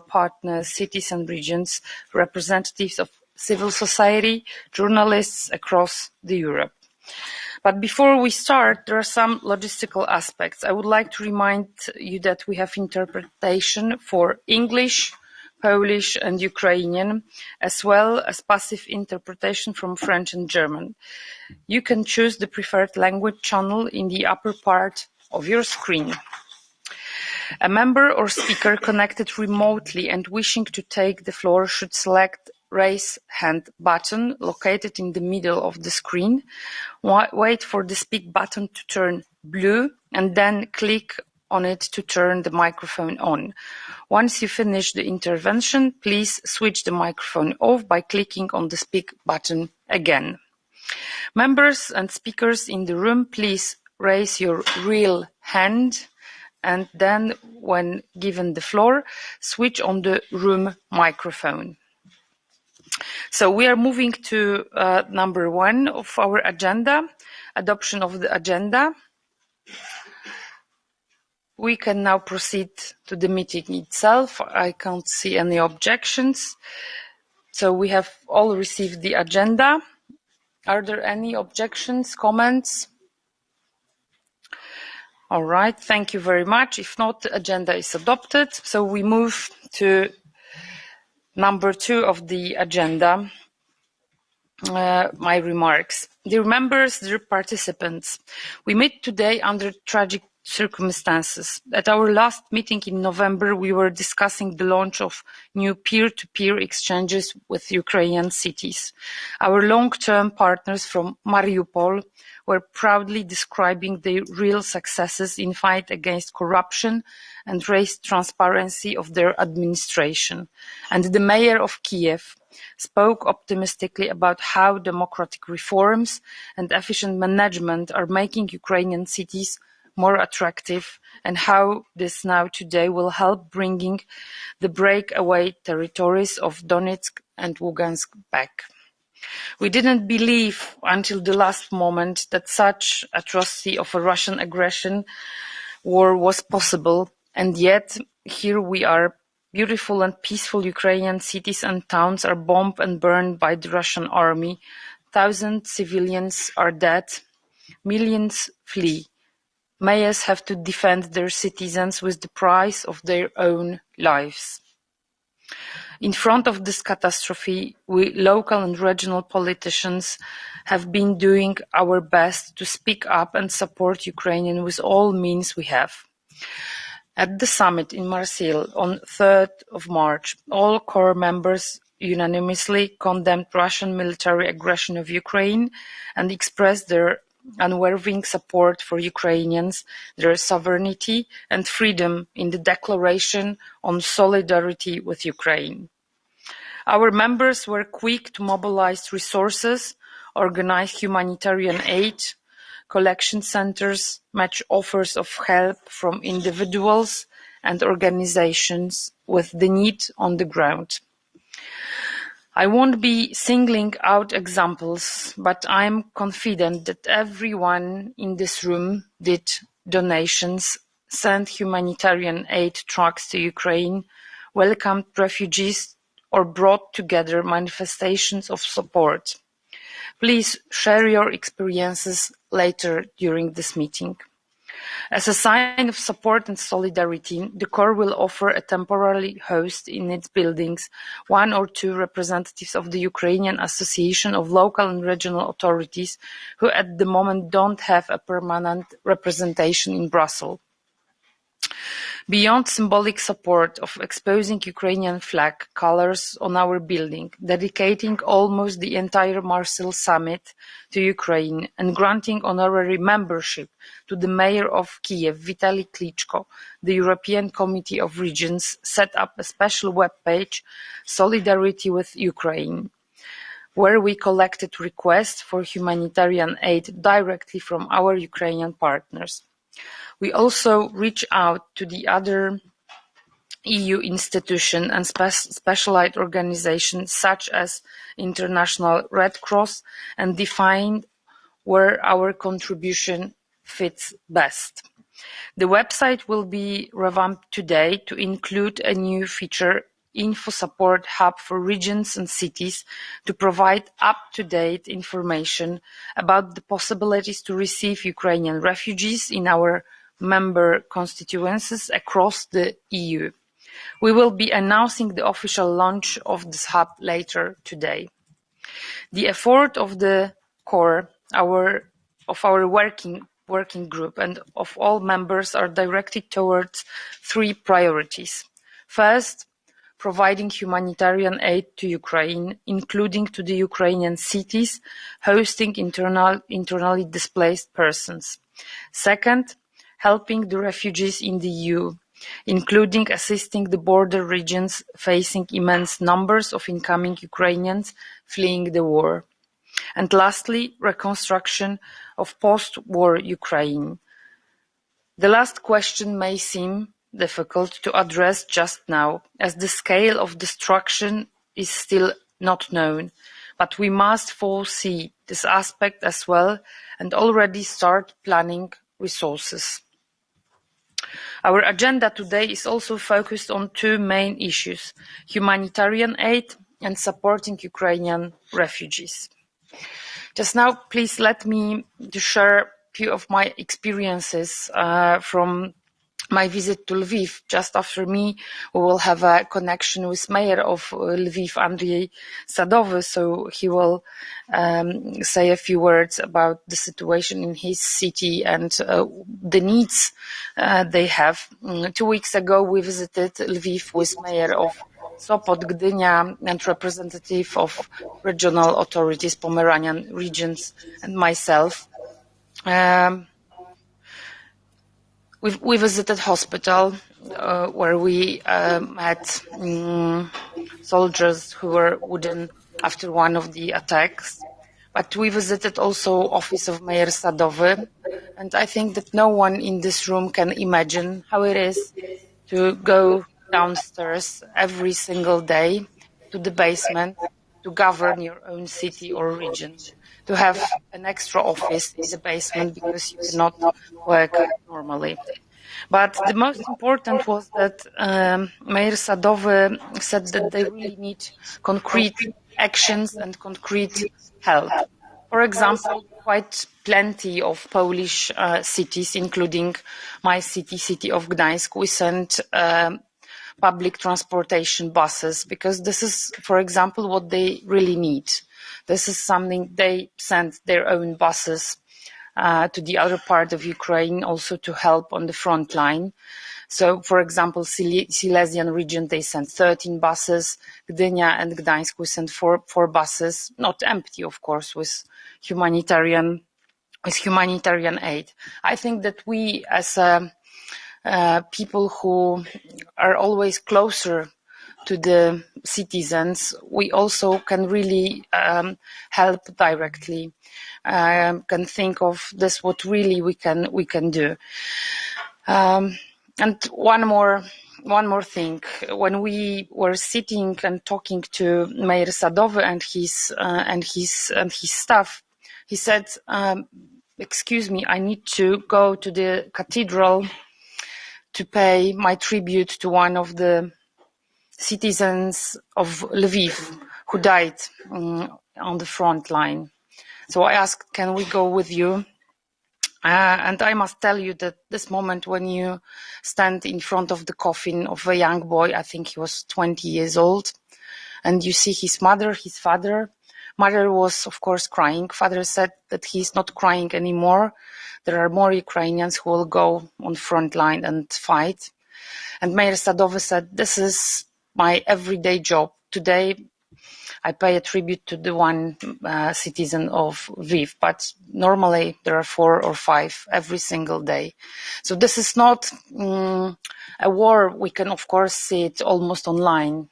partners, cities and regions, representatives of civil society, journalists across Europe. But before we start, there are some logistical aspects. I would like to remind you that we have interpretation for English, Polish and Ukrainian, as well as passive interpretation from French and German. You can choose the preferred language channel in the upper part of your screen. A member or speaker connected remotely and wishing to take the floor should select Raise Hand button located in the middle of the screen. Wait for the speak button to turn blue and then click on it to turn the microphone on. Once you finish the intervention, please switch the microphone off by clicking on the speak button again. Members and speakers in the room, please raise your real hand and then, when given the floor, switch on the room microphone. So we are moving to number 1 of our agenda, adoption of the agenda. We can now proceed to the meeting itself. I can't see any objections. So we have all received the agenda. Are there any objections, comments? All right, thank you very much. If not, the agenda is adopted. So we move to number 2 of the agenda, my remarks. Dear members, dear participants, we meet today under tragic circumstances. At our last meeting in November, we were discussing the launch of new peer-to-peer exchanges with Ukrainian cities. Our long-term partners from Mariupol were proudly describing the real successes in fight against corruption and raised transparency of their administration. And the mayor of Kiev spoke optimistically about how democratic reforms and efficient management are making Ukrainian cities more attractive and how this now today will help bringing the breakaway territories of Donetsk and Lugansk back. We didn't believe until the last moment that such atrocity of a Russian aggression war was possible, and yet here we are. Beautiful and peaceful Ukrainian cities and towns are bombed and burned by the Russian army. Thousands civilians are dead. Millions flee. Mayors have to defend their citizens with the price of their own lives. In front of this catastrophe, we local and regional politicians have been doing our best to speak up and support Ukrainians with all means we have. At the summit in Marseille on 3rd of March, all core members unanimously condemned Russian military aggression of Ukraine and expressed their unwavering support for Ukrainians, their sovereignty and freedom in the Declaration on Solidarity with Ukraine. Our members were quick to mobilize resources, organize humanitarian aid, collection centers, match offers of help from individuals and organizations with the need on the ground. I won't be singling out examples, but I'm confident that everyone in this room did donations, sent humanitarian aid trucks to Ukraine, welcomed refugees, or brought together manifestations of support. Please share your experiences later during this meeting. As a sign of support and solidarity, the Corps will offer a temporary host in its buildings 1 or 2 representatives of the Ukrainian Association of Local and Regional Authorities who at the moment don't have a permanent representation in Brussels. Beyond symbolic support of exposing Ukrainian flag colors on our building, dedicating almost the entire Marseille summit to Ukraine and granting honorary membership to the mayor of Kiev, Vitaly Klitschko, the European Committee of Regions set up a special webpage, Solidarity with Ukraine, where we collected requests for humanitarian aid directly from our Ukrainian partners. We also reach out to the other EU institutions and specialized organizations such as International Red Cross and defined where our contribution fits best. The website will be revamped today to include a new feature info support hub for regions and cities to provide up-to-date information about the possibilities to receive Ukrainian refugees in our member constituencies across the EU. We will be announcing the official launch of this hub later today. The effort of the core of our working group and of all members are directed towards three priorities. First, providing humanitarian aid to Ukraine, including to the Ukrainian cities hosting internally displaced persons. Second, helping the refugees in the EU, including assisting the border regions facing immense numbers of incoming Ukrainians fleeing the war. And lastly, reconstruction of post-war Ukraine. The last question may seem difficult to address just now, as the scale of destruction is still not known, but we must foresee this aspect as well and already start planning resources. Our agenda today is also focused on two main issues: humanitarian aid and supporting Ukrainian refugees. Just now, please let me share a few of my experiences from my visit to Lviv. Just after me, we will have a connection with Mayor of Lviv, Andrzej Sadowy, so he will say a few words about the situation in his city and the needs they have. 2 weeks ago, we visited Lviv with Mayor of Sopot, Gdynia, and representative of regional authorities, Pomeranian regions, and myself. We visited hospital where we met soldiers who were wounded after one of the attacks. But we visited also office of Mayor Sadowy, and I think that no one in this room can imagine how it is to go downstairs every single day to the basement to govern your own city or region, to have an extra office in the basement because you cannot work normally. But the most important was that Mayor Sadowy said that they really need concrete actions and concrete help. For example, quite plenty of Polish cities, including my city of Gdańsk, we sent public transportation buses, because this is, for example, what they really need. This is something they send their own buses to the other part of Ukraine, also to help on the front line. So, for example, Silesian region, they sent 13 buses. Gdynia and Gdańsk, we sent four buses, not empty, of course, with humanitarian aid. I think that we, as people who are always closer to the citizens, we also can really help directly, can think of this, what really we can do. And one more thing, when we were sitting and talking to Mayor Sadowy and his staff, he said, "Excuse me, I need to go to the cathedral to pay my tribute to one of the citizens of Lviv who died on the front line." So I asked, "Can we go with you?" And I must tell you that this moment when you stand in front of the coffin of a young boy, I think he was 20 years old, and you see his mother, his father. Mother was, of course, crying. Father said that he's not crying anymore. There are more Ukrainians who will go on front line and fight. And Mayor Sadowy said, "This is my everyday job. Today, I pay a tribute to the one citizen of Lviv, but normally there are 4 or 5 every single day." So this is not a war. We can, of course, see it almost online.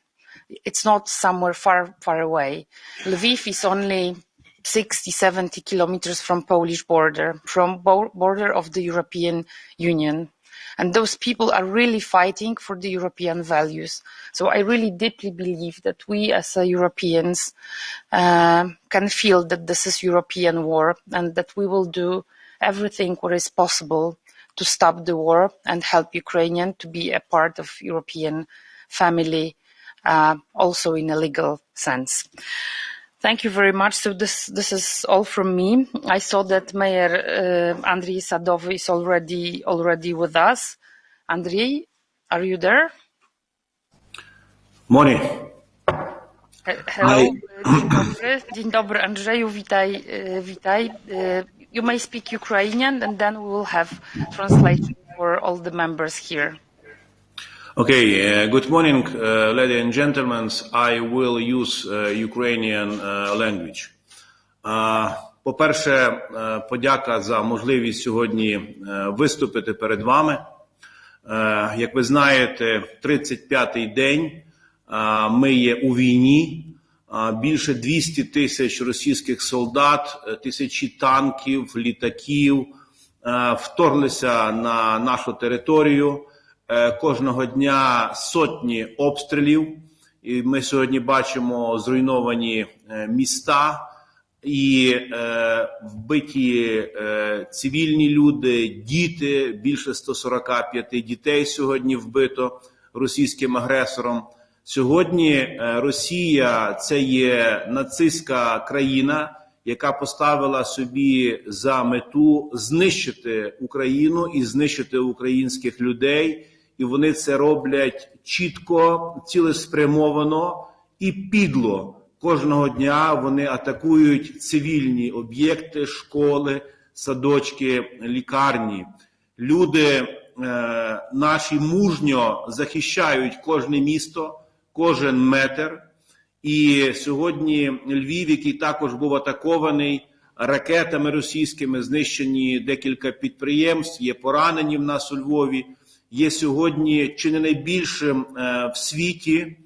It's not somewhere far away. Lviv is only 60, 70 kilometers from Polish border, from border of the European Union. And those people are really fighting for the European values. So I really deeply believe that we as Europeans can feel that this is European war, and that we will do everything what is possible to stop the war and help Ukrainians to be a part of European family also in a legal sense. Thank you very much. So this is all from me. I saw that Mayor Andriy Sadov is already with us. Andriy, are you there? Morning. Hello. Dzień dobry, Andrzeju. Witaj. You may speak Ukrainian, and then we will have translation for all the members here. Okay, good morning, ladies and gentlemen. I will use Ukrainian language. По-перше, подяка за можливість сьогодні виступити перед вами. Як ви знаєте, 35-й день ми є у війні. Більше 200 тисяч російських солдат, тисячі танків, літаків вторглися на нашу територію. Кожного дня сотні обстрілів, і ми сьогодні бачимо зруйновані міста і вбиті цивільні люди, діти, більше 145 дітей сьогодні вбито російським агресором. Сьогодні Росія – це є нацистська країна, яка поставила собі за мету знищити Україну і знищити українських людей. І вони це роблять чітко, цілеспрямовано і підло. Кожного дня вони атакують цивільні об'єкти, школи, садочки, лікарні. Люди наші мужньо захищають кожне місто, кожен метр. І сьогодні Львів, який також був атакований ракетами російськими, знищені декілька підприємств, є поранені в нас у Львові. Є сьогодні чи не найбільшим в світі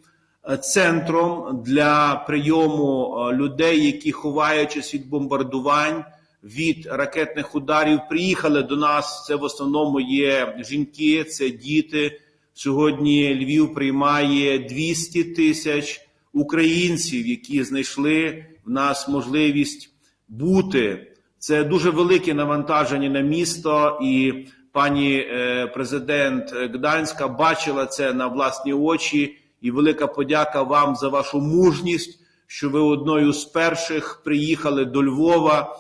центром для прийому людей, які, ховаючись від бомбардувань, від ракетних ударів, приїхали до нас. Це в основному є жінки, це діти. Сьогодні Львів приймає 200 тисяч українців, які знайшли в нас можливість бути. Це дуже велике навантаження на місто, і пані президент Гданська бачила це на власні очі, і велика подяка вам за вашу мужність, що ви одною з перших приїхали до Львова.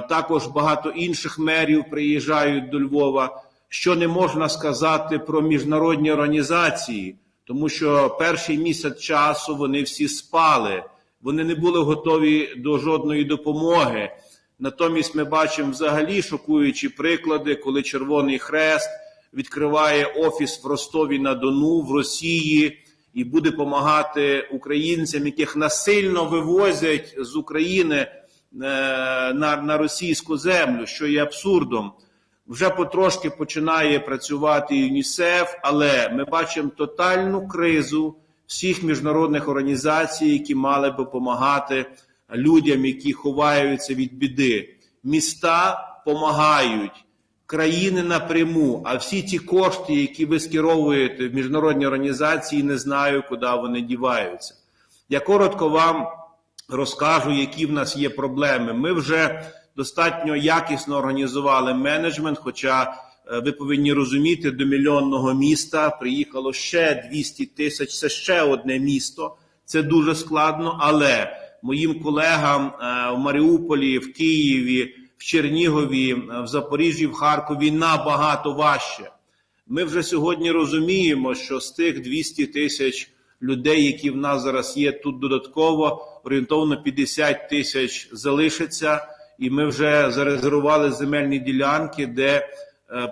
Також багато інших мерів приїжджають до Львова. Що не можна сказати про міжнародні організації, тому що перший місяць часу вони всі спали, вони не були готові до жодної допомоги. Натомість ми бачимо взагалі шокуючі приклади, коли Червоний Хрест відкриває офіс в Ростові-на-Дону, в Росії, і буде допомагати українцям, яких насильно вивозять з України на російську землю, що є абсурдом. Вже потрошки починає працювати ЮНІСЕФ, але ми бачимо тотальну кризу всіх міжнародних організацій, які мали б допомагати людям, які ховаються від біди. Міста допомагають, країни напряму, а всі ті кошти, які ви скеровуєте в міжнародні організації, не знаю, куди вони діваються. Я коротко вам розкажу, які в нас є проблеми. Ми вже достатньо якісно організували менеджмент, хоча ви повинні розуміти, до мільйонного міста приїхало ще 200 тисяч, це ще одне місто, це дуже складно, але моїм колегам в Маріуполі, в Києві, в Чернігові, в Запоріжжі, в Харкові набагато важче. Ми вже сьогодні розуміємо, що з тих 200 тисяч людей, які в нас зараз є тут додатково, орієнтовно 50 тисяч залишиться, і ми вже зарезервували земельні ділянки, де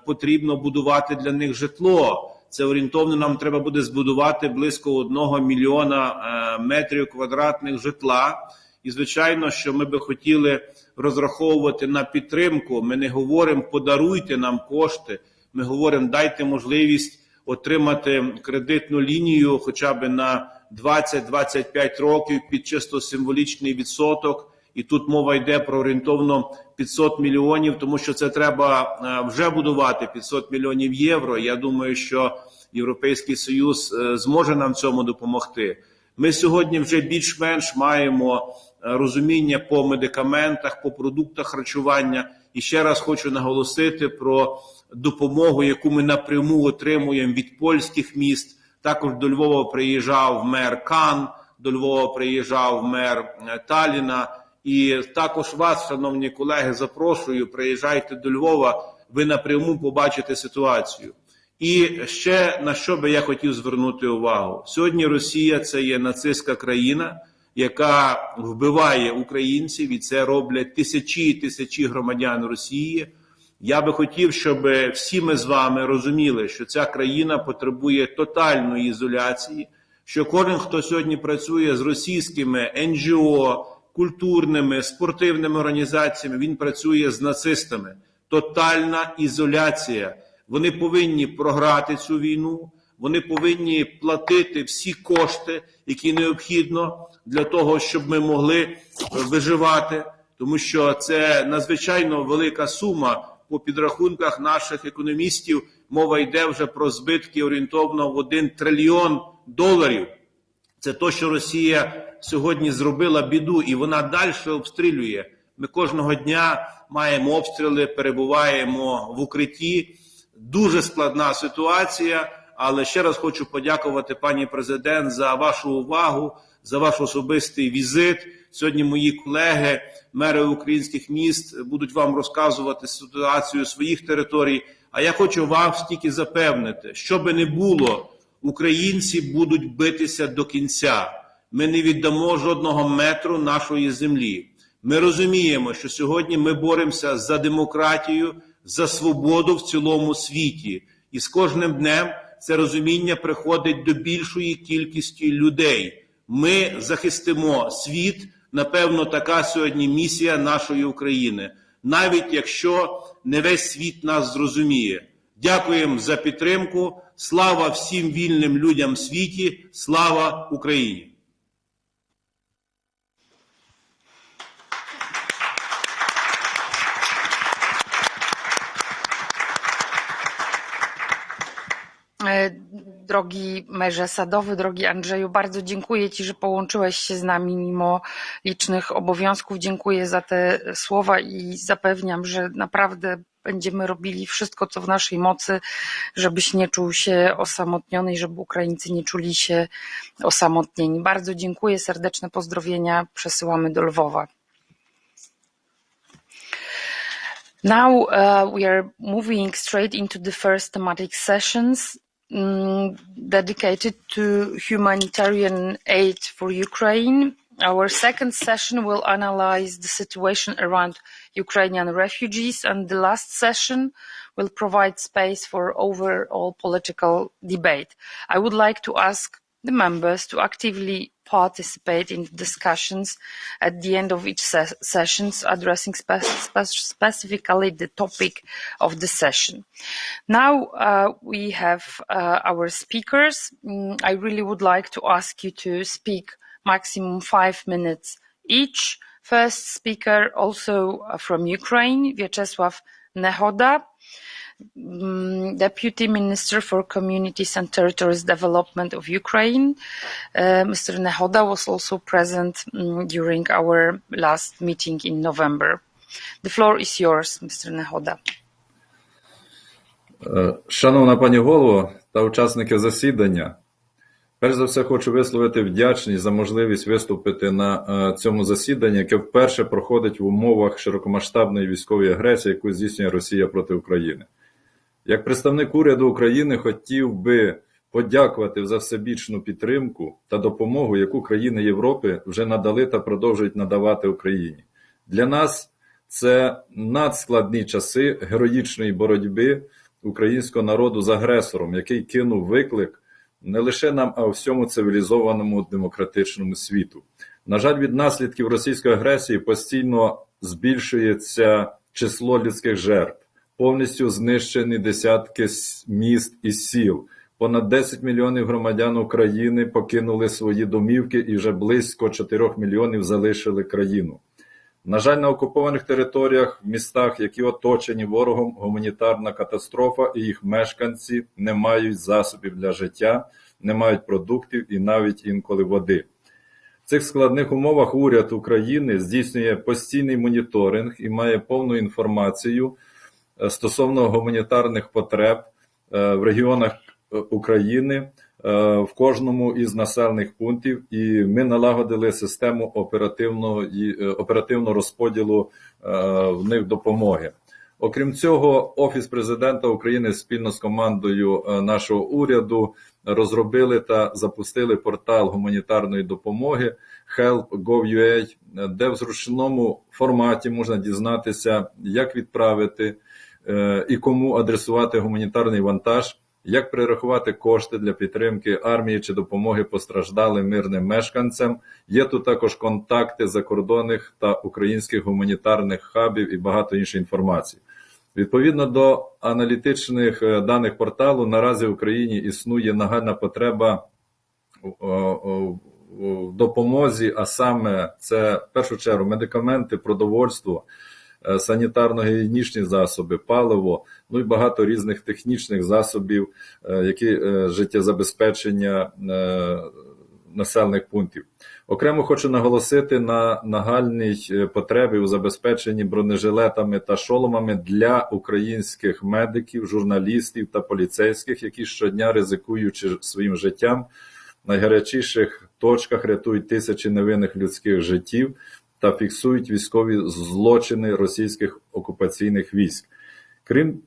потрібно будувати для них житло. Це орієнтовно нам треба буде збудувати близько 1 мільйона метрів квадратних житла. І, звичайно, що ми би хотіли розраховувати на підтримку. Ми не говоримо «подаруйте нам кошти», ми говоримо «дайте можливість отримати кредитну лінію хоча б на 20-25 років під чисто символічний відсоток». І тут мова йде про орієнтовно 500 мільйонів, тому що це треба вже будувати 500 мільйонів євро. Я думаю, що Європейський Союз зможе нам в цьому допомогти. Ми сьогодні вже більш-менш маємо розуміння по медикаментах, по продуктах харчування. І ще раз хочу наголосити про допомогу, яку ми напряму отримуємо від польських міст. Також до Львова приїжджав мер Кан, до Львова приїжджав мер Талліна. І також вас, шановні колеги, запрошую, приїжджайте до Львова, ви напряму побачите ситуацію. І ще на що би я хотів звернути увагу. Сьогодні Росія – це є нацистська країна, яка вбиває українців, і це роблять тисячі і тисячі громадян Росії. Я би хотів, щоб всі ми з вами розуміли, що ця країна потребує тотальної ізоляції, що кожен, хто сьогодні працює з російськими НГО, культурними, спортивними організаціями, він працює з нацистами. Тотальна ізоляція. Вони повинні програти цю війну, вони повинні платити всі кошти, які необхідно для того, щоб ми могли виживати, тому що це надзвичайно велика сума. По підрахунках наших економістів мова йде вже про збитки орієнтовно в 1 трильйон доларів. Це то, що Росія сьогодні зробила біду, і вона далі обстрілює. Ми кожного дня маємо обстріли, перебуваємо в укритті. Дуже складна ситуація, але ще раз хочу подякувати, пані президент, за вашу увагу, за ваш особистий візит. Сьогодні мої колеги, мери українських міст, будуть вам розказувати ситуацію своїх територій. А я хочу вас тільки запевнити, що би не було, українці будуть битися до кінця. Ми не віддамо жодного метру нашої землі. Ми розуміємо, що сьогодні ми боремося за демократію, за свободу в цілому світі. І з кожним днем це розуміння приходить до більшої кількості людей. Ми захистимо світ, напевно, така сьогодні місія нашої України. Навіть якщо не весь світ нас зрозуміє. Дякуємо за підтримку. Слава всім вільним людям в світі. Слава Україні! Drogi merze Sadowy, drogi Andrzeju, bardzo dziękuję Ci, że połączyłeś się z nami mimo licznych obowiązków. Dziękuję za te słowa i zapewniam, że naprawdę będziemy robili wszystko, co w naszej mocy, żebyś nie czuł się osamotniony i żeby Ukraińcy nie czuli się osamotnieni. Bardzo dziękuję, serdeczne pozdrowienia przesyłamy do Lwowa. Now we are moving straight into the first thematic sessions dedicated to humanitarian aid for Ukraine. Our second session will analyze the situation around Ukrainian refugees, and the last session will provide space for overall political debate. I would like to ask the members to actively participate in discussions at the end of each sessions, addressing specifically the topic of the session. Now we have our speakers. I really would like to ask you to speak maximum 5 minutes each. First speaker, also from Ukraine, Viaczesław Nehoda, Deputy Minister for Communities and Territories Development of Ukraine. Mr. Nehoda was also present during our last meeting in November. The floor is yours, Mr. Nehoda. Шановна пані голово та учасники засідання, перш за все хочу висловити вдячність за можливість виступити на цьому засіданні, яке вперше проходить в умовах широкомасштабної військової агресії, яку здійснює Росія проти України. Як представник уряду України хотів би подякувати за всебічну підтримку та допомогу, яку країни Європи вже надали та продовжують надавати Україні. Для нас це надскладні часи героїчної боротьби українського народу з агресором, який кинув виклик не лише нам, а всьому цивілізованому демократичному світу. На жаль, від наслідків російської агресії постійно збільшується число людських жертв. Повністю знищені десятки міст і сіл. Понад 10 мільйонів громадян України покинули свої домівки і вже близько 4 мільйонів залишили країну. На жаль, на окупованих територіях, в містах, які оточені ворогом, гуманітарна катастрофа і їх мешканці не мають засобів для життя, не мають продуктів і навіть інколи води. В цих складних умовах уряд України здійснює постійний моніторинг і має повну інформацію стосовно гуманітарних потреб в регіонах України, в кожному із населених пунктів, і ми налагодили систему оперативного розподілу в них допомоги. Окрім цього, Офіс президента України спільно з командою нашого уряду розробили та запустили портал гуманітарної допомоги help.gov.ua, де в зручному форматі можна дізнатися, як відправити і кому адресувати гуманітарний вантаж, як перерахувати кошти для підтримки армії чи допомоги постраждалим мирним мешканцям. Є тут також контакти закордонних та українських гуманітарних хабів і багато іншої інформації. Відповідно до аналітичних даних порталу, наразі в Україні існує нагальна потреба в допомозі, а саме це в першу чергу медикаменти, продовольство, санітарно-гігієнічні засоби, паливо, ну і багато різних технічних засобів, які життєзабезпечення населених пунктів. Окремо хочу наголосити на нагальній потребі у забезпеченні бронежилетами та шоломами для українських медиків, журналістів та поліцейських, які щодня, ризикуючи своїм життям, в найгарячіших точках рятують тисячі невинних людських життів та фіксують військові злочини російських окупаційних військ. Крім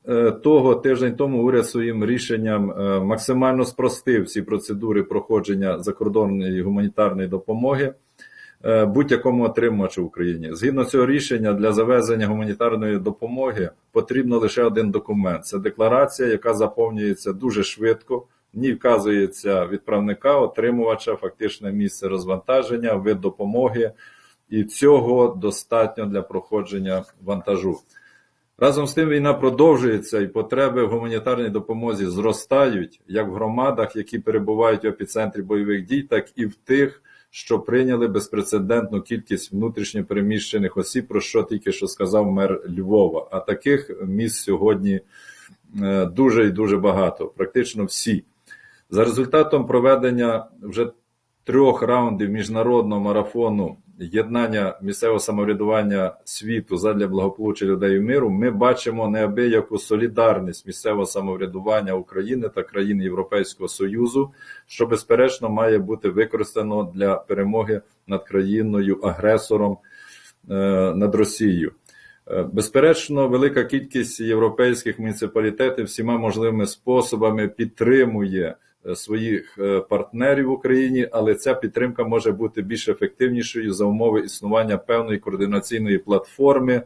того, тиждень тому уряд своїм рішенням максимально спростив всі процедури проходження закордонної гуманітарної допомоги будь-якому отримувачу в Україні. Згідно цього рішення, для завезення гуманітарної допомоги потрібно лише один документ. Це декларація, яка заповнюється дуже швидко. В ній вказується відправника, отримувача, фактичне місце розвантаження, вид допомоги. І цього достатньо для проходження вантажу. Разом з тим війна продовжується і потреби в гуманітарній допомозі зростають як в громадах, які перебувають в епіцентрі бойових дій, так і в тих, що прийняли безпрецедентну кількість внутрішньо переміщених осіб, про що тільки що сказав мер Львова. А таких місць сьогодні дуже і дуже багато, практично всі. За результатом проведення вже 3 раундів міжнародного марафону єднання місцевого самоврядування світу задля благополуччя людей і миру, ми бачимо неабияку солідарність місцевого самоврядування України та країн Європейського Союзу, що безперечно має бути використано для перемоги над країною-агресором, над Росією. Безперечно, велика кількість європейських муніципалітетів всіма можливими способами підтримує своїх партнерів в Україні, але ця підтримка може бути більш ефективнішою за умови існування певної координаційної платформи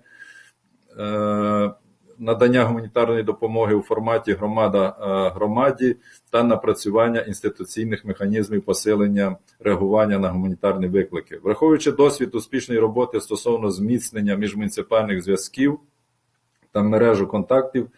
надання гуманітарної допомоги у форматі громада громаді та напрацювання інституційних механізмів посилення реагування на гуманітарні виклики. Враховуючи досвід успішної роботи стосовно зміцнення міжмуніципальних зв'язків та мережу контактів,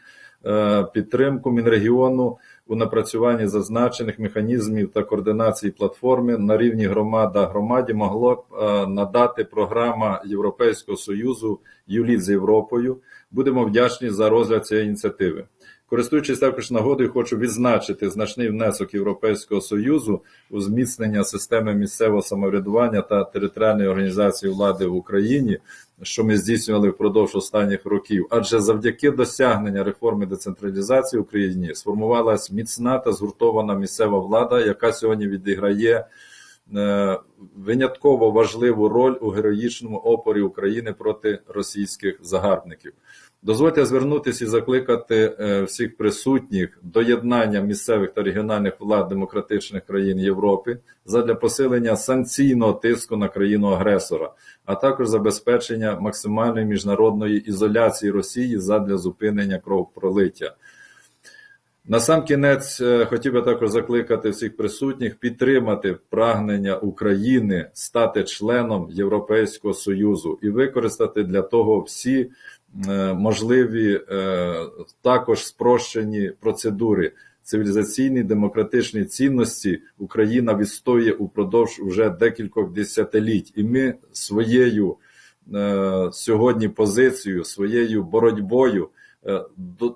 підтримку Мінрегіону у напрацюванні зазначених механізмів та координації платформи на рівні громада-громаді могло б надати програма Європейського Союзу «Юліт з Європою». Будемо вдячні за розгляд цієї ініціативи. Користуючись також нагодою, хочу відзначити значний внесок Європейського Союзу у зміцнення системи місцевого самоврядування та територіальної організації влади в Україні, що ми здійснювали впродовж останніх років. Адже завдяки досягненню реформи децентралізації в Україні сформувалась міцна та згуртована місцева влада, яка сьогодні відіграє винятково важливу роль у героїчному опорі України проти російських загарбників. Дозвольте звернутися і закликати всіх присутніх до єднання місцевих та регіональних влад демократичних країн Європи задля посилення санкційного тиску на країну-агресора, а також забезпечення максимальної міжнародної ізоляції Росії задля зупинення кровопролиття. Насамкінець хотів би також закликати всіх присутніх підтримати прагнення України стати членом Європейського Союзу і використати для того всі можливі також спрощені процедури. Цивілізаційні демократичні цінності Україна відстоює упродовж вже декількох десятиліть. І ми своєю сьогодні позицією, своєю боротьбою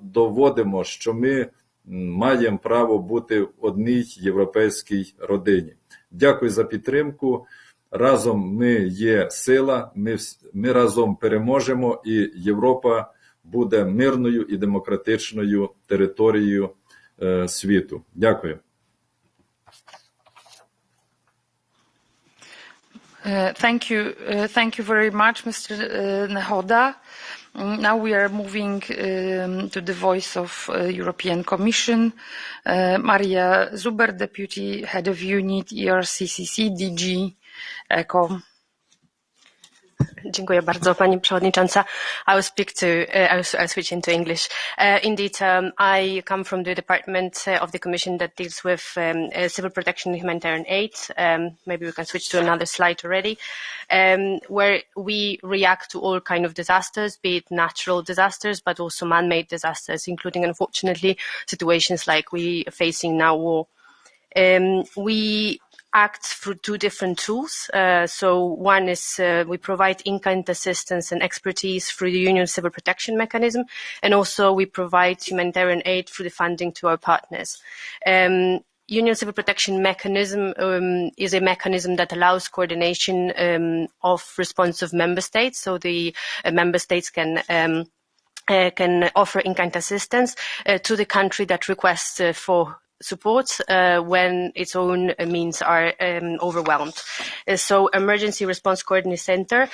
доводимо, що ми маємо право в одній європейській родині. Дякую за підтримку. Разом ми є сила, ми разом переможемо, і Європа буде мирною і демократичною територією світу. Дякую. Thank you very much, Mr. Nehoda. Now we are moving to the voice of European Commission. Maria Zuber, Deputy Head of Unit, ERCCC, DG ECHO. Dziękuję bardzo, Pani Przewodnicząca. I'll switch into English. Indeed, I come from the department of the Commission that deals with civil protection and humanitarian aid. Maybe we can switch to another slide already, where we react to all kinds of disasters, be it natural disasters, but also man-made disasters, including, unfortunately, situations like we are facing now, war. We act through two different tools. So one is we provide in-kind assistance and expertise through the Union Civil Protection Mechanism, and also we provide humanitarian aid through the funding to our partners. Union Civil Protection Mechanism is a mechanism that allows coordination of response of member states. So the member states can offer in-kind assistance to the country that requests for support when its own means are overwhelmed. So Emergency Response Coordination Center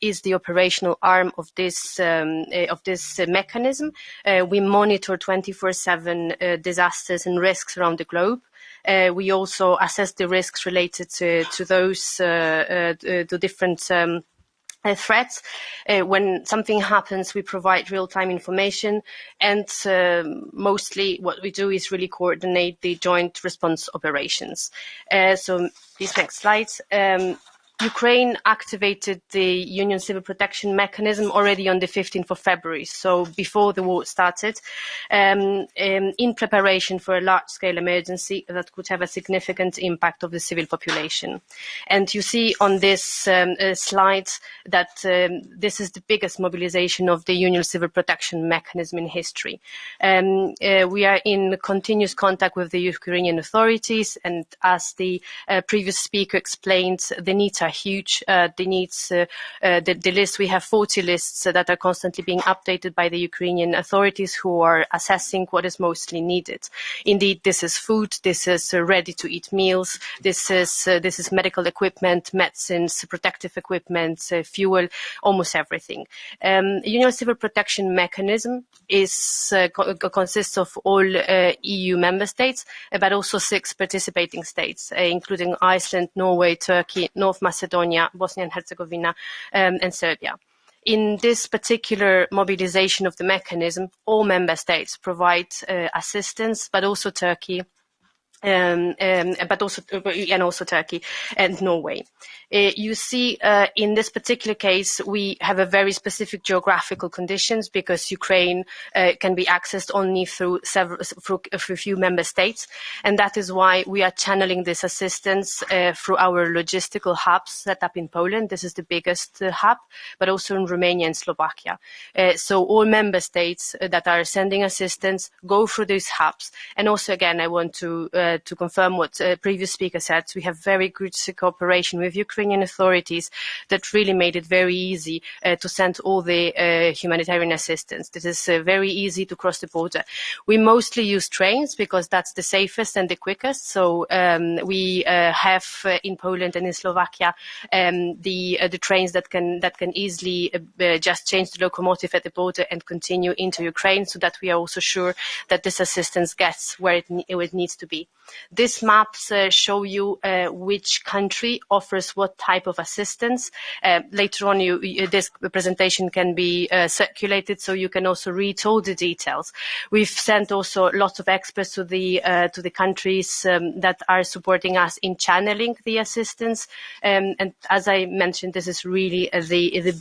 is the operational arm of this mechanism. We monitor 24/7 disasters and risks around the globe. We also assess the risks related to those to different threats. When something happens, we provide real-time information, and mostly what we do is really coordinate the joint response operations. So please, next slide. Ukraine activated the Union Civil Protection Mechanism already on the 15th of February, so before the war started, in preparation for a large-scale emergency that could have a significant impact on the civil population. And you see on this slide that this is the biggest mobilization of the Union Civil Protection Mechanism in history. We are in continuous contact with the Ukrainian authorities, and as the previous speaker explained, the needs are huge. The list, we have 40 lists that are constantly being updated by the Ukrainian authorities, who are assessing what is mostly needed. Indeed, this is food, this is ready-to-eat meals, this is medical equipment, medicines, protective equipment, fuel, almost everything. Union Civil Protection Mechanism consists of all EU member states, but also 6 participating states, including Iceland, Norway, Turkey, North Macedonia, Bosnia and Herzegovina, and Serbia. In this particular mobilization of the mechanism, all member states provide assistance, but also Turkey, also Turkey and Norway. You see, in this particular case, we have a very specific geographical conditions, because Ukraine can be accessed only through a few member states, and that is why we are channeling this assistance through our logistical hubs set up in Poland. This is the biggest hub, but also in Romania and Slovakia. So all member states that are sending assistance go through these hubs. And also, again, I want to confirm what previous speaker said. We have very good cooperation with Ukrainian authorities that really made it very easy to send all the humanitarian assistance. This is very easy to cross the border. We mostly use trains because that's the safest and the quickest. So we have in Poland and in Slovakia the trains that can easily just change the locomotive at the border and continue into Ukraine, so that we are also sure that this assistance gets where it needs to be. These maps show you which country offers what type of assistance. Later on, this presentation can be circulated, so you can also read all the details. We've sent also lots of experts to the countries that are supporting us in channeling the assistance. And as I mentioned, this is really the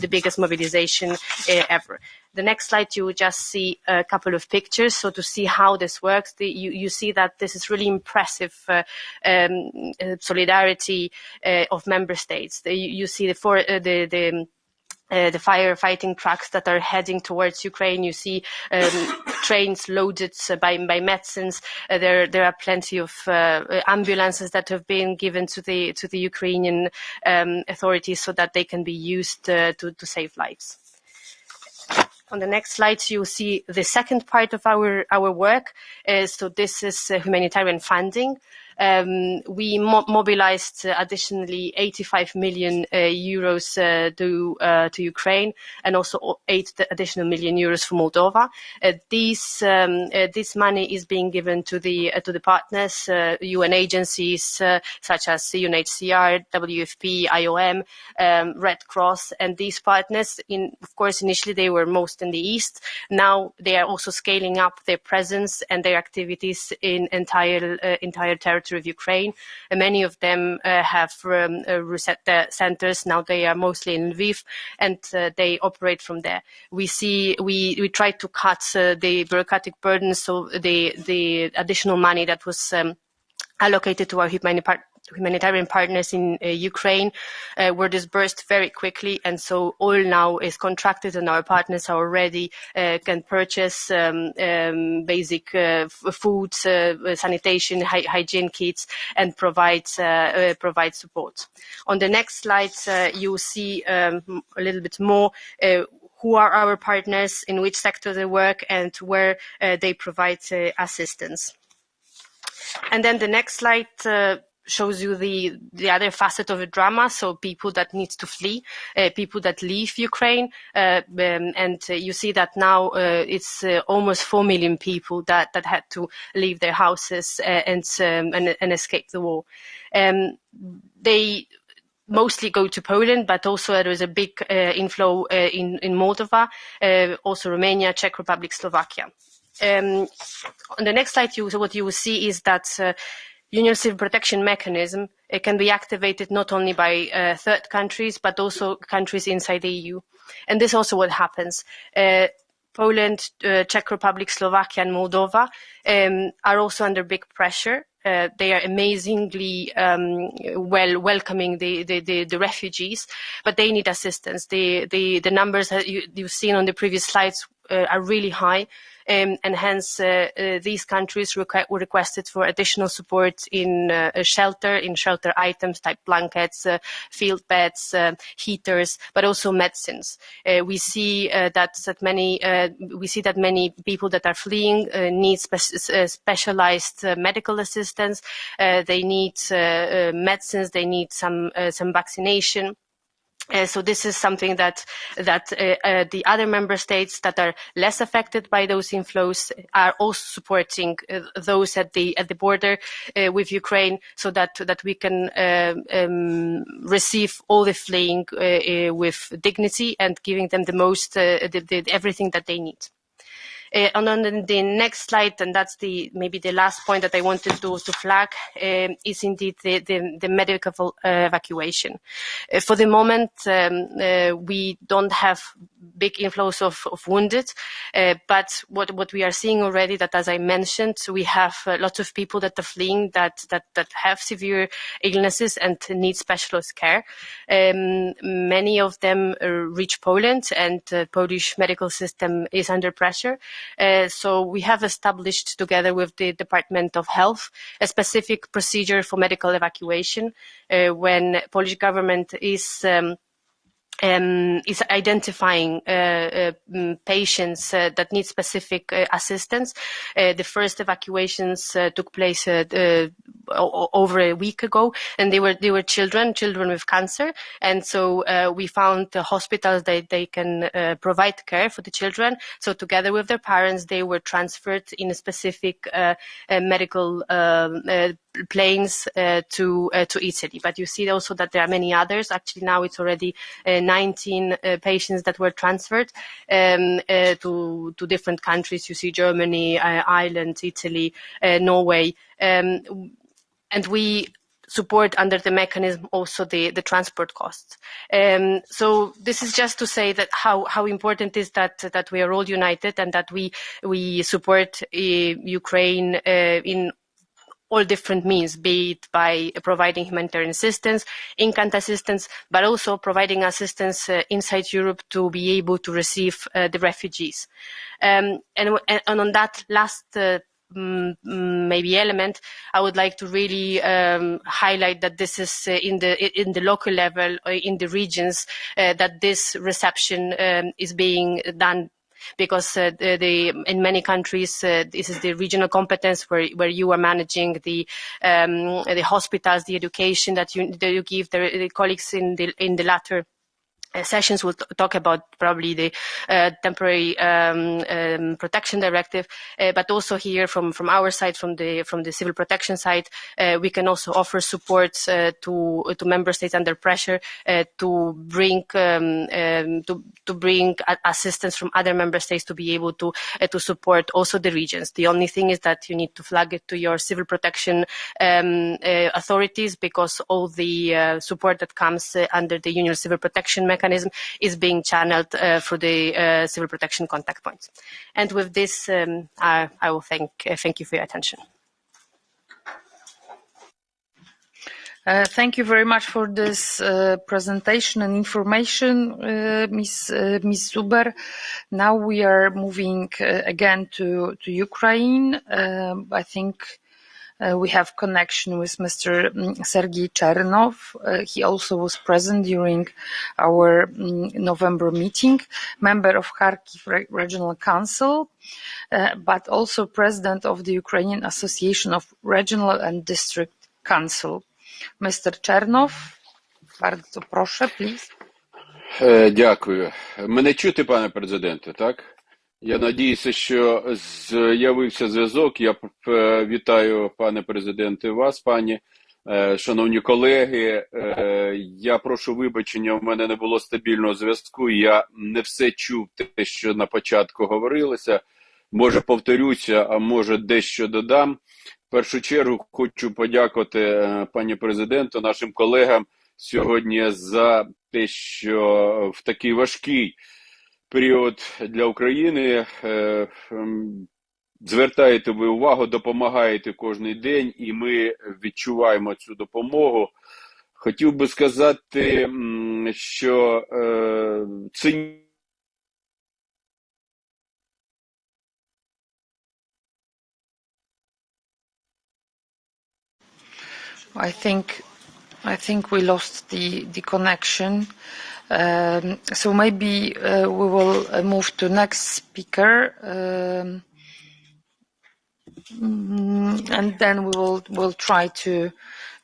biggest mobilization ever. The next slide, you will just see a couple of pictures. So to see how this works, you see that this is really impressive solidarity of member states. You see the firefighting trucks that are heading towards Ukraine. You see trains loaded by medicines. There are plenty of ambulances that have been given to the Ukrainian authorities, so that they can be used to save lives. On the next slide, you will see the second part of our work. So this is humanitarian funding. We mobilized additionally 85 million euros to Ukraine, and also 8 additional million euros for Moldova. This money is being given to the partners, UN agencies such as UNHCR, WFP, IOM, Red Cross, and these partners. Of course, initially they were most in the east. Now they are also scaling up their presence and their activities in entire territory of Ukraine. And many of them have reset their centers. Now they are mostly in Lviv, and they operate from there. We try to cut the bureaucratic burden, so the additional money that was allocated to our humanitarian partners in Ukraine were disbursed very quickly, and so all now is contracted, and our partners are already can purchase basic food, sanitation, hygiene kits, and provide support. On the next slide, you will see a little bit more who are our partners, in which sector they work, and where they provide assistance. And then the next slide shows you the other facet of the drama, so people that need to flee, people that leave Ukraine, and you see that now it's almost 4 million people that had to leave their houses and escape the war. They mostly go to Poland, but also there is a big inflow in Moldova, also Romania, Czech Republic, Slovakia. On the next slide, what you will see is that Union Civil Protection Mechanism can be activated not only by third countries, but also countries inside the EU. And this is also what happens. Poland, Czech Republic, Slovakia, and Moldova are also under big pressure. They are amazingly welcoming the refugees, but they need assistance. The numbers that you've seen on the previous slides are really high. And hence these countries requested for additional support in shelter items type blankets, field beds, heaters, but also medicines. We see that many people that are fleeing need specialized medical assistance. They need medicines. They need some vaccination. So this is something that the other member states that are less affected by those inflows are also supporting those at the border with Ukraine, so that we can receive all the fleeing with dignity and giving them the most everything that they need. And on the next slide, and that's maybe the last point that I wanted to flag, is indeed the medical evacuation. For the moment, we don't have big inflows of wounded, but what we are seeing already, that as I mentioned, we have lots of people that are fleeing that have severe illnesses and need specialist care. Many of them reach Poland, and the Polish medical system is under pressure. So we have established, together with the Department of Health, a specific procedure for medical evacuation when Polish government is identifying patients that need specific assistance. The first evacuations took place over a week ago, and they were children with cancer, and so we found the hospitals that they can provide care for the children. So together with their parents, they were transferred in a specific medical planes to Italy. But you see also that there are many others. Actually, now it's already 19 patients that were transferred to different countries. You see Germany, Ireland, Italy, Norway, and we support under the mechanism also the transport costs. So this is just to say that how important is that we are all united, and that we support Ukraine in all different means, be it by providing humanitarian assistance, in-kind assistance, but also providing assistance inside Europe to be able to receive the refugees. And on that last maybe element, I would like to really highlight that this is in the local level, in the regions, that this reception is being done because in many countries this is the regional competence where you are managing the hospitals, the education that you give the colleagues in the latter sessions. Will talk about probably the temporary protection directive, but also here from our side, from the civil protection side, we can also offer support to member states under pressure to bring assistance from other member states to be able to support also the regions. The only thing is that you need to flag it to your civil protection authorities, because all the support that comes under the Union Civil Protection Mechanism is being channeled through the civil protection contact points. And with this, I will thank you for your attention. Thank you very much for this presentation and information, Ms. Zuber. Now we are moving again to Ukraine. I think we have connection with Mr. Sergei Chernov. He also was present during our November meeting, member of Kharkiv Regional Council, but also president of the Ukrainian Association of Regional and District Council. Mr. Chernov, bardzo proszę, please. Дякую. Мене чути, пане президенте, так? Я надіюся, що з'явився зв'язок. Я вітаю, пане президенте, вас, пані, шановні колеги. Я прошу вибачення, у мене не було стабільного зв'язку. Я не все чув те, що на початку говорилося. Може повторюся, а може дещо додам. В першу чергу хочу подякувати пані президенту, нашим колегам сьогодні за те, що в такий важкий період для України звертаєте ви увагу, допомагаєте кожен день, і ми відчуваємо цю допомогу. Хотів би сказати, що цінність I think we lost the connection. So maybe we will move to next speaker, and then we'll try to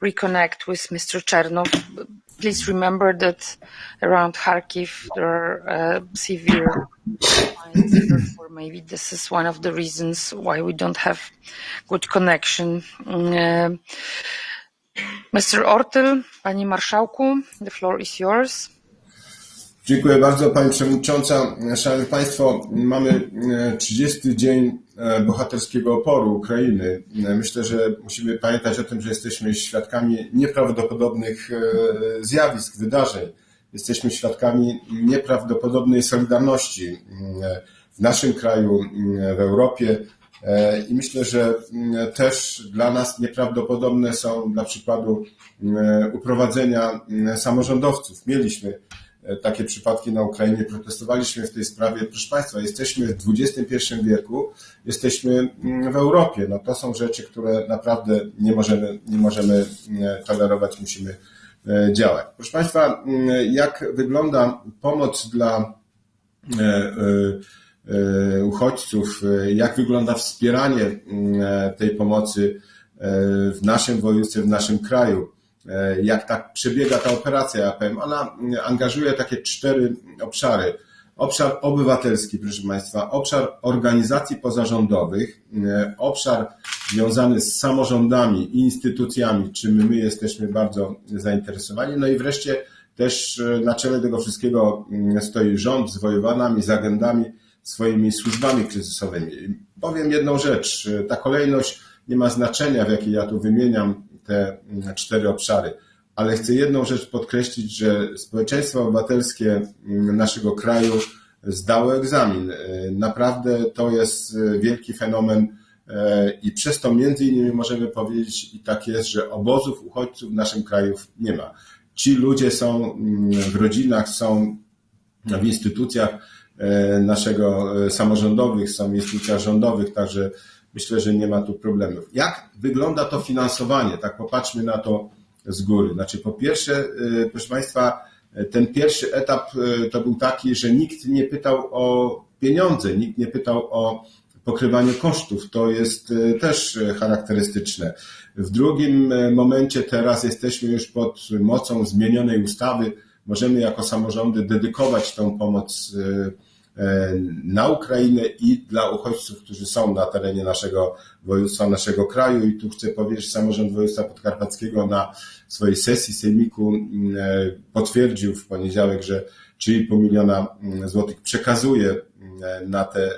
reconnect with Mr. Chernov. Please remember that around Kharkiv there are severe fires, therefore maybe this is one of the reasons why we don't have good connection. Mr. Ortyl, Pani Marszałku, the floor is yours. Dziękuję bardzo, Pani Przewodnicząca. Szanowni Państwo, mamy 30. dzień bohaterskiego oporu Ukrainy. Myślę, że musimy pamiętać o tym, że jesteśmy świadkami nieprawdopodobnych zjawisk, wydarzeń. Jesteśmy świadkami nieprawdopodobnej solidarności w naszym kraju, w Europie. I myślę, że też dla nas nieprawdopodobne są dla przykładu uprowadzenia samorządowców. Mieliśmy takie przypadki na Ukrainie, protestowaliśmy w tej sprawie. Proszę Państwa, jesteśmy w XXI wieku, jesteśmy w Europie. No to są rzeczy, które naprawdę nie możemy tolerować, musimy działać. Proszę Państwa, jak wygląda pomoc dla uchodźców, jak wygląda wspieranie tej pomocy w naszym województwie, w naszym kraju, jak tak przebiega ta operacja, ja powiem, ona angażuje takie 4 obszary. Obszar obywatelski, proszę Państwa, obszar organizacji pozarządowych, obszar związany z samorządami i instytucjami, czym my jesteśmy bardzo zainteresowani, no i wreszcie też na czele tego wszystkiego stoi rząd z wojewodanami, z agendami, swoimi służbami kryzysowymi. Powiem jedną rzecz, ta kolejność nie ma znaczenia, w jakiej ja tu wymieniam te 4 obszary, ale chcę jedną rzecz podkreślić, że społeczeństwo obywatelskie naszego kraju zdało egzamin. Naprawdę to jest wielki fenomen i przez to między innymi możemy powiedzieć, i tak jest, że obozów uchodźców w naszym kraju nie ma. Ci ludzie są w rodzinach, są w instytucjach naszego samorządowych, są w instytucjach rządowych, także myślę, że nie ma tu problemów. Jak wygląda to finansowanie? Tak popatrzmy na to z góry. Znaczy, po pierwsze, proszę Państwa, Ten pierwszy etap to był taki, że nikt nie pytał o pieniądze, nikt nie pytał o pokrywanie kosztów. To jest też charakterystyczne. W drugim momencie teraz jesteśmy już pod mocą zmienionej ustawy. Możemy jako samorządy dedykować tą pomoc na Ukrainę i dla uchodźców, którzy są na terenie naszego województwa, naszego kraju. I tu chcę powiedzieć, że samorząd województwa podkarpackiego na swojej sesji sejmiku potwierdził w poniedziałek, że 3,5 miliona złotych przekazuje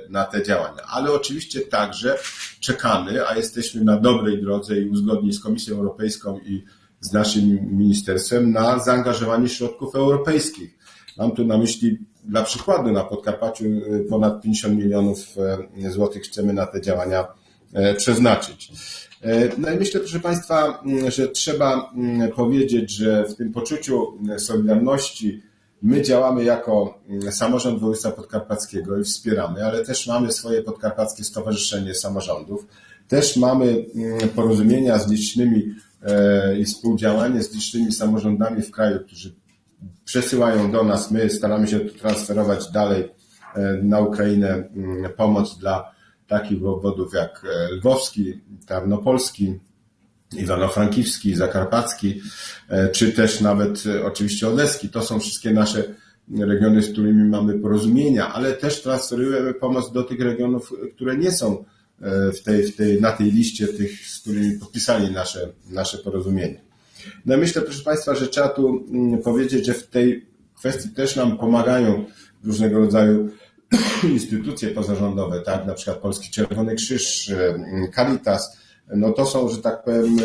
na te działania. Ale oczywiście także czekamy, a jesteśmy na dobrej drodze i uzgodnieni z Komisją Europejską i z naszym ministerstwem na zaangażowanie środków europejskich. Mam tu na myśli, dla przykładu, na Podkarpaciu ponad 50 milionów złotych chcemy na te działania przeznaczyć. No i myślę, proszę Państwa, że trzeba powiedzieć, że w tym poczuciu solidarności my działamy jako samorząd województwa podkarpackiego i wspieramy, ale też mamy swoje Podkarpackie Stowarzyszenie Samorządów. Też mamy porozumienia z licznymi i współdziałanie z licznymi samorządami w kraju, którzy przesyłają do nas. My staramy się transferować dalej na Ukrainę pomoc dla takich obwodów jak lwowski, tarnopolski, iwano-frankiwski, zakarpacki, czy też nawet oczywiście odeski. To są wszystkie nasze regiony, z którymi mamy porozumienia, ale też transferujemy pomoc do tych regionów, które nie są na tej liście tych, z którymi podpisali nasze porozumienie. No myślę, proszę Państwa, że trzeba tu powiedzieć, że w tej kwestii też nam pomagają różnego rodzaju instytucje pozarządowe, tak, na przykład Polski Czerwony Krzyż, Caritas. No to są, że tak powiem,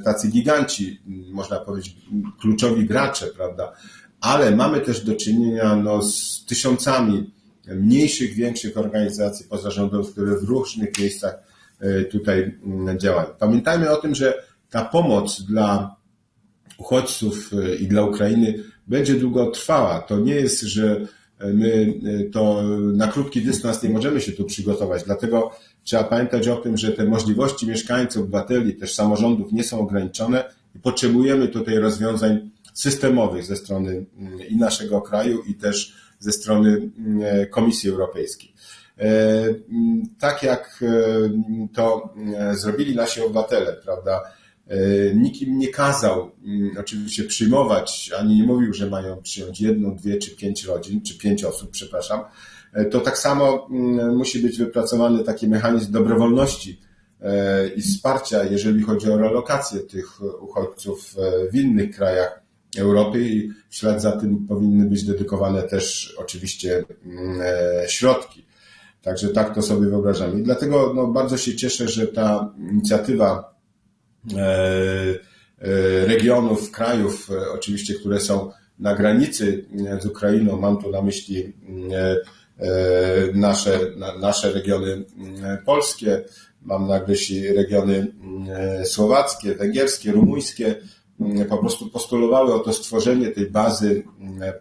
tacy giganci, można powiedzieć, kluczowi gracze, prawda? Ale mamy też do czynienia z tysiącami mniejszych, większych organizacji pozarządowych, które w różnych miejscach tutaj działają. Pamiętajmy o tym, że ta pomoc dla uchodźców i dla Ukrainy będzie długotrwała. To nie jest, że my to na krótki dystans nie możemy się tu przygotować. Dlatego trzeba pamiętać o tym, że te możliwości mieszkańców, obywateli, też samorządów nie są ograniczone i potrzebujemy tutaj rozwiązań systemowych ze strony i naszego kraju, i też ze strony Komisji Europejskiej. Tak jak to zrobili nasi obywatele, prawda? Nikt im nie kazał oczywiście przyjmować, ani nie mówił, że mają przyjąć 1, 2 czy 5 rodzin, czy 5 osób, przepraszam. To tak samo musi być wypracowany taki mechanizm dobrowolności i wsparcia, jeżeli chodzi o relokację tych uchodźców w innych krajach Europy, i w ślad za tym powinny być dedykowane też oczywiście środki. Także tak to sobie wyobrażamy. I dlatego bardzo się cieszę, że ta inicjatywa regionów, krajów oczywiście, które są na granicy z Ukrainą, mam tu na myśli nasze regiony polskie, mam na myśli regiony słowackie, węgierskie, rumuńskie, po prostu postulowały o to stworzenie tej bazy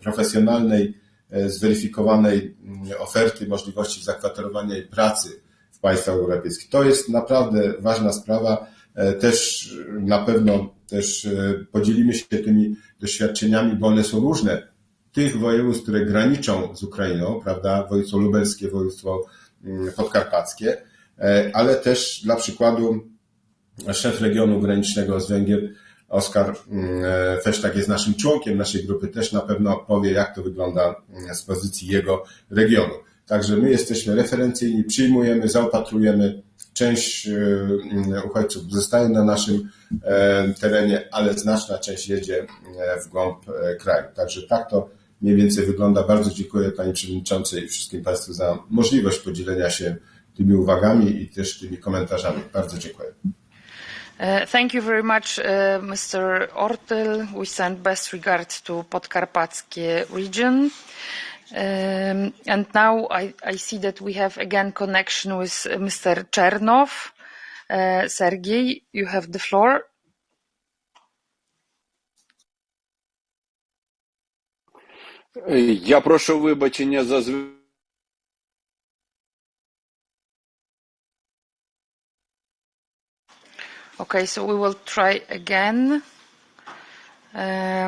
profesjonalnej, zweryfikowanej oferty, możliwości zakwaterowania i pracy w państwach europejskich. To jest naprawdę ważna sprawa. Też na pewno też podzielimy się tymi doświadczeniami, bo one są różne. Tych województw, które graniczą z Ukrainą, prawda, województwo lubelskie, województwo podkarpackie, ale też dla przykładu szef regionu granicznego z Węgier, Oskar Fesztak, jest naszym członkiem naszej grupy, też na pewno powie, jak to wygląda z pozycji jego regionu. Także my jesteśmy referencyjni, przyjmujemy, zaopatrujemy. Część uchodźców zostaje na naszym terenie, ale znaczna część jedzie w głąb kraju. Także tak to mniej więcej wygląda. Bardzo dziękuję Pani Przewodniczącej i wszystkim Państwu za możliwość podzielenia się tymi uwagami i też tymi komentarzami. Bardzo dziękuję. Thank you very much, Mr. Ortel. We send best regards to Podkarpackie region. And now I see that we have again connection with Mr. Chernow. Sergey, you have the floor. Я прошу вибачення за Okay, so we will try again.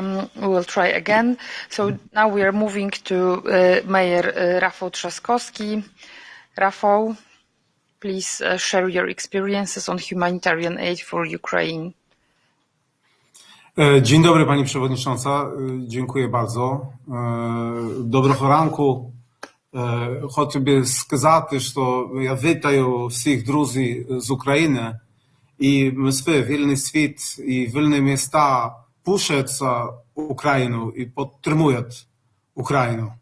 We will try again. So now we are moving to Mayor Rafał Trzaskowski. Rafał, please share your experiences on humanitarian aid for Ukraine. Dzień dobry, Pani Przewodnicząca. Dziękuję bardzo. Доброго ранку. Хочу би сказати, що я вітаю всіх друзів з України. І ми вільний світ і вільні міста пушаться Україну і підтримують Україну.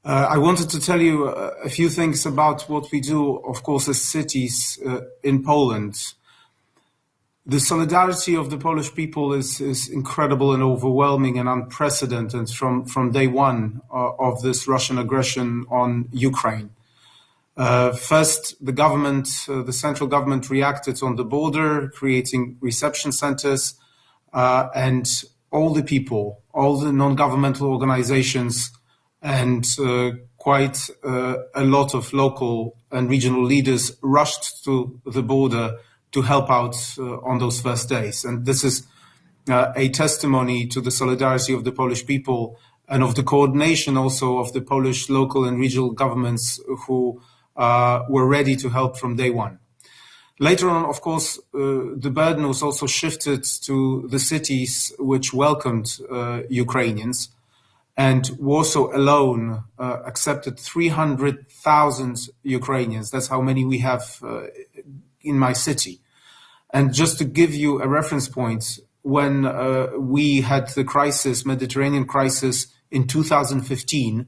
I wanted to tell you a few things about what we do, of course, as cities in Poland. The solidarity of the Polish people is incredible and overwhelming and unprecedented from day one of this Russian aggression on Ukraine. First, the government, the central government reacted on the border, creating reception centers, and all the people, all the non-governmental organizations, and quite a lot of local and regional leaders rushed to the border to help out on those first days. And this is a testimony to the solidarity of the Polish people and of the coordination also of the Polish local and regional governments who were ready to help from day one. Later on, of course, the burden was also shifted to the cities which welcomed Ukrainians. And Warsaw alone accepted 300,000 Ukrainians. That's how many we have in my city. And just to give you a reference point, when we had the crisis, Mediterranean crisis in 2015,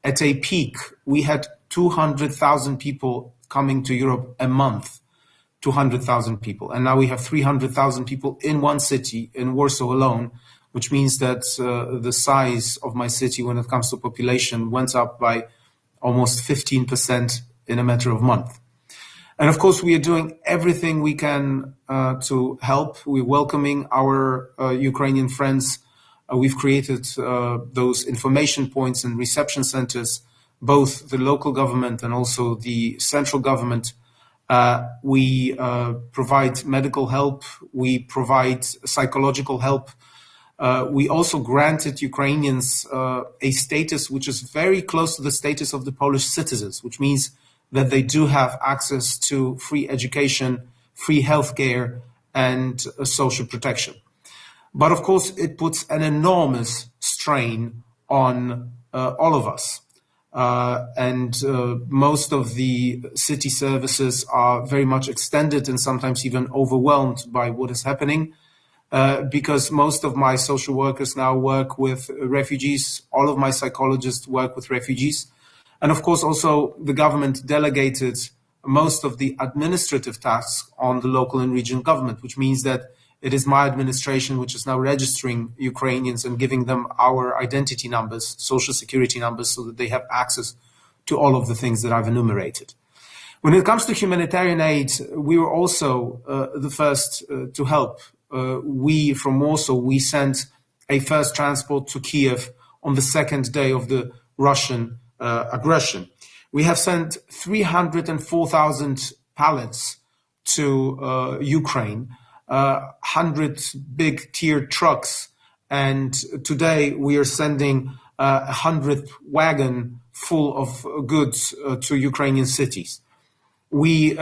at a peak, we had 200,000 people coming to Europe a month, 200,000 people. And now we have 300,000 people in one city, in Warsaw alone, which means that the size of my city when it comes to population went up by almost 15% in a matter of months. And of course, we are doing everything we can to help. We're welcoming our Ukrainian friends. We've created those information points and reception centers, both the local government and also the central government. We provide medical help. We provide psychological help. We also granted Ukrainians a status which is very close to the status of the Polish citizens, which means that they do have access to free education, free healthcare, and social protection. But of course, it puts an enormous strain on all of us. And most of the city services are very much extended and sometimes even overwhelmed by what is happening. Because most of my social workers now work with refugees. All of my psychologists work with refugees. And of course, also the government delegated most of the administrative tasks on the local and regional government, which means that it is my administration which is now registering Ukrainians and giving them our identity numbers, social security numbers, so that they have access to all of the things that I've enumerated. When it comes to humanitarian aid, we were also the first to help. We from Warsaw, we sent a first transport to Kiev on the second day of the Russian aggression. We have sent 304,000 pallets to Ukraine, 100 big tiered trucks, and today we are sending 100 wagon full of goods to Ukrainian cities. We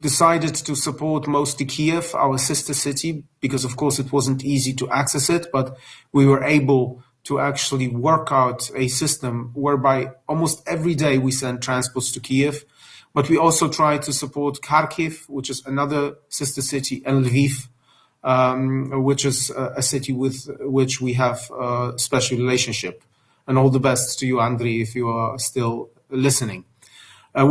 decided to support mostly Kiev, our sister city, because of course it wasn't easy to access it, but we were able to actually work out a system whereby almost every day we send transports to Kiev. But we also try to support Kharkiv, which is another sister city, and Lviv, which is a city with which we have a special relationship. And all the best to you, Andriy, if you are still listening.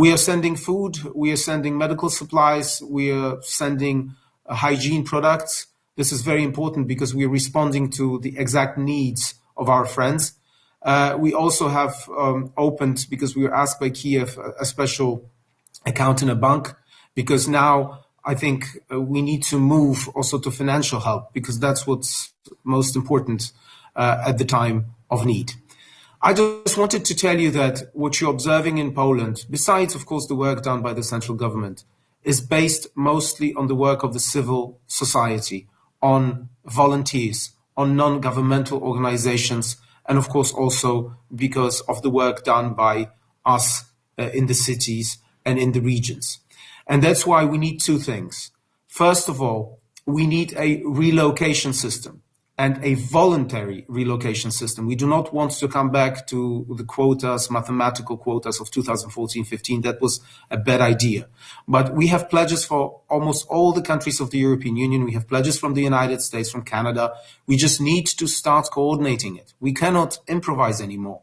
We are sending food, we are sending medical supplies, we are sending hygiene products. This is very important because we are responding to the exact needs of our friends. We also have opened, because we were asked by Kiev, a special account in a bank, because now I think we need to move also to financial help, because that's what's most important at the time of need. I just wanted to tell you that what you're observing in Poland, besides, of course, the work done by the central government, is based mostly on the work of the civil society, on volunteers, on non-governmental organizations, and of course also because of the work done by us in the cities and in the regions. And that's why we need two things. First of all, we need a relocation system and a voluntary relocation system. We do not want to come back to the quotas, mathematical quotas of 2014-15. That was a bad idea. But we have pledges for almost all the countries of the European Union. We have pledges from the United States, from Canada. We just need to start coordinating it. We cannot improvise anymore.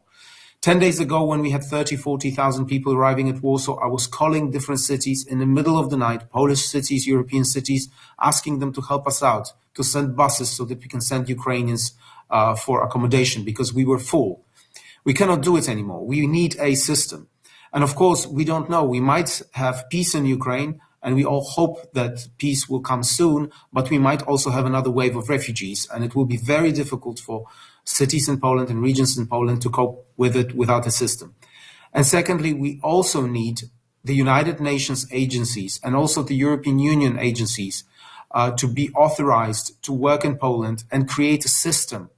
10 days ago, when we had 30, 40,000 people arriving at Warsaw, I was calling different cities in the middle of the night, Polish cities, European cities, asking them to help us out, to send buses so that we can send Ukrainians for accommodation, because we were full. We cannot do it anymore. We need a system. And of course, we don't know. We might have peace in Ukraine, and we all hope that peace will come soon, but we might also have another wave of refugees, and it will be very difficult for cities in Poland and regions in Poland to cope with it without a system. And secondly, we also need the United Nations agencies and also the European Union agencies to be authorized to work in Poland and create a system.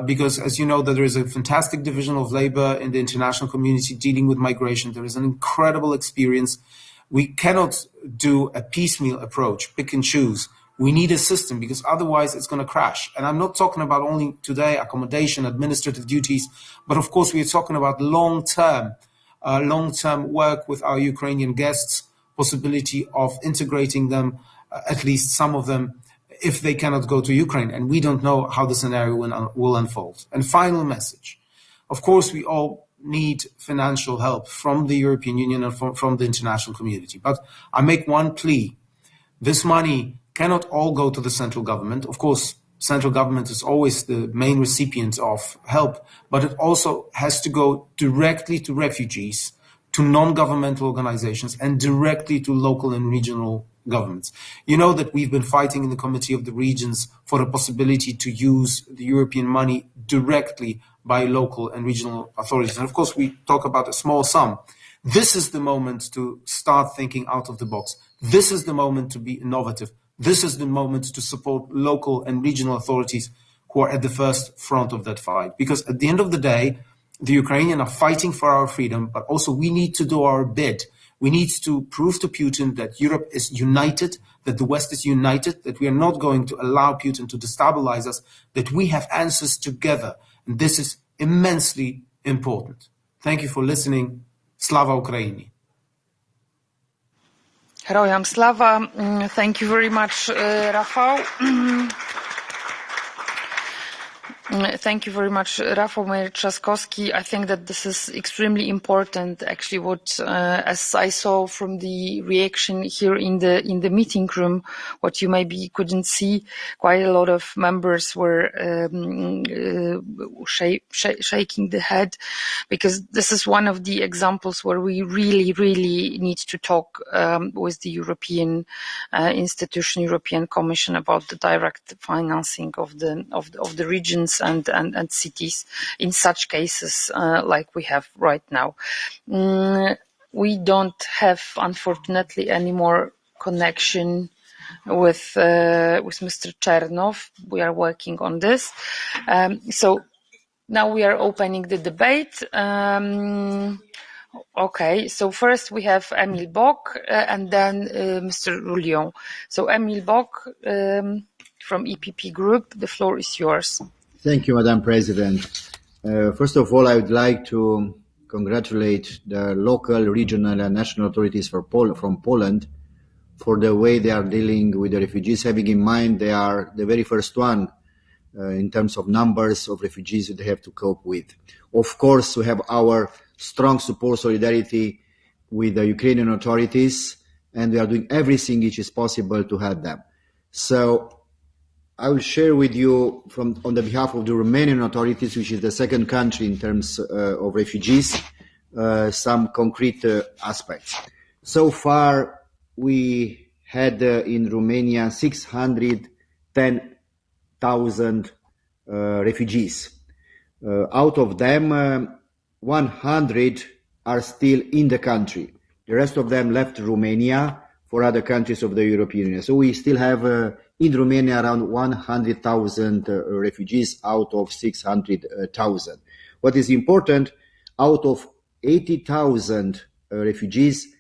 Because as you know, that there is a fantastic division of labor in the international community dealing with migration. There is an incredible experience. We cannot do a piecemeal approach, pick and choose. We need a system, because otherwise it's going to crash. And I'm not talking about only today accommodation, administrative duties, but of course we are talking about long-term work with our Ukrainian guests, possibility of integrating them, at least some of them, if they cannot go to Ukraine. And we don't know how the scenario will unfold. And final message. Of course, we all need financial help from the European Union and from the international community. But I make one plea. This money cannot all go to the central government. Of course, central government is always the main recipient of help, but it also has to go directly to refugees, to non-governmental organizations, and directly to local and regional governments. You know that we've been fighting in the Committee of the Regions for the possibility to use the European money directly by local and regional authorities. And of course, we talk about a small sum. This is the moment to start thinking out of the box. This is the moment to be innovative. This is the moment to support local and regional authorities who are at the first front of that fight. Because at the end of the day, the Ukrainians are fighting for our freedom, but also we need to do our bit. We need to prove to Putin that Europe is united, that the West is united, that we are not going to allow Putin to destabilize us, that we have answers together. And this is immensely important. Thank you for listening. Slava Ukraini. Heroyam Slava. Thank you very much, Rafał. Thank you very much, Rafał Trzaskowski. I think that this is extremely important. Actually, what as I saw from the reaction here in the meeting room, what you maybe couldn't see, quite a lot of members were shaking the head, because this is one of the examples where we really need to talk with the European institution, European Commission, about the direct financing of the regions and cities in such cases like we have right now. We don't have, unfortunately, any more connection with Mr. Chernov. We are working on this. So now we are opening the debate. Okay, so first we have Emil Bock and then Mr. Roulion. So Emil Bock from EPP Group, the floor is yours. Thank you, Madam President. First of all, I would like to congratulate the local, regional, and national authorities from Poland for the way they are dealing with the refugees, having in mind they are the very first one in terms of numbers of refugees that they have to cope with. Of course, we have our strong support, solidarity with the Ukrainian authorities, and we are doing everything which is possible to help them. So I will share with you on the behalf of the Romanian authorities, which is the second country in terms of refugees, some concrete aspects. So far, we had in Romania 610,000 refugees. Out of them, 100 are still in the country. The rest of them left Romania for other countries of the European Union. So we still have in Romania around 100,000 refugees out of 600,000. What is important, out of 80,000 refugees,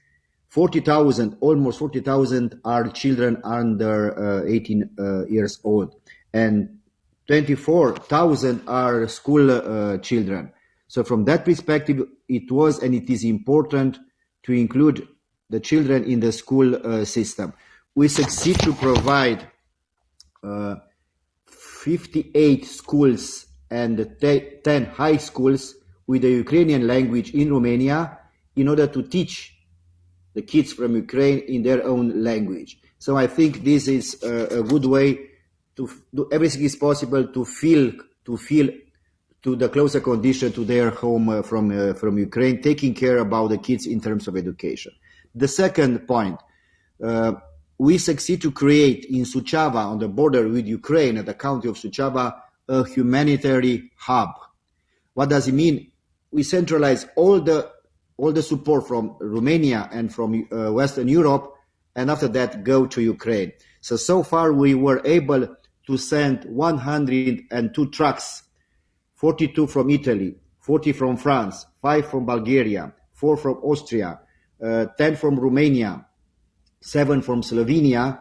40,000, almost 40,000 are children under 18 years old, and 24,000 are school children. So from that perspective, it was and it is important to include the children in the school system. We succeed to provide 58 schools and 10 high schools with the Ukrainian language in Romania in order to teach the kids from Ukraine in their own language. So I think this is a good way to do everything is possible to feel to the closer condition to their home from Ukraine, taking care about the kids in terms of education. The second point, we succeed to create in Suceava, on the border with Ukraine, at the county of Suceava, a humanitarian hub. What does it mean? We centralize all the support from Romania and from Western Europe, and after that go to Ukraine. So far we were able to send 102 trucks, 42 from Italy, 40 from France, 5 from Bulgaria, 4 from Austria, 10 from Romania, 7 from Slovenia,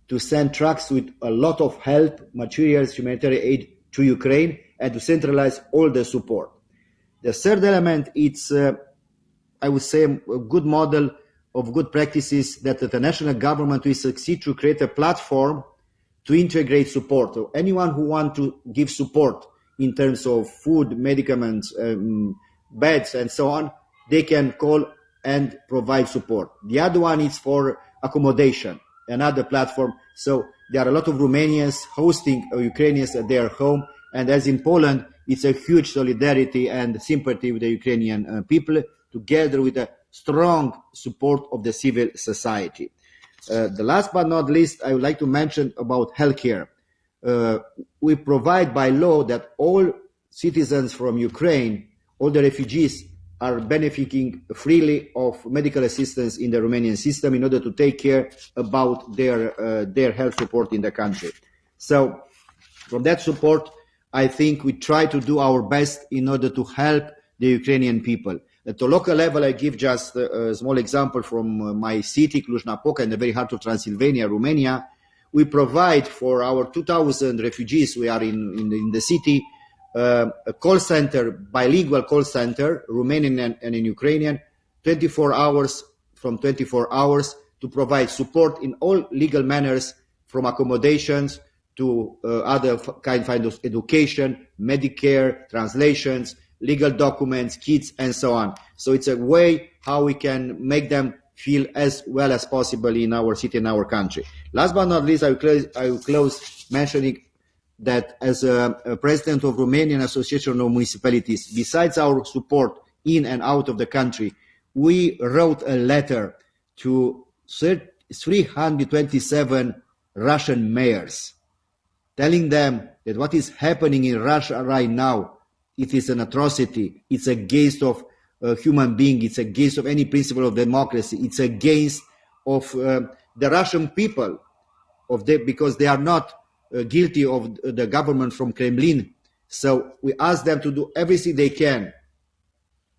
to send trucks with a lot of help, materials, humanitarian aid to Ukraine, and to centralize all the support. The third element, it's, I would say, a good model of good practices that the national government will succeed to create a platform to integrate support. So anyone who wants to give support in terms of food, medicaments, beds, and so on, they can call and provide support. The other one is for accommodation, another platform. So there are a lot of Romanians hosting Ukrainians at their home, and as in Poland, it's a huge solidarity and sympathy with the Ukrainian people, together with a strong support of the civil society. The last but not least, I would like to mention about healthcare. We provide by law that all citizens from Ukraine, all the refugees, are benefiting freely of medical assistance in the Romanian system in order to take care about their health support in the country. So from that support, I think we try to do our best in order to help the Ukrainian people. At the local level, I give just a small example from my city, Cluj-Napoca, in the very heart of Transylvania, Romania. We provide for our 2,000 refugees, we are in the city, a call center, bilingual call center, Romanian and in Ukrainian, 24 hours to provide support in all legal manners, from accommodations to other kind of education, Medicare, translations, legal documents, kids, and so on. So it's a way how we can make them feel as well as possible in our city and our country. Last but not least, I will close mentioning that as a president of Romanian Association of Municipalities, besides our support in and out of the country, we wrote a letter to 327 Russian mayors, telling them that what is happening in Russia right now, it is an atrocity. It's against of a human being. It's against of any principle of democracy. It's against of the Russian people, because they are not guilty of the government from Kremlin. So we ask them to do everything they can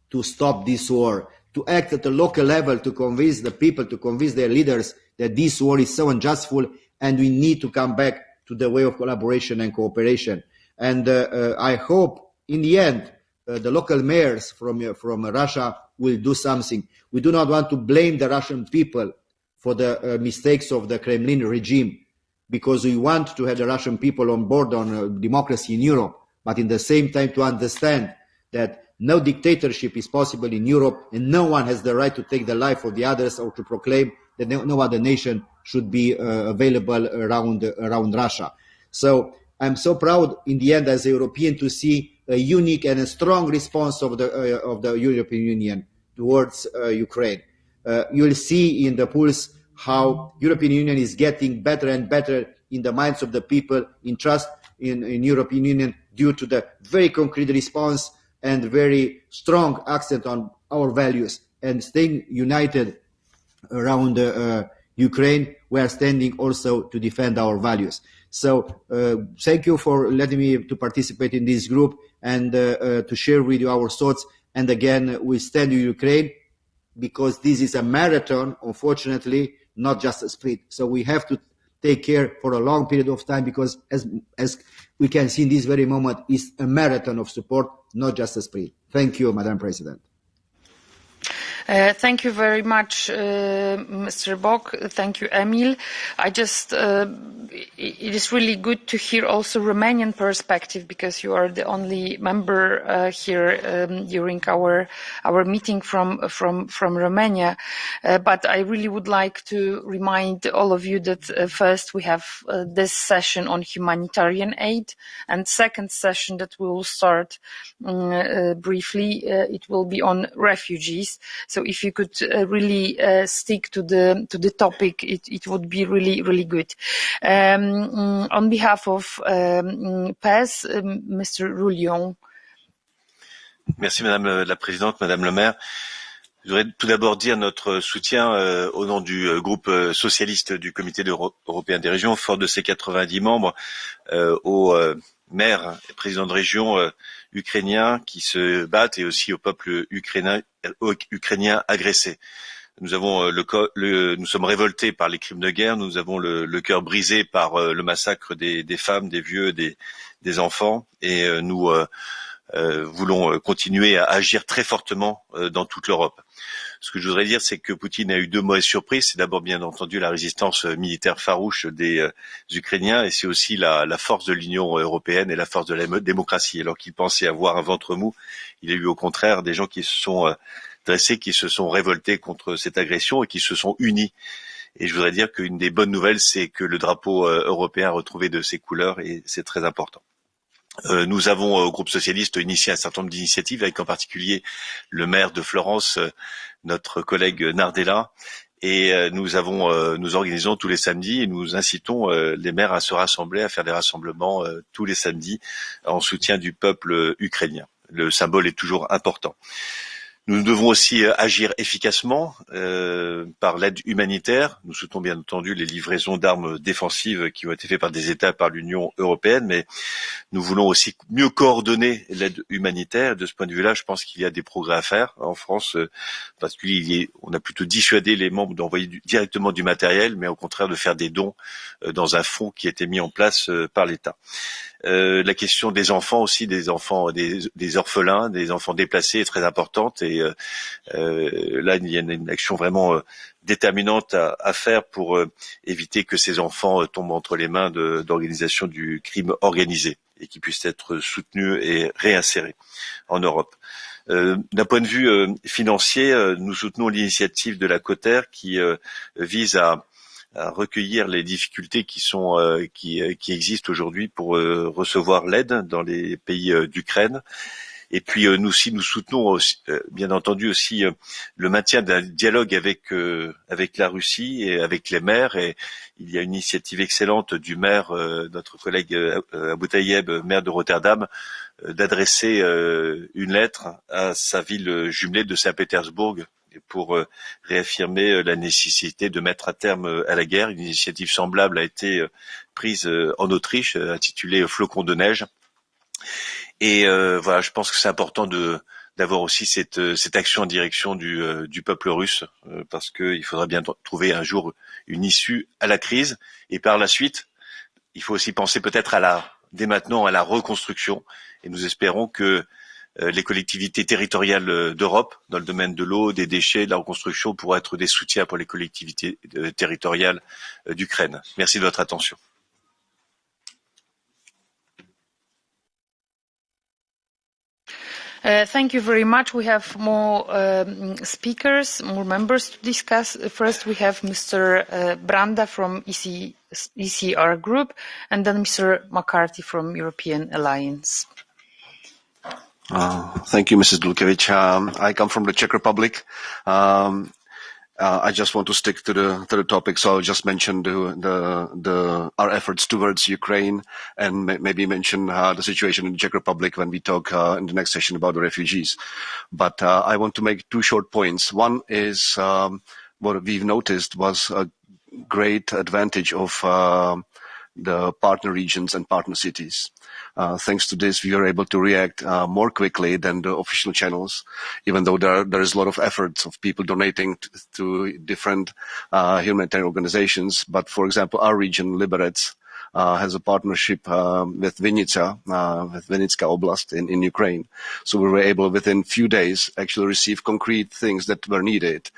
to stop this war, to act at the local level, to convince the people, to convince their leaders that this war is so unjustful and we need to come back to the way of collaboration and cooperation. And I hope in the end, the local mayors from Russia will do something. We do not want to blame the Russian people for the mistakes of the Kremlin regime, because we want to have the Russian people on board on democracy in Europe, but in the same time to understand that no dictatorship is possible in Europe, and no one has the right to take the life of the others or to proclaim that no other nation should be available around Russia. So I'm so proud in the end as a European to see a unique and a strong response of the European Union towards Ukraine. You'll see in the polls how European Union is getting better and better in the minds of the people, in trust in European Union, due to the very concrete response and very strong accent on our values and staying united around Ukraine, we are standing also to defend our values. So thank you for letting me to participate in this group and to share with you our thoughts. And again, we stand with Ukraine because this is a marathon, unfortunately, not just a sprint. So we have to take care for a long period of time because as we can see in this very moment, it's a marathon of support, not just a sprint. Thank you, Madam President. Thank you very much, Mr. Bock. Thank you, Emil. It is really good to hear also Romanian perspective because you are the only member here during our meeting from Romania. But I really would like to remind all of you that first we have this session on humanitarian aid, and second session that we will start briefly. It will be on refugees. So if you could really stick to the topic, it would be really good. On behalf of PES, Mr. Roulion. Merci Madame la Présidente, Madame le maire. Je voudrais tout d'abord dire notre soutien au nom du groupe socialiste du Comité européen des régions, fort de ses 90 membres, aux maires et présidents de région ukrainiens qui se battent et aussi au peuple ukrainien agressé. Nous sommes révoltés par les crimes de guerre, nous avons le cœur brisé par le massacre des femmes, des vieux, des enfants, et nous voulons continuer à agir très fortement dans toute l'Europe. Ce que je voudrais dire, c'est que Poutine a eu deux mauvaises surprises. C'est d'abord, bien entendu, la résistance militaire farouche des Ukrainiens, et c'est aussi la force de l'Union européenne et la force de la démocratie. Alors qu'il pensait avoir un ventre mou, il y a eu au contraire des gens qui se sont dressés, qui se sont révoltés contre cette agression et qui se sont unis. Et je voudrais dire qu'une des bonnes nouvelles, c'est que le drapeau européen a retrouvé de ses couleurs, et c'est très important. Nous avons au groupe socialiste initié un certain nombre d'initiatives, avec en particulier le maire de Florence, notre collègue Nardella, et nous organisons tous les samedis et nous incitons les maires à se rassembler, à faire des rassemblements tous les samedis en soutien du peuple ukrainien. Le symbole est toujours important. Nous devons aussi agir efficacement par l'aide humanitaire. Nous soutenons bien entendu les livraisons d'armes défensives qui ont été faites par des États, par l'Union européenne, mais nous voulons aussi mieux coordonner l'aide humanitaire. De ce point de vue-là, je pense qu'il y a des progrès à faire. En France, parce qu'on a plutôt dissuadé les membres d'envoyer directement du matériel, mais au contraire de faire des dons dans un fonds qui a été mis en place par l'État. La question des enfants aussi, des orphelins, des enfants déplacés est très importante, et là il y a une action vraiment déterminante à faire pour éviter que ces enfants tombent entre les mains d'organisations du crime organisé et qu'ils puissent être soutenus et réinsérés en Europe. D'un point de vue financier, nous soutenons l'initiative de la Coter qui vise à recueillir les difficultés qui existent aujourd'hui pour recevoir l'aide dans les pays d'Ukraine. Et puis nous soutenons aussi, bien entendu aussi le maintien d'un dialogue avec la Russie et avec les maires. Et il y a une initiative excellente du maire, notre collègue Abou Tayeb, maire de Rotterdam, d'adresser une lettre à sa ville jumelée de Saint-Pétersbourg pour réaffirmer la nécessité de mettre un terme à la guerre. Une initiative semblable a été prise en Autriche, intitulée Flocons de neige. Et voilà, je pense que c'est important d'avoir aussi cette action en direction du peuple russe, parce qu'il faudra bien trouver un jour une issue à la crise. Et par la suite, il faut aussi penser peut-être dès maintenant à la reconstruction. Et nous espérons que les collectivités territoriales d'Europe, dans le domaine de l'eau, des déchets, de la reconstruction, pourront être des soutiens pour les collectivités territoriales d'Ukraine. Merci de votre attention. Thank you very much. We have more speakers, more members to discuss. First, we have Mr. Branda from ECR Group, and then Mr. McCarthy from European Alliance. Thank you, Mrs. Dulkevich. I come from the Czech Republic. I just want to stick to the topic, so I'll just mention our efforts towards Ukraine, and maybe mention the situation in the Czech Republic when we talk in the next session about the refugees. But I want to make two short points. One is what we've noticed was great advantage of the partner regions and partner cities. Thanks to this, we are able to react more quickly than the official channels, even though there is a lot of efforts of people donating to different humanitarian organizations. But for example, our region, Liberec, has a partnership with Vinnytsia, with Vinnytska Oblast in Ukraine. So we were able within few days actually receive concrete things that were needed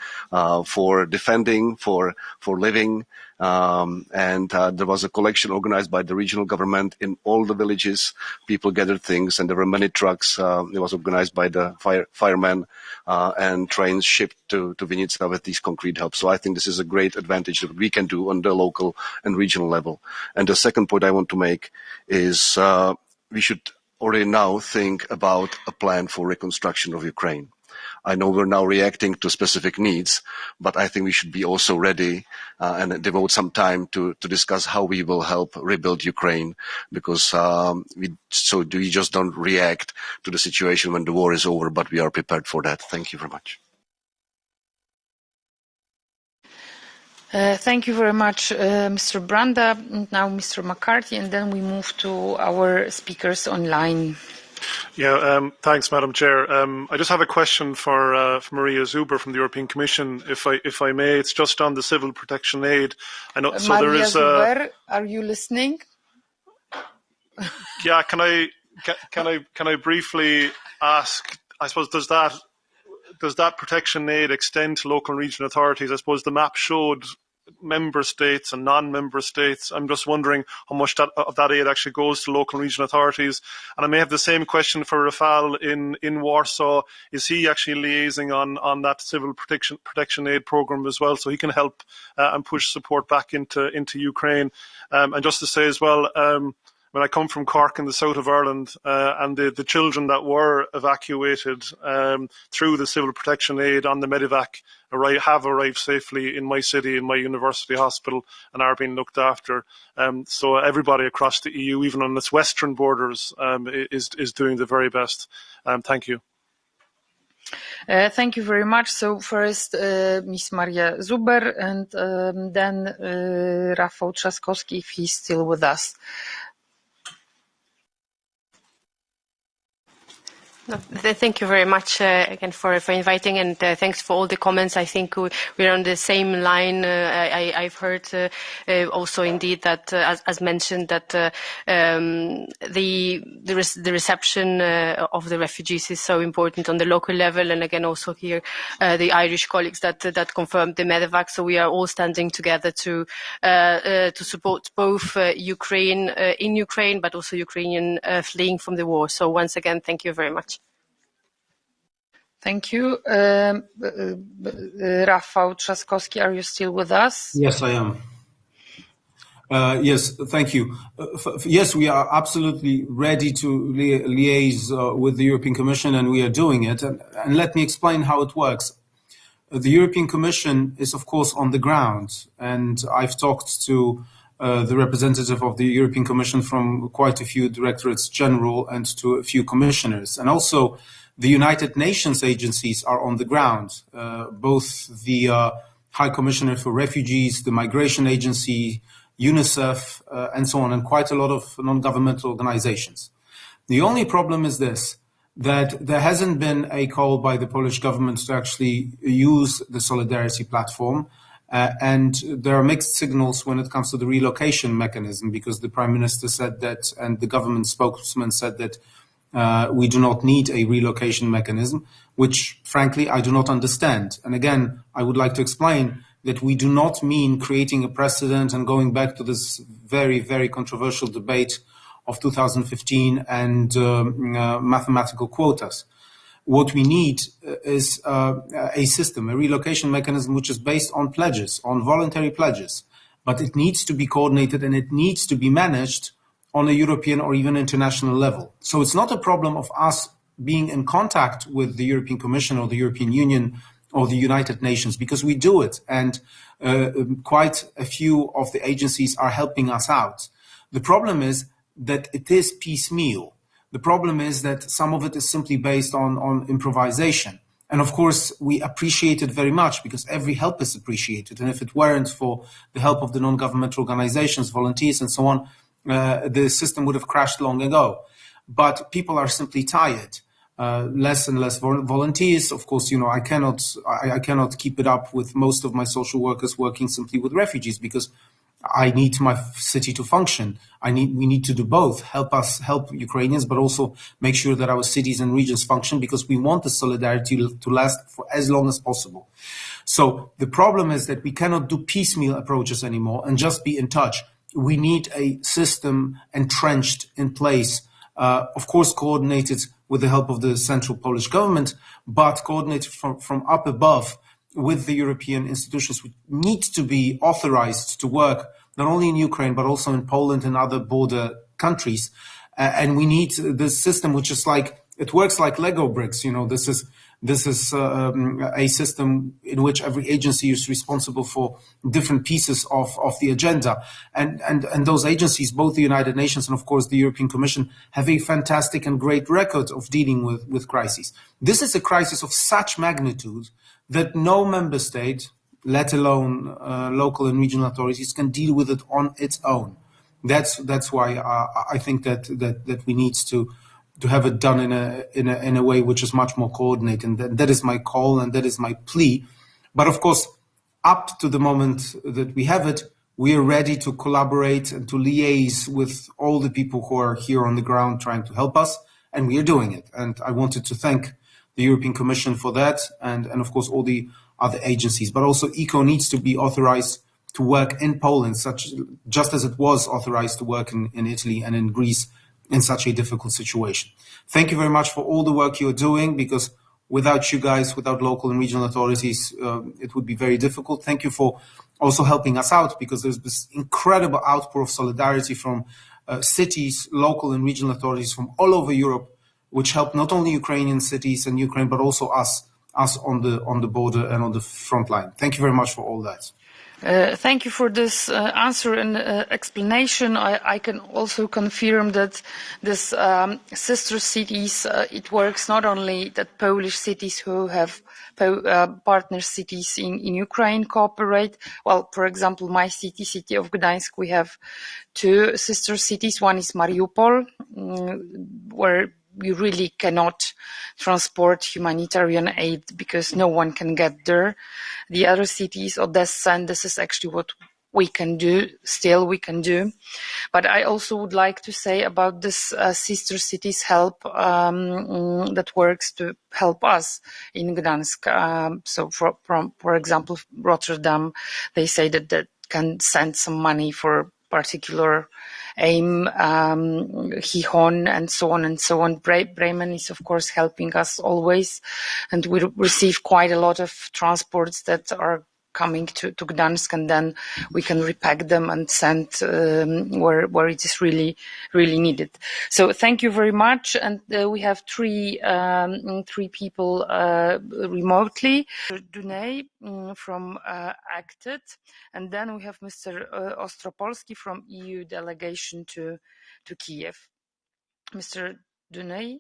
for defending, for living. And there was a collection organized by the regional government in all the villages. People gathered things, and there were many trucks. It was organized by the firemen and trains shipped to Vinnytsia with these concrete help. So I think this is a great advantage that we can do on the local and regional level. And the second point I want to make is we should already now think about a plan for reconstruction of Ukraine. I know we're now reacting to specific needs, but I think we should be also ready and devote some time to discuss how we will help rebuild Ukraine, because we just don't react to the situation when the war is over, but we are prepared for that. Thank you very much. Thank you very much, Mr. Branda. Now, Mr. McCarthy, and then we move to our speakers online. Yeah, thanks, Madam Chair. I just have a question for Maria Zuber from the European Commission, if I may. It's just on the civil protection aid. I know. So Maria there is. Zuber, are you listening? Yeah, can I briefly ask? I suppose does that protection aid extend to local and regional authorities? I suppose the map showed member states and non-member states. I'm just wondering how much of that aid actually goes to local and regional authorities. And I may have the same question for Rafal in Warsaw. Is he actually liaising on that civil protection aid program as well, so he can help and push support back into Ukraine? And just to say as well, when I come from Cork in the south of Ireland, and the children that were evacuated through the civil protection aid on the Medivac have arrived safely in my city, in my university hospital, and are being looked after. So everybody across the EU, even on its western borders, is doing the very best. Thank you. Thank you very much. So first, Ms. Maria Zuber, and then Rafał Trzaskowski, if he's still with us. No, thank you very much again for inviting, and thanks for all the comments. I think we're on the same line. I've heard also indeed that, as mentioned, that the reception of the refugees is so important on the local level, and again also here the Irish colleagues that confirmed the medevac. So we are all standing together to support both Ukraine in Ukraine, but also Ukrainian fleeing from the war. So once again, thank you very much. Thank you. Rafał Trzaskowski, are you still with us? Yes, I am. Yes, thank you. Yes, we are absolutely ready to liaise with the European Commission, and we are doing it. And let me explain how it works. The European Commission is, of course, on the ground, and I've talked to the representative of the European Commission from quite a few directorates general and to a few commissioners. And also, the United Nations agencies are on the ground, both the High Commissioner for Refugees, the Migration Agency, UNICEF, and so on, and quite a lot of non-governmental organizations. The only problem is this, that there hasn't been a call by the Polish government to actually use the Solidarity platform, and there are mixed signals when it comes to the relocation mechanism, because the Prime Minister said that, and the government spokesman said that we do not need a relocation mechanism, which, frankly, I do not understand. And again, I would like to explain that we do not mean creating a precedent and going back to this very, very controversial debate of 2015 and mathematical quotas. What we need is a system, a relocation mechanism, which is based on pledges, on voluntary pledges. But it needs to be coordinated and it needs to be managed on a European or even international level. So it's not a problem of us being in contact with the European Commission or the European Union or the United Nations, because we do it, and quite a few of the agencies are helping us out. The problem is that it is piecemeal. The problem is that some of it is simply based on improvisation. And of course, we appreciate it very much because every help is appreciated. And if it weren't for the help of the non-governmental organizations, volunteers, and so on, the system would have crashed long ago. But people are simply tired. Less and less volunteers. Of course, I cannot keep it up with most of my social workers working simply with refugees because I need my city to function. We need to do both, help Ukrainians, but also make sure that our cities and regions function because we want the solidarity to last for as long as possible. So the problem is that we cannot do piecemeal approaches anymore and just be in touch. We need a system entrenched in place, of course, coordinated with the help of the central Polish government, but coordinated from up above with the European institutions, which need to be authorized to work not only in Ukraine, but also in Poland and other border countries. And we need this system, which is it works like Lego bricks. This is a system in which every agency is responsible for different pieces of the agenda. And those agencies, both the United Nations and, of course, the European Commission, have a fantastic and great record of dealing with crises. This is a crisis of such magnitude that no member state, let alone local and regional authorities, can deal with it on its own. That's why I think that we need to have it done in a way which is much more coordinated. And that is my call and that is my plea. But of course, up to the moment that we have it, we are ready to collaborate and to liaise with all the people who are here on the ground trying to help us, and we are doing it. And I wanted to thank the European Commission for that, and of course all the other agencies. But also ECO needs to be authorized to work in Poland, just as it was authorized to work in Italy and in Greece in such a difficult situation. Thank you very much for all the work you're doing, because without you guys, without local and regional authorities, it would be very difficult. Thank you for also helping us out, because there's this incredible outpour of solidarity from cities, local and regional authorities from all over Europe, which help not only Ukrainian cities and Ukraine, but also us on the border and on the front line. Thank you very much for all that. Thank you for this answer and explanation. I can also confirm that this sister cities, it works not only that Polish cities who have partner cities in Ukraine cooperate. Well, for example, my city of Gdańsk, we have two sister cities. One is Mariupol, where we really cannot transport humanitarian aid because no one can get there. The other city is Odessa, and this is actually what we can do, we can do. But I also would like to say about this sister cities help that works to help us in Gdańsk. So for example, Rotterdam, they say that can send some money for particular aim, Gijón, and so on and so on. Bremen is, of course, helping us always, and we receive quite a lot of transports that are coming to Gdańsk, and then we can repack them and send where it is really needed. So thank you very much. And we have three people remotely. Dunay from Acted, and then we have Mr. Ostropolsky from EU Delegation to Kiev. Mr. Dunay?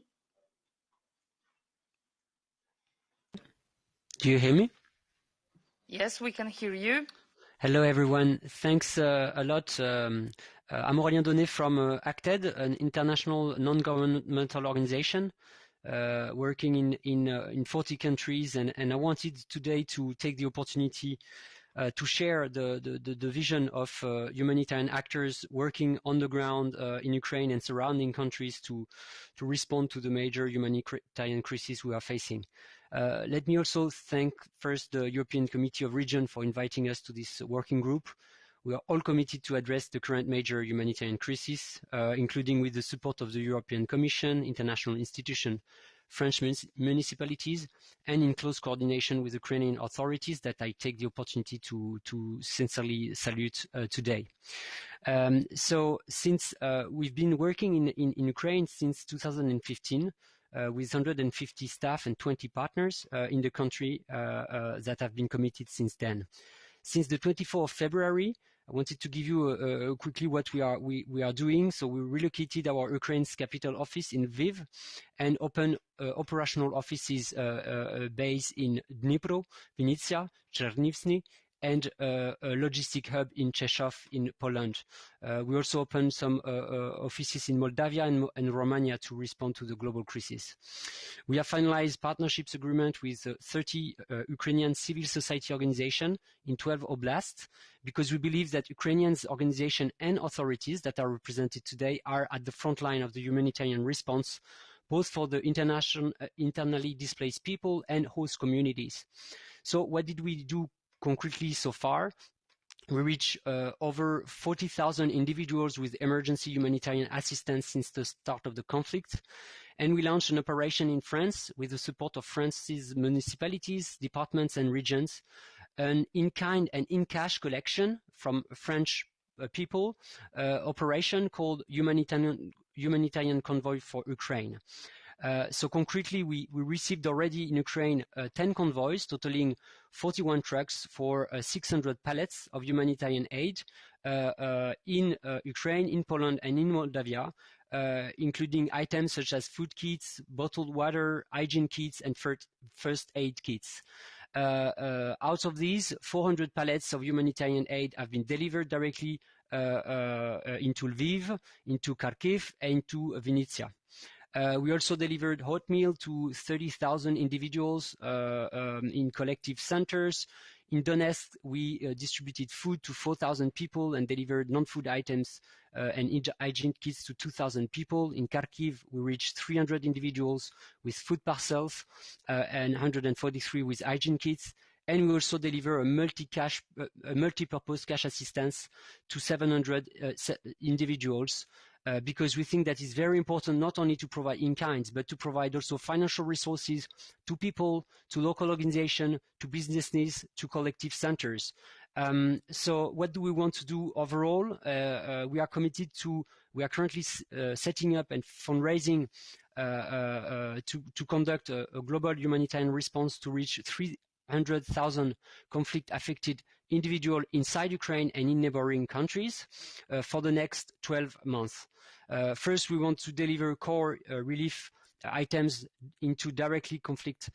Do you hear me? Yes, we can hear you. Hello, everyone. Thanks a lot. I'm Aurélien Donnet from Acted, an international non-governmental organization working in 40 countries. And I wanted today to take the opportunity to share the vision of humanitarian actors working on the ground in Ukraine and surrounding countries to respond to the major humanitarian crisis we are facing. Let me also thank first the European Committee of Region for inviting us to this working group. We are all committed to address the current major humanitarian crisis, including with the support of the European Commission, international institutions, French municipalities, and in close coordination with Ukrainian authorities that I take the opportunity to sincerely salute today. So since we've been working in Ukraine since 2015, with 150 staff and 20 partners in the country that have been committed since then. Since the 24th of February, I wanted to give you quickly what we are doing. So we relocated our Ukraine's capital office in Lviv and opened operational offices based in Dnipro, Vinnytsia, Chernivtsi, and a logistic hub in Czechów in Poland. We also opened some offices in Moldavia and Romania to respond to the global crisis. We have finalized partnerships agreement with 30 Ukrainian civil society organizations in 12 oblasts, because we believe that Ukrainian organizations and authorities that are represented today are at the front line of the humanitarian response, both for the internally displaced people and host communities. So what did we do concretely so far? We reached over 40,000 individuals with emergency humanitarian assistance since the start of the conflict. And we launched an operation in France with the support of France's municipalities, departments, and regions, an in-kind and in-cash collection from French people, operation called Humanitarian Convoy for Ukraine. So concretely, we received already in Ukraine 10 convoys totaling 41 trucks for 600 pallets of humanitarian aid in Ukraine, in Poland, and in Moldavia, including items such as food kits, bottled water, hygiene kits, and first aid kits. Out of these, 400 pallets of humanitarian aid have been delivered directly into Lviv, into Kharkiv, and into Vinnytsia. We also delivered hot meal to 30,000 individuals in collective centers. In Donetsk, we distributed food to 4,000 people and delivered non-food items and hygiene kits to 2,000 people. In Kharkiv, we reached 300 individuals with food parcels and 143 with hygiene kits. And we also deliver a multi-purpose cash assistance to 700 individuals, because we think that it's very important not only to provide in-kind, but to provide also financial resources to people, to local organizations, to businesses, to collective centers. So what do we want to do overall? We are currently setting up and fundraising to conduct a global humanitarian response to reach 300,000 conflict-affected individuals inside Ukraine and in neighboring countries for the next 12 months. First, we want to deliver core relief items into directly conflict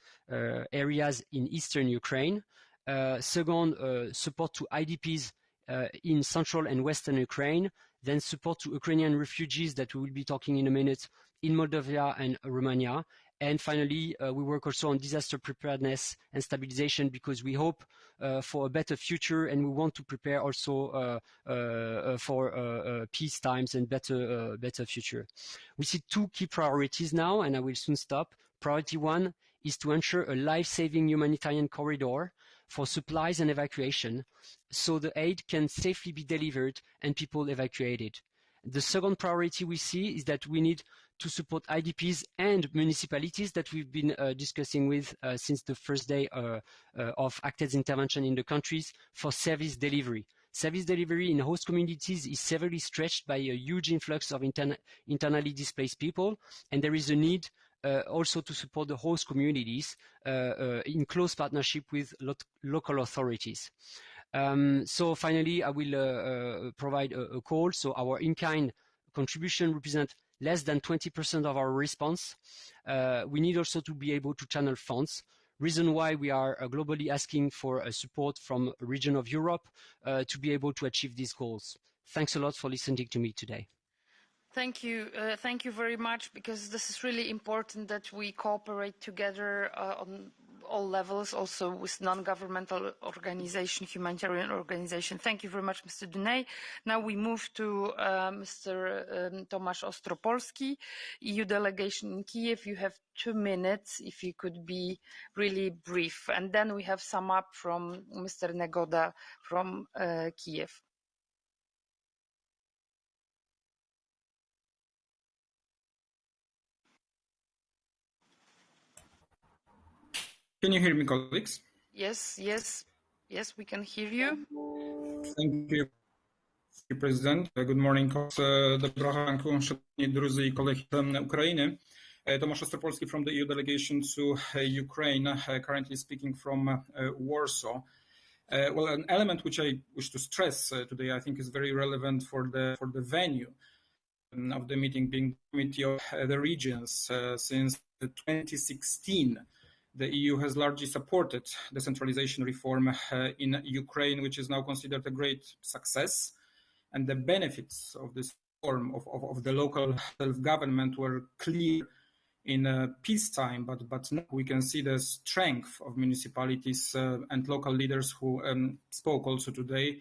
areas in eastern Ukraine. Second, support to IDPs in central and western Ukraine. Then support to Ukrainian refugees that we will be talking in a minute in Moldavia and Romania. And finally, we work also on disaster preparedness and stabilization, because we hope for a better future, and we want to prepare also for peace times and better future. We see two key priorities now, and I will soon stop. Priority one is to ensure a life-saving humanitarian corridor for supplies and evacuation, so the aid can safely be delivered and people evacuated. The second priority we see is that we need to support IDPs and municipalities that we've been discussing with since the first day of ACTED's intervention in the countries for service delivery. Service delivery in host communities is severely stretched by a huge influx of internally displaced people, and there is a need also to support the host communities in close partnership with local authorities. So finally, I will provide a call. So our in-kind contribution represents less than 20% of our response. We need also to be able to channel funds. Reason why we are globally asking for support from a region of Europe to be able to achieve these goals. Thanks a lot for listening to me today. Thank you very much, because this is really important that we cooperate together on all levels, also with non-governmental organization, humanitarian organization. Thank you very much, Mr. Dunay. Now we move to Mr. Tomasz Ostropolsky, EU delegation in Kiev. You have 2 minutes, if you could be really brief. And then we have sum up from Mr. Negoda from Kiev. Can you hear me, colleagues? Yes, we can hear you. Thank you, President. Good morning. Доброго ранку, шановні друзі і колеги України. Tomasz Ostropolsky from the EU delegation to Ukraine, currently speaking from Warsaw. Well, an element which I wish to stress today, I think, is very relevant for the venue of the meeting, being the Committee of the Regions. Since 2016, the EU has largely supported decentralization reform in Ukraine, which is now considered a great success. And the benefits of this form of the local self-government were clear in peacetime, but now we can see the strength of municipalities and local leaders who spoke also today,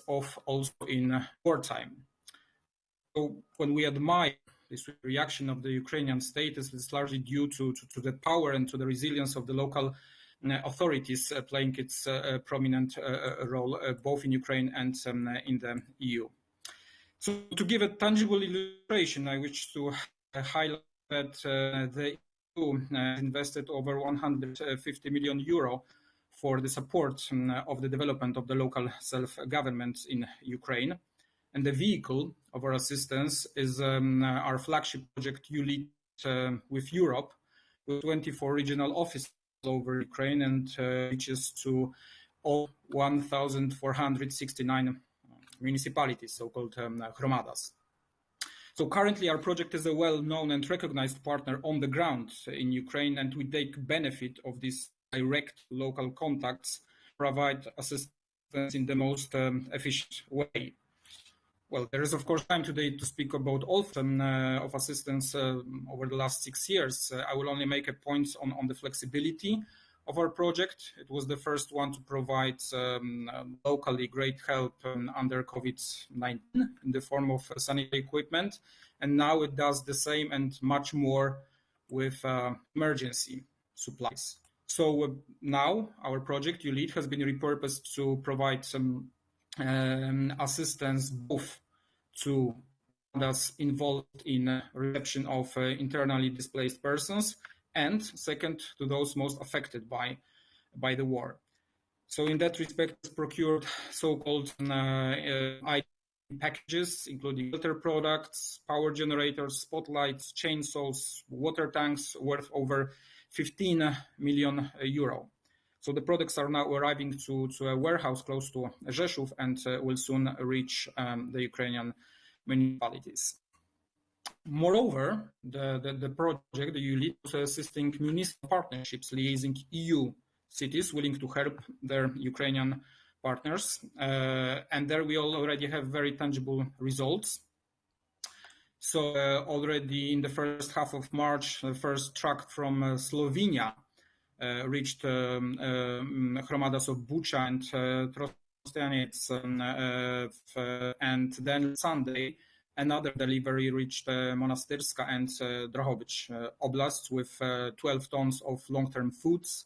of also in wartime. So when we admire this reaction of the Ukrainian state, it's largely due to the power and to the resilience of the local authorities playing its prominent role both in Ukraine and in the EU. So to give a tangible illustration, I wish to highlight that the EU invested over 150 million euro for the support of the development of the local self-government in Ukraine. And the vehicle of our assistance is our flagship project, ULEAD with Europe, with 24 regional offices all over Ukraine and reaches to all 1,469 municipalities, so-called hromadas. So currently our project is a well-known and recognized partner on the ground in Ukraine, and we take benefit of these direct local contacts, provide assistance in the most efficient way. Well, there is of course time today to speak about all of assistance over the last 6 years. I will only make a point on the flexibility of our project. It was the first one to provide locally great help under COVID-19 in the form of sanitary equipment. And now it does the same and much more with emergency supplies. So now our project, ULEAD, has been repurposed to provide some assistance both to those involved in reception of internally displaced persons, and second, to those most affected by the war. So in that respect, it's procured so-called packages, including filter products, power generators, spotlights, chainsaws, water tanks worth over 15 million euro. So the products are now arriving to a warehouse close to Rzeszów and will soon reach the Ukrainian municipalities. Moreover, the project, the ULEAD, was assisting municipal partnerships liaising EU cities willing to help their Ukrainian partners. And there we already have very tangible results. So already in the first half of March, the first truck from Slovenia reached hromadas of Bucha and Trostianets, and then Sunday another delivery reached Monastyrska and Drohobych oblasts with 12 tons of long-term foods,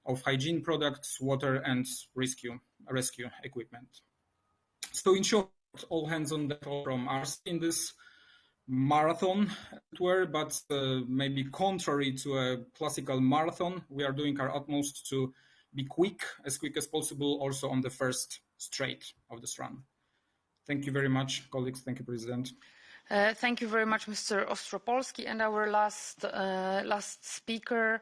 of hygiene products, water, and rescue equipment. So in short, all hands on deck from us in this marathon tour, but maybe contrary to a classical marathon, we are doing our utmost to be quick as possible, also on the first straight of this run. Thank you very much, colleagues. Thank you, President. Thank you very much, Mr. Ostropolsky. And our last speaker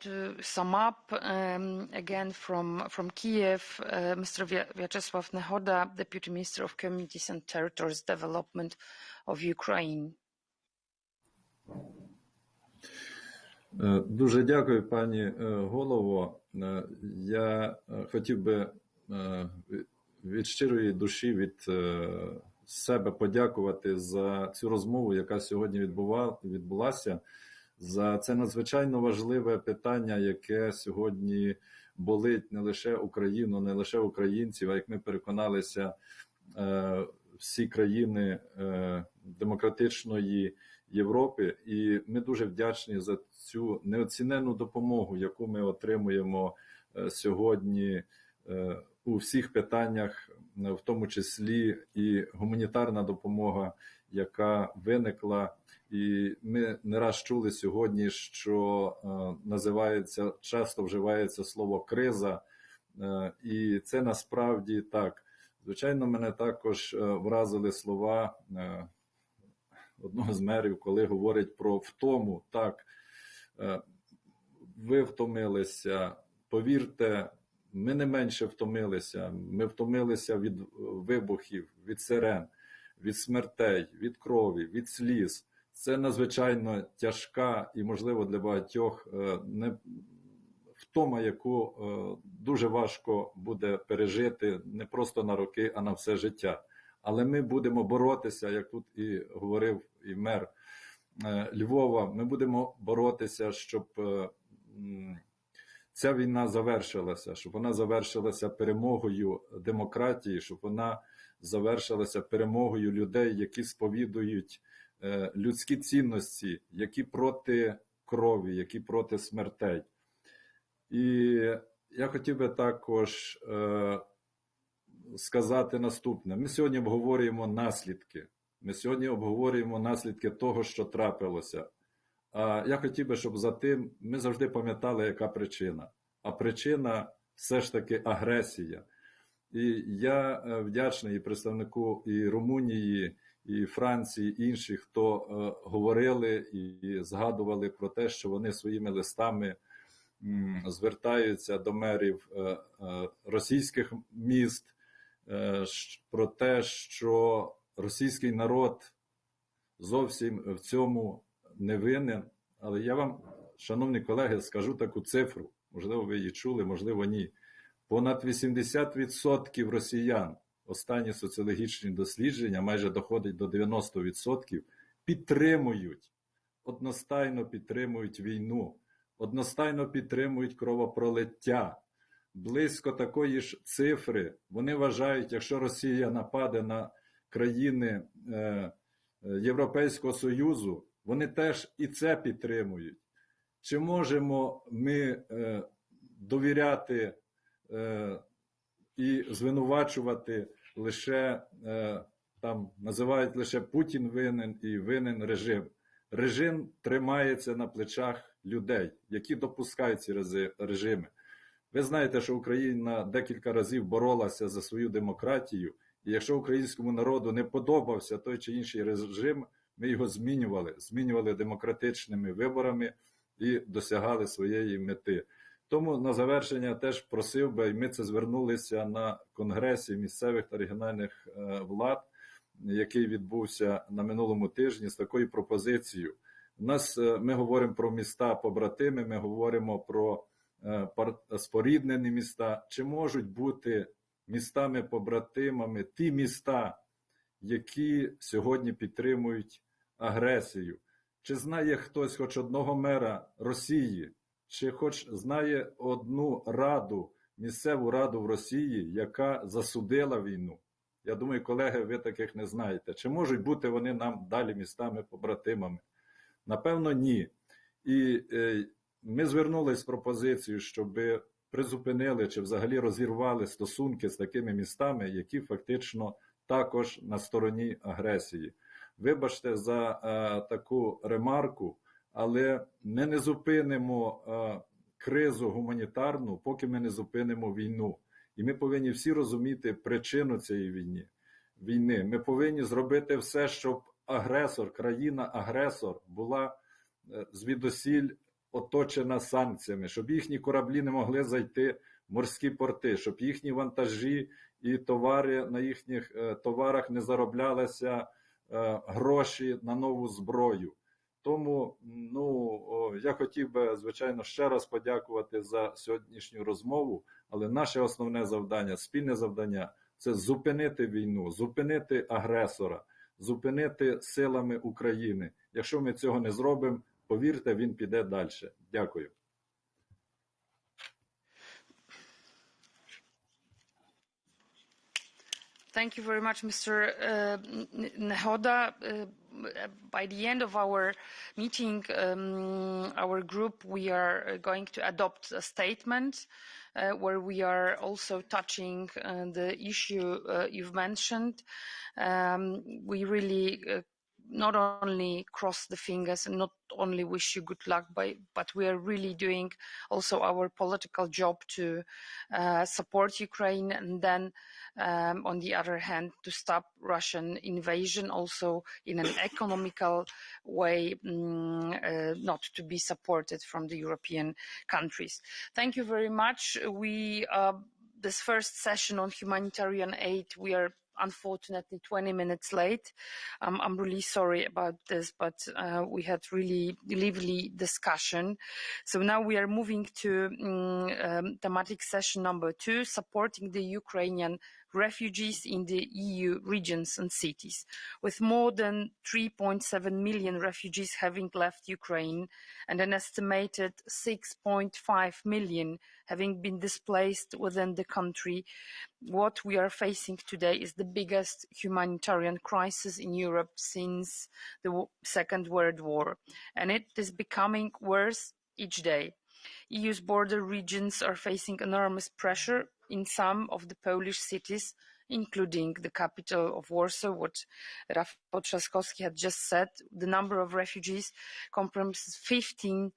to sum up, again from Kiev, Mr. Vyacheslav Nehoda, Deputy Minister of Communities and Territories Development of Ukraine. Дуже дякую, пані голово. Я хотів би від щирої душі, від себе подякувати за цю розмову, яка сьогодні відбулася, за це надзвичайно важливе питання, яке сьогодні болить не лише Україну, не лише українців, а як ми переконалися, всі країни демократичної Європи. І ми дуже вдячні за цю неоціненну допомогу, яку ми отримуємо сьогодні у всіх питаннях, в тому числі і гуманітарна допомога, яка виникла. І ми не раз чули сьогодні, що називається, часто вживається слово «криза», і це насправді так. Звичайно, мене також вразили слова одного з мерів, коли говорить про втому. Так, ви втомилися, повірте, ми не менше втомилися. Ми втомилися від вибухів, від сирен, від смертей, від крові, від сліз. Це надзвичайно тяжка і, можливо, для багатьох втома, яку дуже важко буде пережити не просто на роки, а на все життя. Але ми будемо боротися, як тут і говорив і мер Львова, ми будемо боротися, щоб ця війна завершилася, щоб вона завершилася перемогою демократії, щоб вона завершилася перемогою людей, які сповідують людські цінності, які проти крові, які проти смертей. І я хотів би також сказати наступне. Ми сьогодні обговорюємо наслідки. Ми сьогодні обговорюємо наслідки того, що трапилося. А я хотів би, щоб за тим ми завжди пам'ятали, яка причина. А причина все ж таки агресія. І я вдячний і представнику і Румунії, і Франції, і інших, хто говорили і згадували про те, що вони своїми листами звертаються до мерів російських міст, про те, що російський народ зовсім в цьому не винен. Але я вам, шановні колеги, скажу таку цифру. Можливо, ви її чули, можливо, ні. Понад 80% росіян, останні соціологічні дослідження, майже доходить до 90%, підтримують, одностайно підтримують війну, одностайно підтримують кровопролиття. Близько такої ж цифри вони вважають, якщо Росія нападе на країни Європейського Союзу, вони теж і це підтримують. Чи можемо ми довіряти і звинувачувати лише, там називають лише Путін винен і винен режим. Режим тримається на плечах людей, які допускають ці режими. Ви знаєте, що Україна декілька разів боролася за свою демократію, і якщо українському народу не подобався той чи інший режим, ми його змінювали демократичними виборами і досягали своєї мети. Тому на завершення теж просив би, і ми це звернулися на Конгресі місцевих та регіональних влад, який відбувся на минулому тижні, з такою пропозицією. Ми говоримо про міста-побратими, ми говоримо про споріднені міста. Чи можуть бути містами-побратимами ті міста, які сьогодні підтримують агресію? Чи знає хтось хоч одного мера Росії, чи хоч знає одну раду, місцеву раду в Росії, яка засудила війну? Я думаю, колеги, ви таких не знаєте. Чи можуть бути вони нам далі містами-побратимами? Напевно, ні. І ми звернулися з пропозицією, щоб призупинили чи взагалі розірвали стосунки з такими містами, які фактично також на стороні агресії. Вибачте за таку ремарку, але ми не зупинимо кризу гуманітарну, поки ми не зупинимо війну. І ми повинні всі розуміти причину цієї війни. Ми повинні зробити все, щоб агресор, країна-агресор була звідусіль оточена санкціями, щоб їхні кораблі не могли зайти в морські порти, щоб їхні вантажі і товари на їхніх товарах не зароблялися гроші на нову зброю. Тому я хотів би, звичайно, ще раз подякувати за сьогоднішню розмову, але наше основне завдання, спільне завдання – це зупинити війну, зупинити агресора, зупинити силами України. Якщо ми цього не зробимо, повірте, він піде далі. Дякую. Thank you very much, Mr. Nehoda. By the end of our meeting, our group, we are going to adopt a statement where we are also touching the issue you've mentioned. We really not only cross the fingers and not only wish you good luck, but we are really doing also our political job to support Ukraine, and then on the other hand to stop Russian invasion also in an economical way, not to be supported from the European countries. Thank you very much. This first session on humanitarian aid, we are unfortunately 20 minutes late. I'm really sorry about this, but we had really lively discussion. So now we are moving to thematic session number 2, supporting the Ukrainian refugees in the EU regions and cities. With more than 3.7 million refugees having left Ukraine and an estimated 6.5 million having been displaced within the country, what we are facing today is the biggest humanitarian crisis in Europe since the Second World War, and it is becoming worse each day. EU's border regions are facing enormous pressure in some of the Polish cities, including the capital of Warsaw. What Rafał Trzaskowski had just said, the number of refugees comprises 15%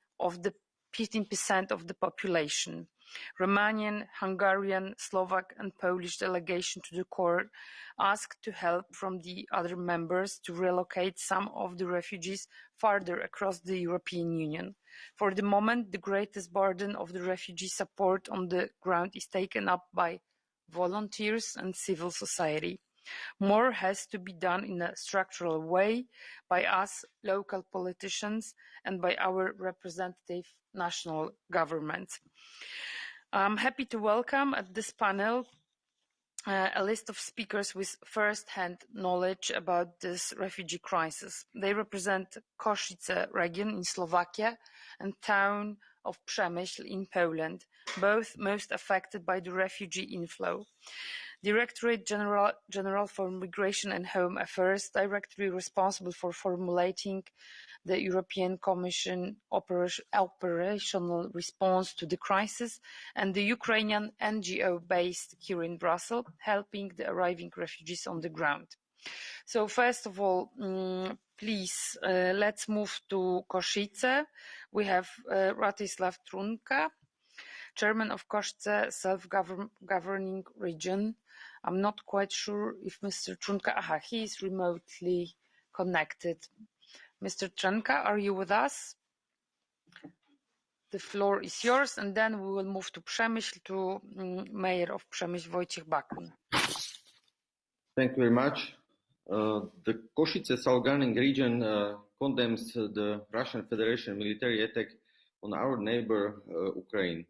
of the population. Romanian, Hungarian, Slovak and Polish delegation to the court asked to help from the other members to relocate some of the refugees farther across the European Union. For the moment, the greatest burden of the refugee support on the ground is taken up by volunteers and civil society. More has to be done in a structural way by us local politicians and by our representative national governments. I'm happy to welcome at this panel a list of speakers with first-hand knowledge about this refugee crisis. They represent Košice region in Slovakia and town of Przemyśl in Poland, both most affected by the refugee inflow. Directorate General for Migration and Home Affairs, directly responsible for formulating the European Commission operational response to the crisis, and the Ukrainian NGO based here in Brussels, helping the arriving refugees on the ground. So first of all, please, let's move to Košice. We have Rastislav Trunka, Chairman of Košice Self-Governing Region. I'm not quite sure if Mr. Trunka, he is remotely connected. Mr. Trunka, are you with us? The floor is yours, and then we will move to Przemyśl, to Mayor of Przemyśl, Wojciech Bakun. Thank you very much. The Košice Self-Governing Region condemns the Russian Federation military attack on our neighbor Ukraine.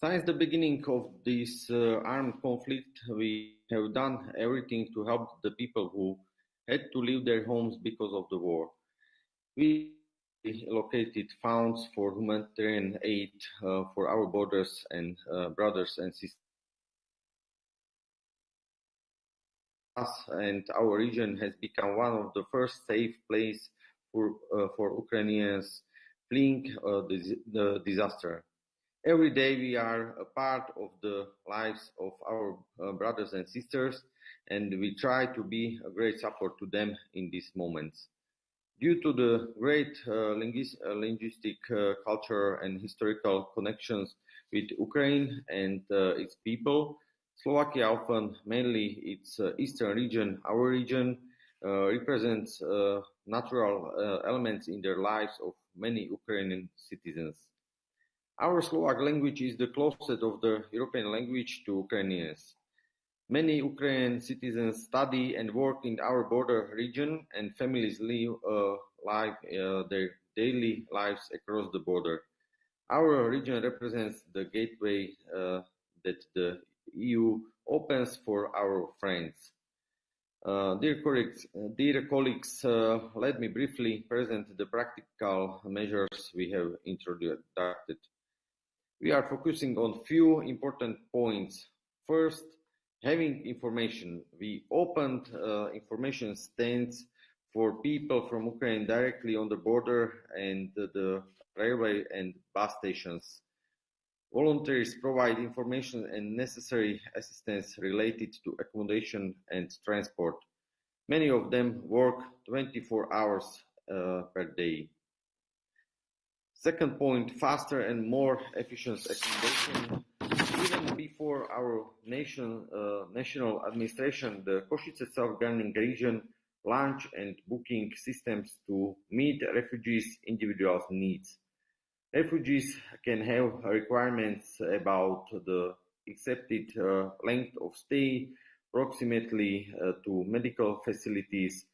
Since the beginning of this armed conflict, we have done everything to help the people who had to leave their homes because of the war. We allocated funds for humanitarian aid for our borders and brothers and sisters. Us and our region has become one of the first safe places for Ukrainians fleeing the disaster. Every day we are a part of the lives of our brothers and sisters, and we try to be a great support to them in these moments. Due to the great linguistic, culture and historical connections with Ukraine and its people, Slovakia, often mainly its eastern region, our region, represents natural elements in their lives of many Ukrainian citizens. Our Slovak language is the closest of the European language to Ukrainians. Many Ukrainian citizens study and work in our border region, and families live their daily lives across the border. Our region represents the gateway that the EU opens for our friends. Dear colleagues, let me briefly present the practical measures we have introduced. We are focusing on few important points. First, having information. We opened information stands for people from Ukraine directly on the border and the railway and bus stations. Volunteers provide information and necessary assistance related to accommodation and transport. Many of them work 24 hours per day. Second point, faster and more efficient accommodation. Even before our national administration, the Košice self-governing region launched and booking systems to meet refugees' individual needs. Refugees can have requirements about the accepted length of stay, proximity to medical facilities,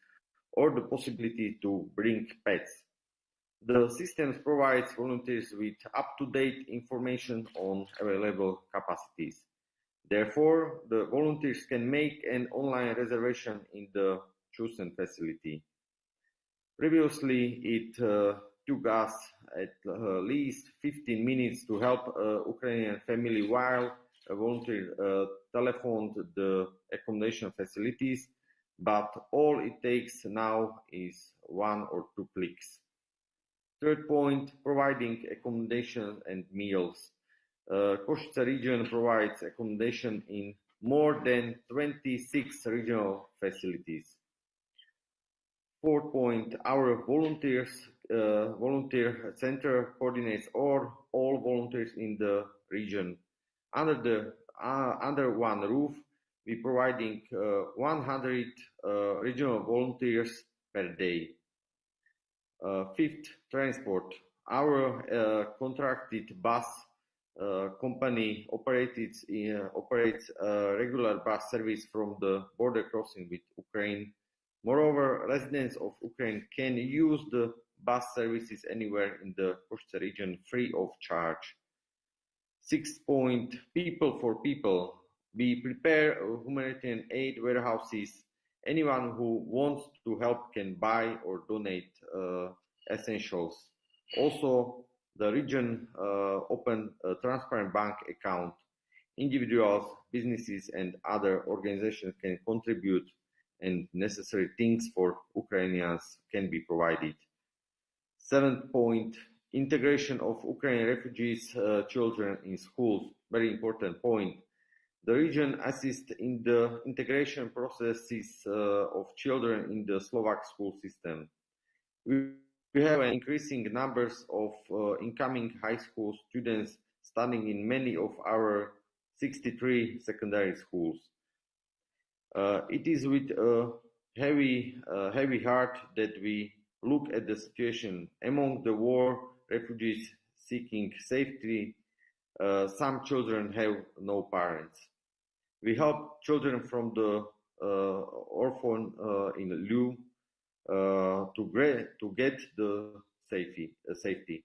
or the possibility to bring pets. The system provides volunteers with up-to-date information on available capacities. Therefore, the volunteers can make an online reservation in the chosen facility. Previously, it took us at least 15 minutes to help a Ukrainian family while a volunteer telephoned the accommodation facilities, but all it takes now is 1 or 2 clicks. Third point, providing accommodation and meals. Košice region provides accommodation in more than 26 regional facilities. Fourth point, our volunteer center coordinates all volunteers in the region. Under one roof, we're providing 100 regional volunteers per day. Fifth, transport. Our contracted bus company operates regular bus service from the border crossing with Ukraine. Moreover, residents of Ukraine can use the bus services anywhere in the Košice region free of charge. Sixth point, people for people. We prepare humanitarian aid warehouses. Anyone who wants to help can buy or donate essentials. Also, the region opened a transparent bank account. Individuals, businesses, and other organizations can contribute, and necessary things for Ukrainians can be provided. Seventh point, integration of Ukrainian refugees' children in schools. Very important point. The region assists in the integration processes of children in the Slovak school system. We have an increasing numbers of incoming high school students studying in many of our 63 secondary schools. It is with a heavy heart that we look at the situation among the war refugees seeking safety. Some children have no parents. We help children from the orphan in Lviv to get the safety.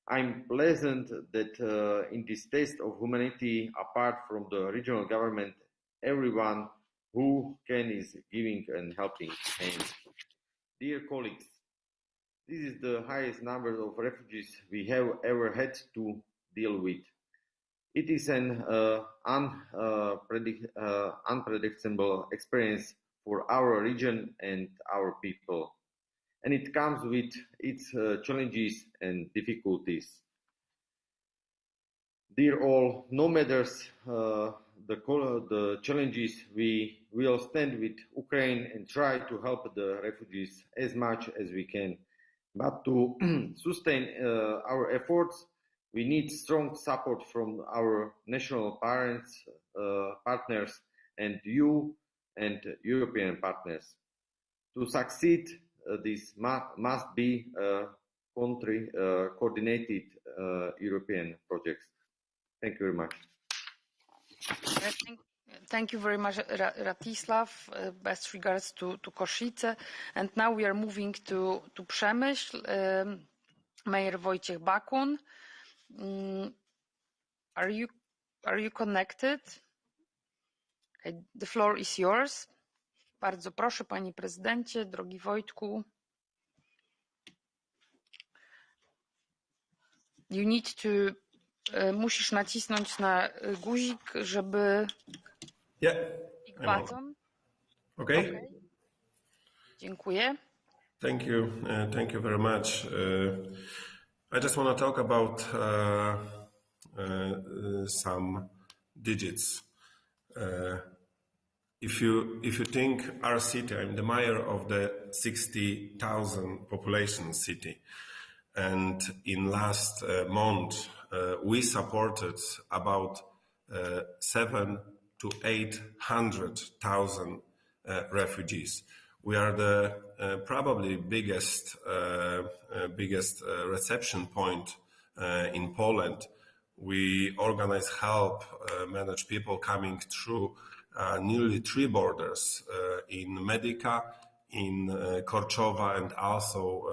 I'm pleasant that in this taste of humanity, apart from the regional government, everyone who can is giving and helping hand. Dear colleagues, this is the highest number of refugees we have ever had to deal with. It is an unpredictable experience for our region and our people, and it comes with its challenges and difficulties. Dear all, no matter the challenges, we will stand with Ukraine and try to help the refugees as much as we can. But to sustain our efforts, we need strong support from our national partners and you and European partners. To succeed, this must be coordinated European projects. Thank you very much. Thank you very much, Ratislav. Best regards to Košice. And now we are moving to Przemyśl. Mayor Wojciech Bakun. Are you connected? The floor is yours. Bardzo proszę, panie prezydencie, drogi Wojtku. You need to musisz nacisnąć na guzik, żeby Big button. Okay. Dziękuję. Thank you very much. I just want to talk about some digits. if you think our city, I'm the mayor of the 60,000 population city, and in last month we supported about 700,000 to 800,000 refugees. We are the probably biggest reception point in Poland. We organize help, manage people coming through nearly 3 borders in Medica, in Korczowa, and also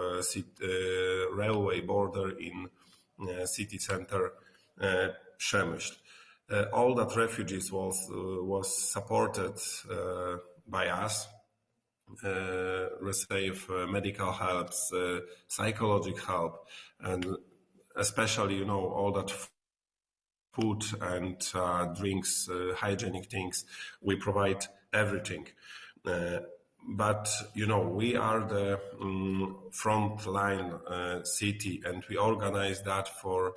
railway border in city center Przemyśl. All that refugees was supported by us. Receive medical helps, psychological help, and especially, all that food and drinks, hygienic things. We provide everything. But, we are the frontline city, and we organize that for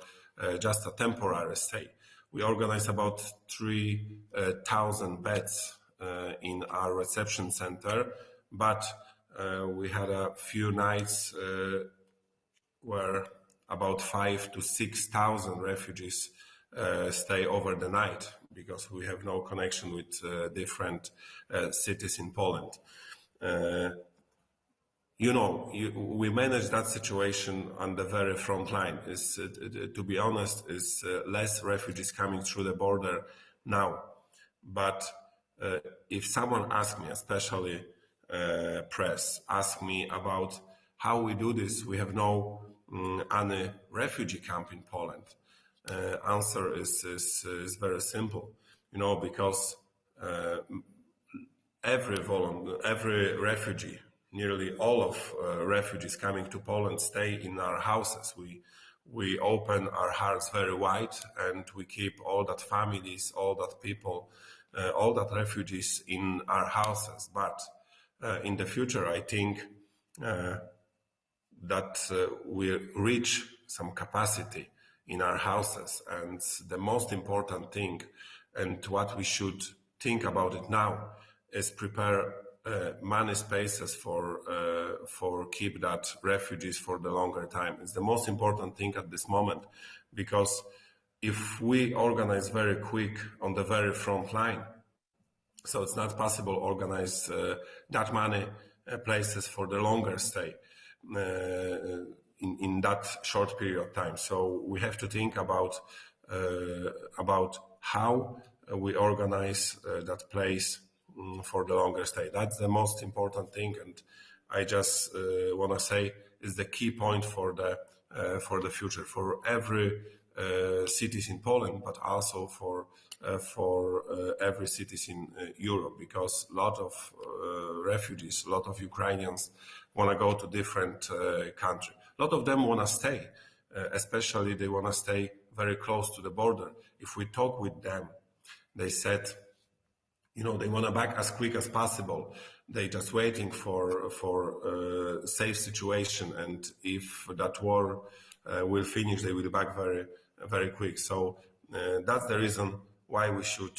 just a temporary stay. We organize about 3,000 beds in our reception center, but we had a few nights where about 5,000 to 6,000 refugees stay over the night because we have no connection with different cities in Poland. We manage that situation on the very front line. To be honest, is less refugees coming through the border now. But if someone asks me, especially press, ask me about how we do this, we have no any refugee camp in Poland. Answer is very simple, because every refugee, nearly all of refugees coming to Poland stay in our houses. We open our hearts very wide, and we keep all that families, all that people, all that refugees in our houses. But in the future, I think that we reach some capacity in our houses. And the most important thing, and what we should think about it now, is prepare many spaces for keep that refugees for the longer time. It's the most important thing at this moment, because if we organize very quick on the very front line, so it's not possible to organize that many places for the longer stay in that short period of time. So we have to think about how we organize that place for the longer stay. That's the most important thing, and I just want to say is the key point for the future for every cities in Poland, but also for every cities in Europe, because a lot of refugees, a lot of Ukrainians want to go to different countries. A lot of them want to stay, especially they want to stay very close to the border. If we talk with them, they said, they want to back as quick as possible. They just waiting for safe situation, and if that war will finish, they will back very, very quick. So that's the reason why we should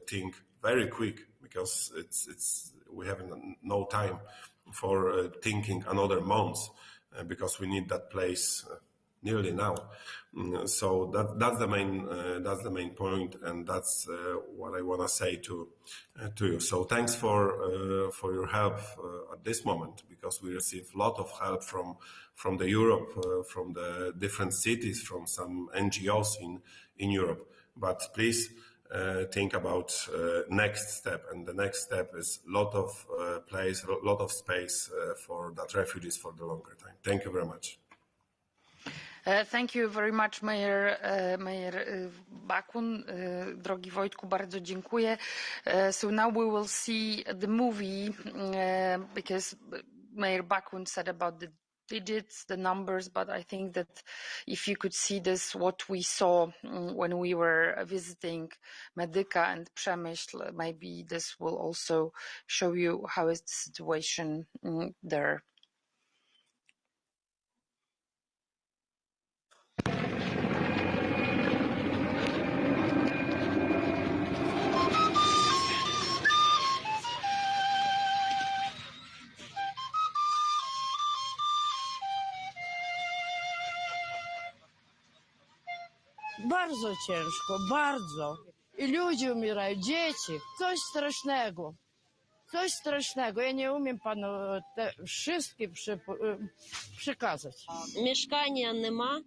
think very quick, because we have no time for thinking another month, because we need that place nearly now. So that's the main point, and that's what I want to say to you. So thanks for your help at this moment, because we receive a lot of help from the Europe, from the different cities, from some NGOs in Europe. But please think about next step, and the next step is lot of place, lot of space for that refugees for the longer time. Thank you very much. Thank you very much, Mayor Bakun. Drogi Wojtku, bardzo dziękuję. So now we will see the movie, because Mayor Bakun said about the digits, the numbers, but I think that if you could see this, what we saw when we were visiting Medyka and Przemyśl, maybe this will also show you how is the situation there. Bardzo ciężko, bardzo. I ludzie umierają, dzieci. Coś strasznego. Coś strasznego. Ja nie umiem panu te wszystkie przekazać. Mieszkania nема.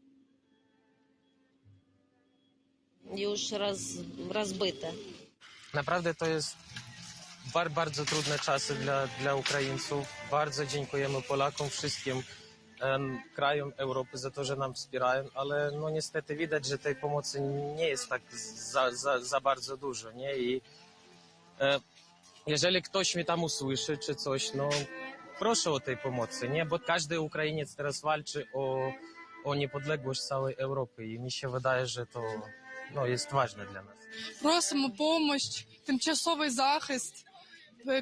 Już rozbite. Naprawdę to jest bardzo trudne czasy dla Ukraińców. Bardzo dziękujemy Polakom, wszystkim krajom Europy za to, że nam wspierają, ale no niestety widać, że tej pomocy nie jest tak za bardzo dużo, nie? I jeżeli ktoś mnie tam usłyszy czy coś, no proszę o tej pomocy, nie? Bo każdy Ukrainiec teraz walczy o niepodległość całej Europy i mi się wydaje, że to jest ważne для нас. Просимо допомогу, тимчасовий захист.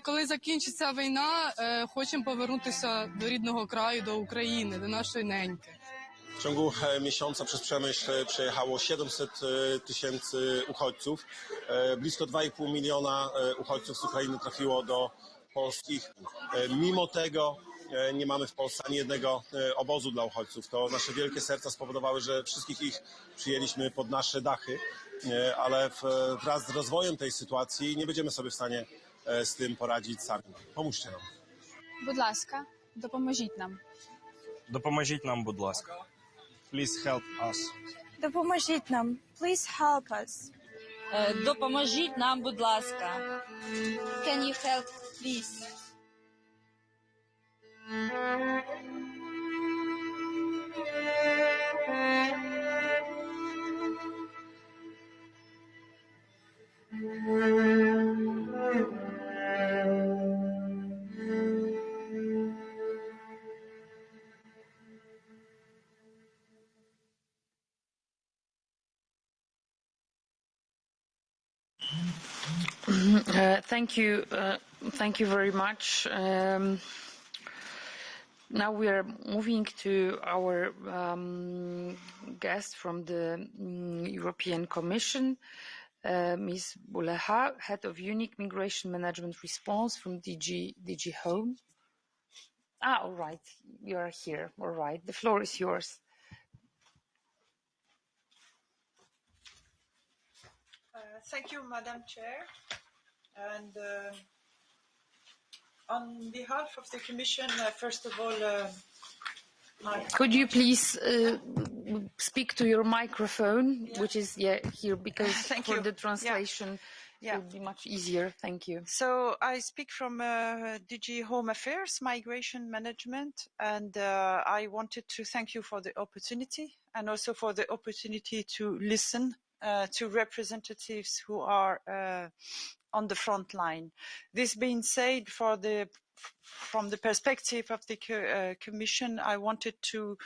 Коли закінчиться війна, хочемо повернутися до рідного краю, до України, до нашої неньки. W ciągu miesiąca przez Przemyśl przejechało 700 tysięcy uchodźców. Blisko 2,5 miliona uchodźców z Ukrainy trafiło do Polski. Mimo tego nie mamy w Polsce ani jednego obozu dla uchodźców. To nasze wielkie serca spowodowały, że wszystkich ich przyjęliśmy pod nasze dachy, ale wraz z rozwojem tej sytuacji nie będziemy sobie w stanie z tym poradzić sami. Pomóżcie nam. Будь ласка, допоможіть нам. Допоможіть нам, будь ласка. Please help us. Допоможіть нам. Please help us. Допоможіть нам, будь ласка. Can you help, please? Thank you very much. Now we are moving to our guest from the European Commission, Ms. Buleha, Head of Unique Migration Management Response from DG Home. All right, you are here. All right, the floor is yours. Thank you, Madam Chair. And on behalf of the Commission, first of all, could you please speak to your microphone, which is here, because for the translation it would be much easier. Thank you. So I speak from DG Home Affairs, Migration Management, and I wanted to thank you for the opportunity and also for the opportunity to listen to representatives who are on the front line. This being said, from the perspective of the Commission, I wanted to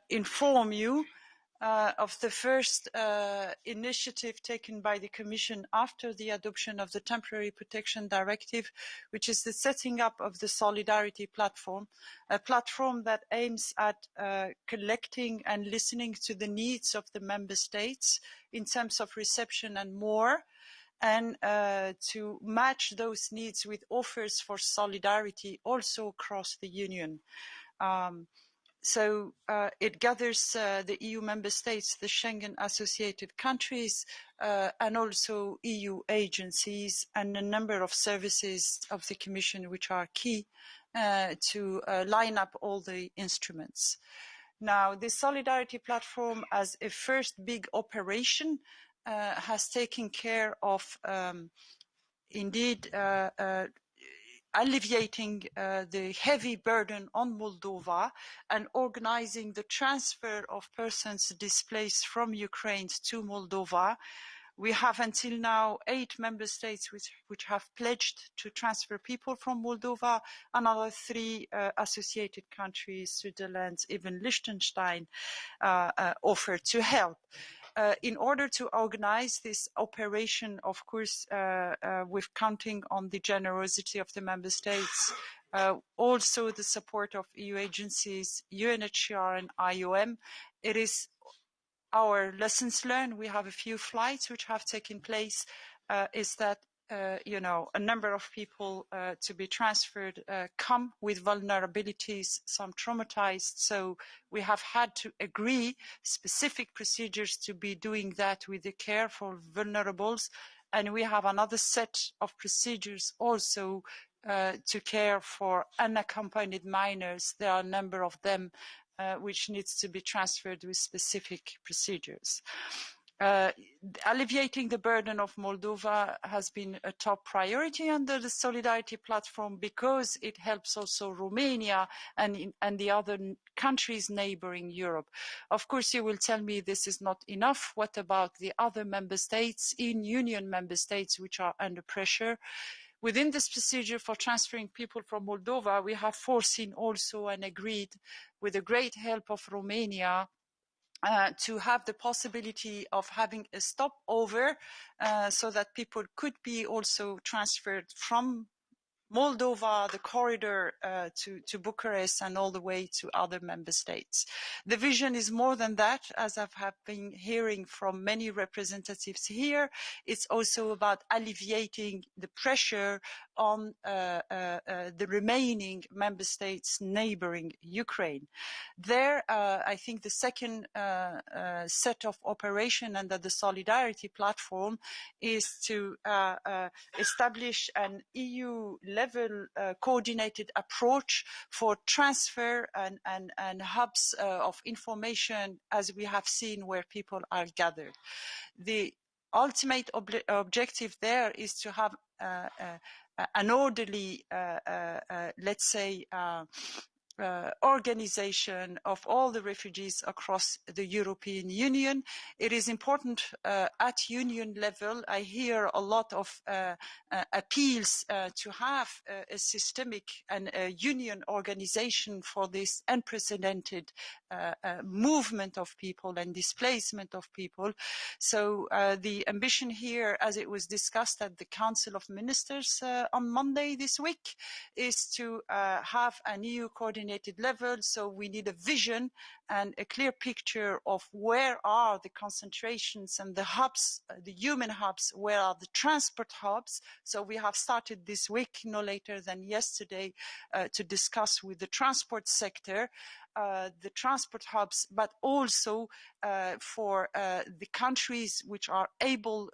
inform you of the first initiative taken by the Commission after the adoption of the Temporary Protection Directive, which is the setting up of the Solidarity Platform, a platform that aims at collecting and listening to the needs of the Member States in terms of reception and more, and to match those needs with offers for solidarity also across the Union. So it gathers the EU member states, the Schengen associated countries, and also EU agencies and a number of services of the Commission which are key to line up all the instruments. Now, the Solidarity Platform as a first big operation has taken care of indeed alleviating the heavy burden on Moldova and organizing the transfer of persons displaced from Ukraine to Moldova. We have until now 8 member states which have pledged to transfer people from Moldova. Another 3 associated countries, Switzerland, even Liechtenstein, offer to help. In order to organize this operation, of course, we're counting on the generosity of the member states, also the support of EU agencies, UNHCR and IOM. It is our lessons learned. We have a few flights which have taken place, is that a number of people to be transferred come with vulnerabilities, some traumatized. So we have had to agree specific procedures to be doing that with the care for vulnerables. And we have another set of procedures also to care for unaccompanied minors. There are a number of them which needs to be transferred with specific procedures. Alleviating the burden of Moldova has been a top priority under the Solidarity Platform because it helps also Romania and the other countries neighboring Europe. Of course, you will tell me this is not enough. What about the other member states, in-union member states, which are under pressure? Within this procedure for transferring people from Moldova, we have foreseen also and agreed, with the great help of Romania, to have the possibility of having a stopover so that people could be also transferred from Moldova, the corridor to Bucharest and all the way to other member states. The vision is more than that, as I have been hearing from many representatives here. It's also about alleviating the pressure on the remaining member states neighboring Ukraine. There, I think the second set of operation under the Solidarity Platform is to establish an EU-level coordinated approach for transfer and hubs of information, as we have seen, where people are gathered. The ultimate objective there is to have an orderly, let's say, organization of all the refugees across the European Union. It is important at union level. I hear a lot of appeals to have a systemic and a union organization for this unprecedented movement of people and displacement of people. So the ambition here, as it was discussed at the Council of Ministers on Monday this week, is to have an EU coordinated level. So we need a vision and a clear picture of where are the concentrations and the hubs, the human hubs, where are the transport hubs. So we have started this week, no later than yesterday, to discuss with the transport sector the transport hubs, but also for the countries which are able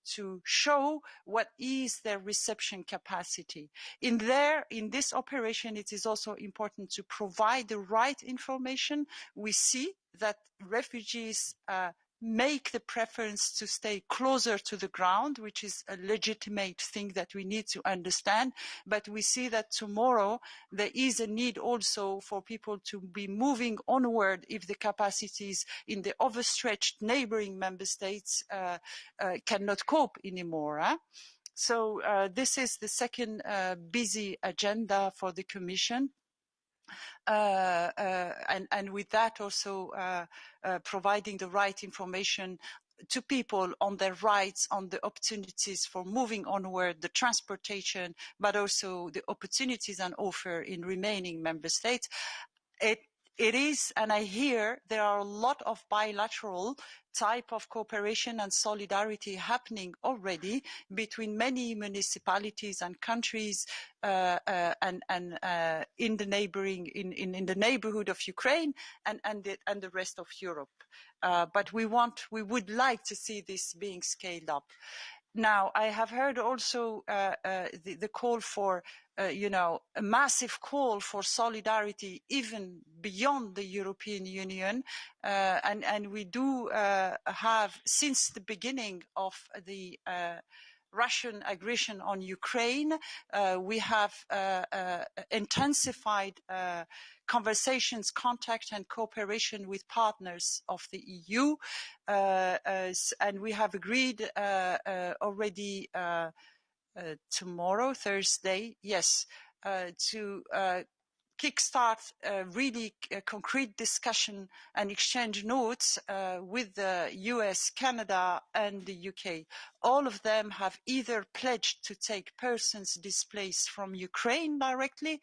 to show what is their reception capacity. In this operation, it is also important to provide the right information. We see that refugees make the preference to stay closer to the ground, which is a legitimate thing that we need to understand. But we see that tomorrow there is a need also for people to be moving onward if the capacities in the overstretched neighboring member states cannot cope anymore. So this is the second busy agenda for the Commission. And with that also providing the right information to people on their rights, on the opportunities for moving onward, the transportation, but also the opportunities and offer in remaining member states. It is, and I hear there are a lot of bilateral type of cooperation and solidarity happening already between many municipalities and countries and in the neighboring, in the neighborhood of Ukraine and the rest of Europe. But we would like to see this being scaled up. Now, I have heard also the call for, a massive call for solidarity even beyond the European Union. And we do have, since the beginning of the Russian aggression on Ukraine, we have intensified conversations, contact and cooperation with partners of the EU. And we have agreed already tomorrow, Thursday, yes, to kickstart really concrete discussion and exchange notes with the US, Canada and the UK. All of them have either pledged to take persons displaced from Ukraine directly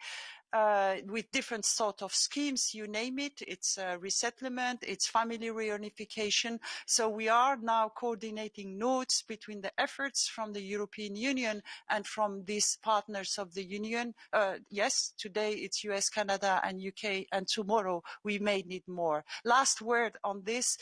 with different sort of schemes, you name it. It's resettlement, it's family reunification. So we are now coordinating notes between the efforts from the European Union and from these partners of the Union. Yes, today it's US, Canada and UK, and tomorrow we may need more. Last word on this.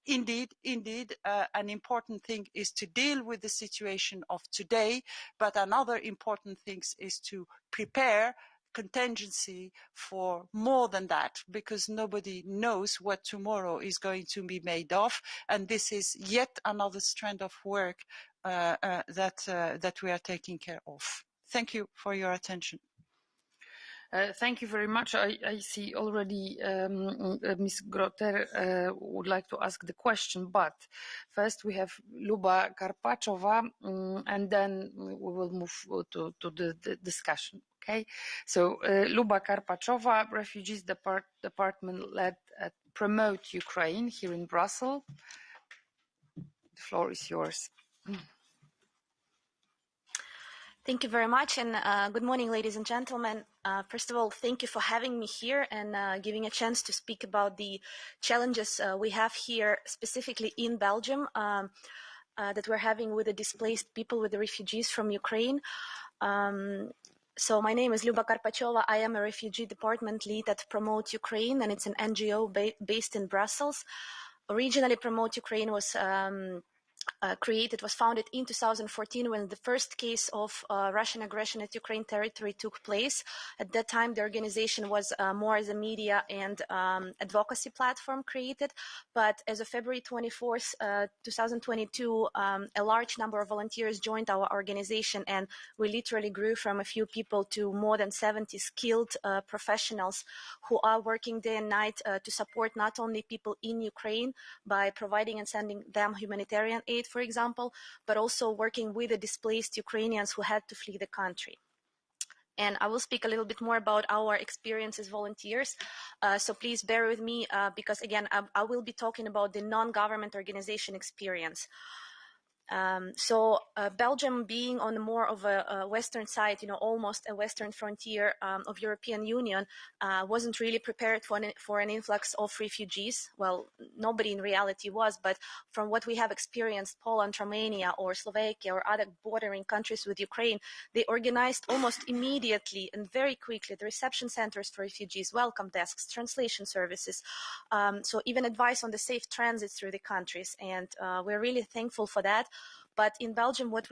Indeed, an important thing is to deal with the situation of today, but another important thing is to prepare contingency for more than that, because nobody knows what tomorrow is going to be made of, and this is yet another strand of work that we are taking care of. Thank you for your attention. Thank you very much. I see already Ms. Groter would like to ask the question, but first we have Luba Karpachova, and then we will move to the discussion. Okay, so Luba Karpachova, Refugees Department led at Promote Ukraine here in Brussels. The floor is yours. Thank you very much, and good morning, ladies and gentlemen. First of all, thank you for having me here and giving a chance to speak about the challenges we have here, specifically in Belgium, that we're having with the displaced people, with the refugees from Ukraine. So my name is Luba Karpachova. I am a refugee department lead at Promote Ukraine, and it's an NGO based in Brussels. Originally, Promote Ukraine was was founded in 2014 when the first case of Russian aggression at Ukraine territory took place. At that time, the organization was more as a media and advocacy platform created. But as of February 24th, 2022, a large number of volunteers joined our organization, and we literally grew from a few people to more than 70 skilled professionals who are working day and night to support not only people in Ukraine by providing and sending them humanitarian aid, for example, but also working with the displaced Ukrainians who had to flee the country. And I will speak a little bit more about our experience as volunteers. So please bear with me because, again, I will be talking about the non-government organization experience. Belgium, being on more of a western side, almost a western frontier of European Union, wasn't really prepared for an influx of refugees. Well, nobody in reality was, but from what we have experienced, Poland, Romania, or Slovakia, or other bordering countries with Ukraine, they organized almost immediately and very quickly the reception centers for refugees, welcome desks, translation services, so even advice on the safe transit through the countries, and we're really thankful for that. But in Belgium, what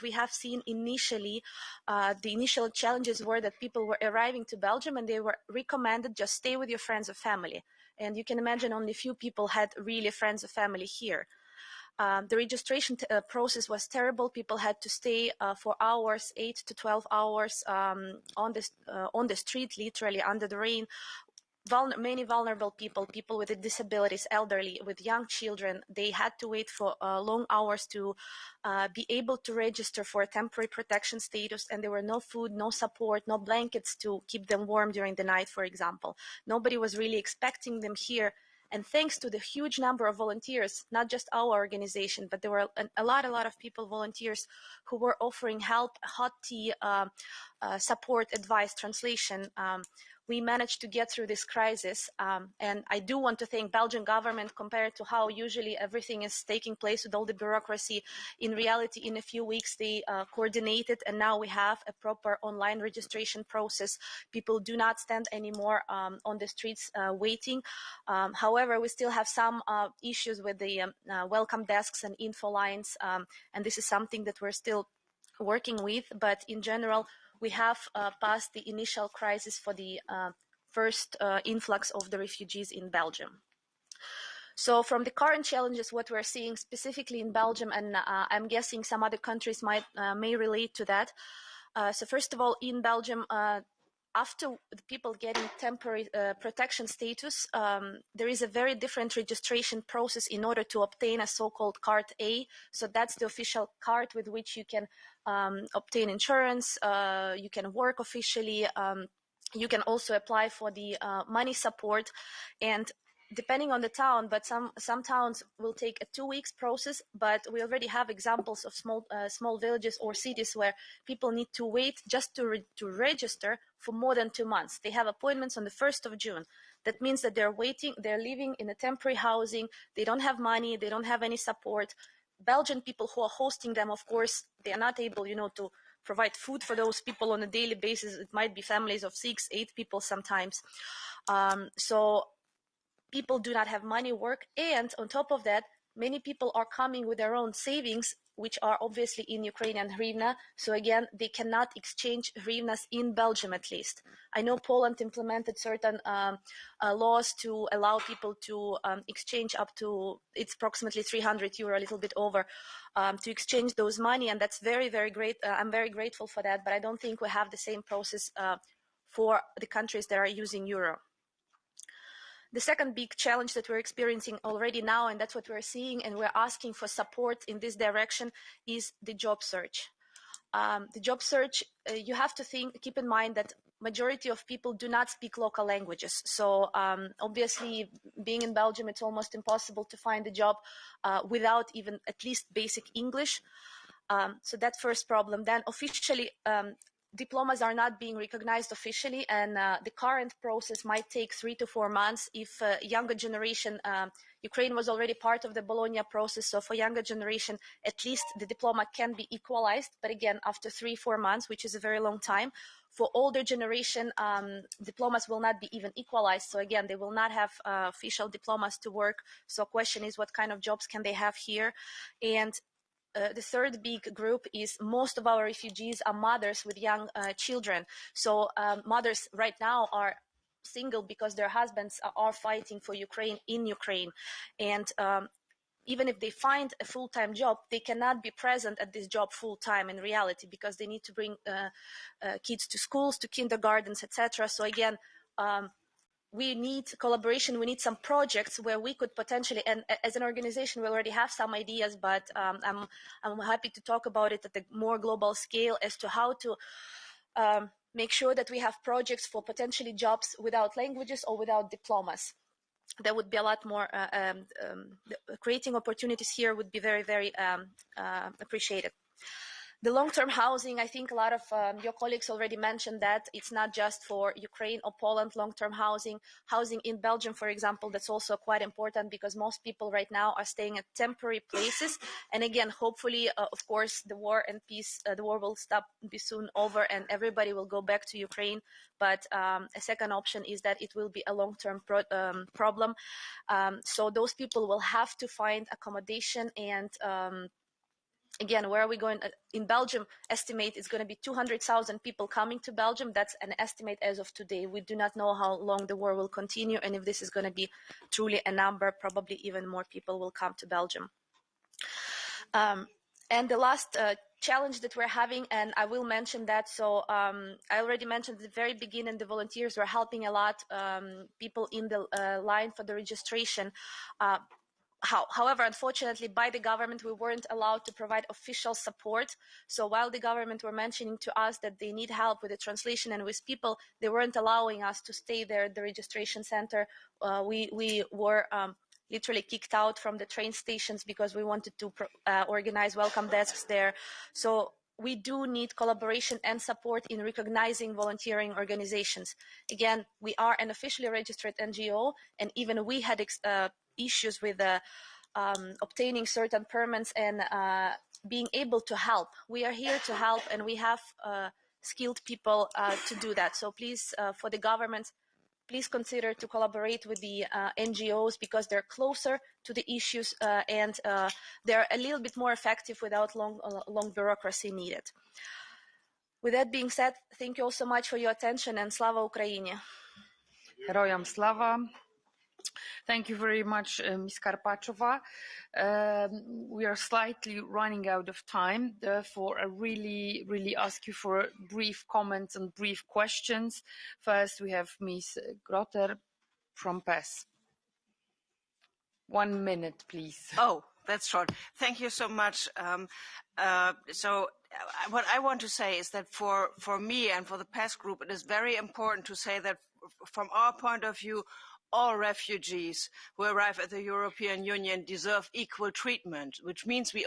we have seen initially, the initial challenges were that people were arriving to Belgium and they were recommended just stay with your friends or family. And you can imagine only few people had really friends or family here. The registration process was terrible. People had to stay for hours, 8 to 12 hours on the street, literally under the rain. Many vulnerable people with disabilities, elderly, with young children, they had to wait for long hours to be able to register for a temporary protection status, and there were no food, no support, no blankets to keep them warm during the night, for example. Nobody was really expecting them here. And thanks to the huge number of volunteers, not just our organization, but there were a lot of people, volunteers, who were offering help, hot tea, support, advice, translation. We managed to get through this crisis. And I do want to thank Belgian government compared to how usually everything is taking place with all the bureaucracy. In reality, in a few weeks, they coordinated, and now we have a proper online registration process. People do not stand anymore on the streets waiting. However, we still have some issues with the welcome desks and info lines, and this is something that we're still working with, but in general, we have passed the initial crisis for the first influx of the refugees in Belgium. So from the current challenges, what we're seeing specifically in Belgium, and I'm guessing some other countries may relate to that. So first of all, in Belgium, after the people getting temporary protection status, there is a very different registration process in order to obtain a so-called Card A. So that's the official card with which you can obtain insurance, you can work officially, you can also apply for the money support, and depending on the town, but some towns will take a 2 weeks process, but we already have examples of small villages or cities where people need to wait just to register for more than 2 months. They have appointments on the 1st of June. That means that they're living in a temporary housing, they don't have money, they don't have any support. Belgian people who are hosting them, of course, they are not able, to provide food for those people on a daily basis. It might be families of 6, 8 people sometimes. So people do not have money, work, and on top of that, many people are coming with their own savings, which are obviously in Ukrainian hryvnia. So again, they cannot exchange hryvnias in Belgium, at least. I know Poland implemented certain laws to allow people to exchange up to, it's approximately 300 euro, a little bit over, to exchange those money. And that's very, very great. I'm very grateful for that, but I don't think we have the same process for the countries that are using euro. The second big challenge that we're experiencing already now, and that's what we're seeing, and we're asking for support in this direction, is the job search. The job search, you have to keep in mind that majority of people do not speak local languages. So obviously, being in Belgium, it's almost impossible to find a job without even at least basic English. So that first problem. Then officially, diplomas are not being recognized officially, and the current process might take 3 to 4 months. If younger generation, Ukraine was already part of the Bologna process, so for younger generation, at least the diploma can be equalized, but again, after 3-4 months, which is a very long time. For older generation, diplomas will not be even equalized, so again, they will not have official diplomas to work. So question is, what kind of jobs can they have here? And the third big group is most of our refugees are mothers with young children. So mothers right now are single because their husbands are fighting for Ukraine in Ukraine. And even if they find a full-time job, they cannot be present at this job full-time in reality because they need to bring kids to schools, to kindergartens, etc. So again, we need collaboration. We need some projects where we could potentially, and as an organization, we already have some ideas, but I'm happy to talk about it at a more global scale as to how to make sure that we have projects for potentially jobs without languages or without diplomas. There would be a lot more, creating opportunities here would be very, very appreciated. The long-term housing, I think a lot of your colleagues already mentioned that it's not just for Ukraine or Poland, long-term housing. Housing in Belgium, for example, that's also quite important because most people right now are staying at temporary places. And again, hopefully, of course, the war and peace, the war will be soon over and everybody will go back to Ukraine. But a second option is that it will be a long-term problem. So those people will have to find accommodation and again, where are we going? In Belgium, estimate it's going to be 200,000 people coming to Belgium. That's an estimate as of today. We do not know how long the war will continue, and if this is going to be truly a number, probably even more people will come to Belgium. And the last challenge that we're having, and I will mention that, so I already mentioned at the very beginning, the volunteers were helping a lot, people in the line for the registration. However, unfortunately, by the government, we weren't allowed to provide official support. So while the government were mentioning to us that they need help with the translation and with people, they weren't allowing us to stay there at the registration center. We were literally kicked out from the train stations because we wanted to organize welcome desks there. So we do need collaboration and support in recognizing volunteering organizations. Again, we are an officially registered NGO, and even we had issues with obtaining certain permits and being able to help. We are here to help, and we have skilled people to do that. So please, for the government, please consider to collaborate with the NGOs because they're closer to the issues and they're a little bit more effective without long bureaucracy needed. With that being said, thank you all so much for your attention, and Slava Ukraini. Heroyam Slava. Thank you very much, Ms. Karpachova. We are slightly running out of time, therefore I really ask you for brief comments and brief questions. First, we have Ms. Grotter from PES. 1 minute, please. Oh, that's short. Thank you so much. So what I want to say is that for me and for the PES group, it is very important to say that from our point of view, all refugees who arrive at the European Union deserve equal treatment, which means we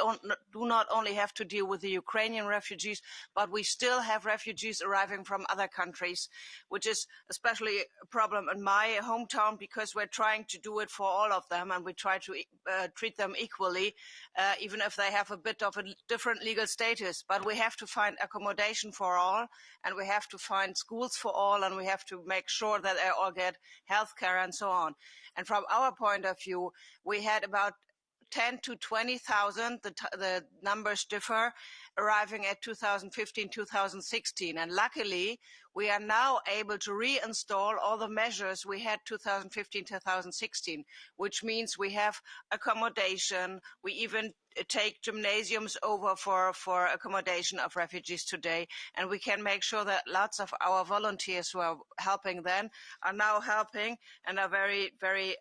do not only have to deal with the Ukrainian refugees, but we still have refugees arriving from other countries, which is especially a problem in my hometown because we're trying to do it for all of them and we try to treat them equally, even if they have a bit of a different legal status. But we have to find accommodation for all, and we have to find schools for all, and we have to make sure that they all get healthcare and so on. And from our point of view, we had about 10 to 20,000, the numbers differ, arriving at 2015, 2016. And luckily, we are now able to reinstall all the measures we had 2015, 2016, which means we have accommodation. We even take gymnasiums over for accommodation of refugees today. And we can make sure that lots of our volunteers who are helping then are now helping and are very, very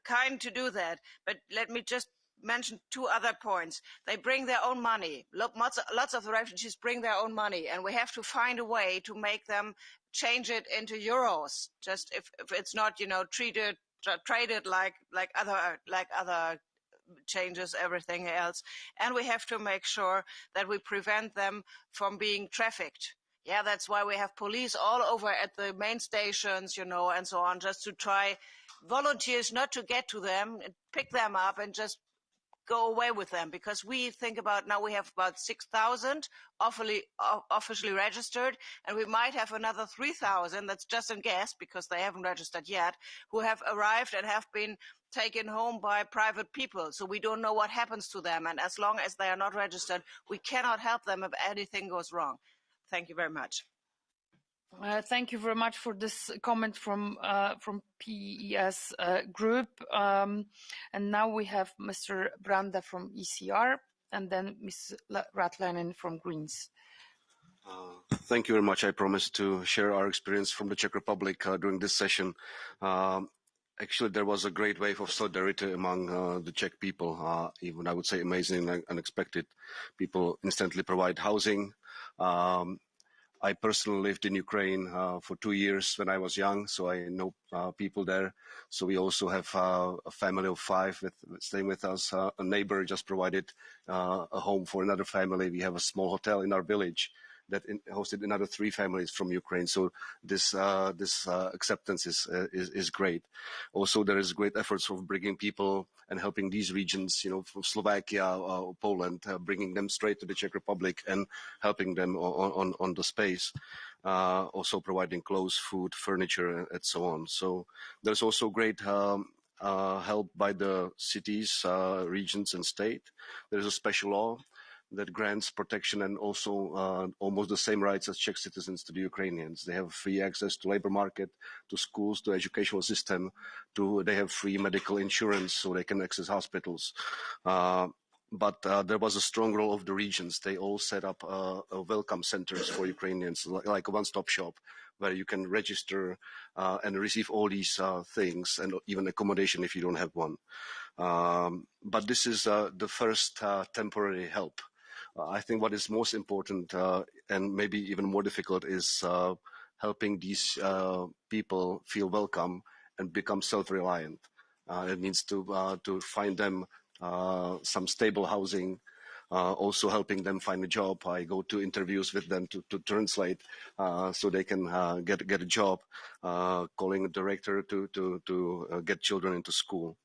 kind to do that. But let me just mention two other points. They bring their own money. Lots of the refugees bring their own money, and we have to find a way to make them change it into euros. Just if it's not, traded like other changes, everything else. And we have to make sure that we prevent them from being trafficked. Yeah, that's why we have police all over at the main stations, and so on, just to try volunteers not to get to them, pick them up and just go away with them. Because we think about now we have about 6,000 officially registered, and we might have another 3,000, that's just a guess because they haven't registered yet, who have arrived and have been taken home by private people. So we don't know what happens to them. And as long as they are not registered, we cannot help them if anything goes wrong. Thank you very much. Thank you very much for this comment from PES group. And now we have Mr. Branda from ECR and then Ms. Ratlainen from Greens. Thank you very much. I promise to share our experience from the Czech Republic during this session. Actually, there was a great wave of solidarity among the Czech people, even I would say amazing and unexpected. People instantly provide housing. I personally lived in Ukraine for 2 years when I was young, so I know people there. So we also have a family of 5 staying with us. A neighbor just provided a home for another family. We have a small hotel in our village that hosted another 3 families from Ukraine. So this acceptance is great. Also, there is great efforts of bringing people and helping these regions, from Slovakia or Poland, bringing them straight to the Czech Republic and helping them on the space. Also providing clothes, food, furniture, and so on. So there's also great help by the cities, regions, and state. There's a special law that grants protection and also almost the same rights as Czech citizens to the Ukrainians. They have free access to labor market, to schools, to educational system, they have free medical insurance so they can access hospitals. But there was a strong role of the regions. They all set up welcome centers for Ukrainians, like a one-stop shop where you can register and receive all these things and even accommodation if you don't have one. But this is the first temporary help. I think what is most important and maybe even more difficult is helping these people feel welcome and become self-reliant. It means to find them some stable housing, also helping them find a job. I go to interviews with them to translate so they can get a job, calling a director to get children into school.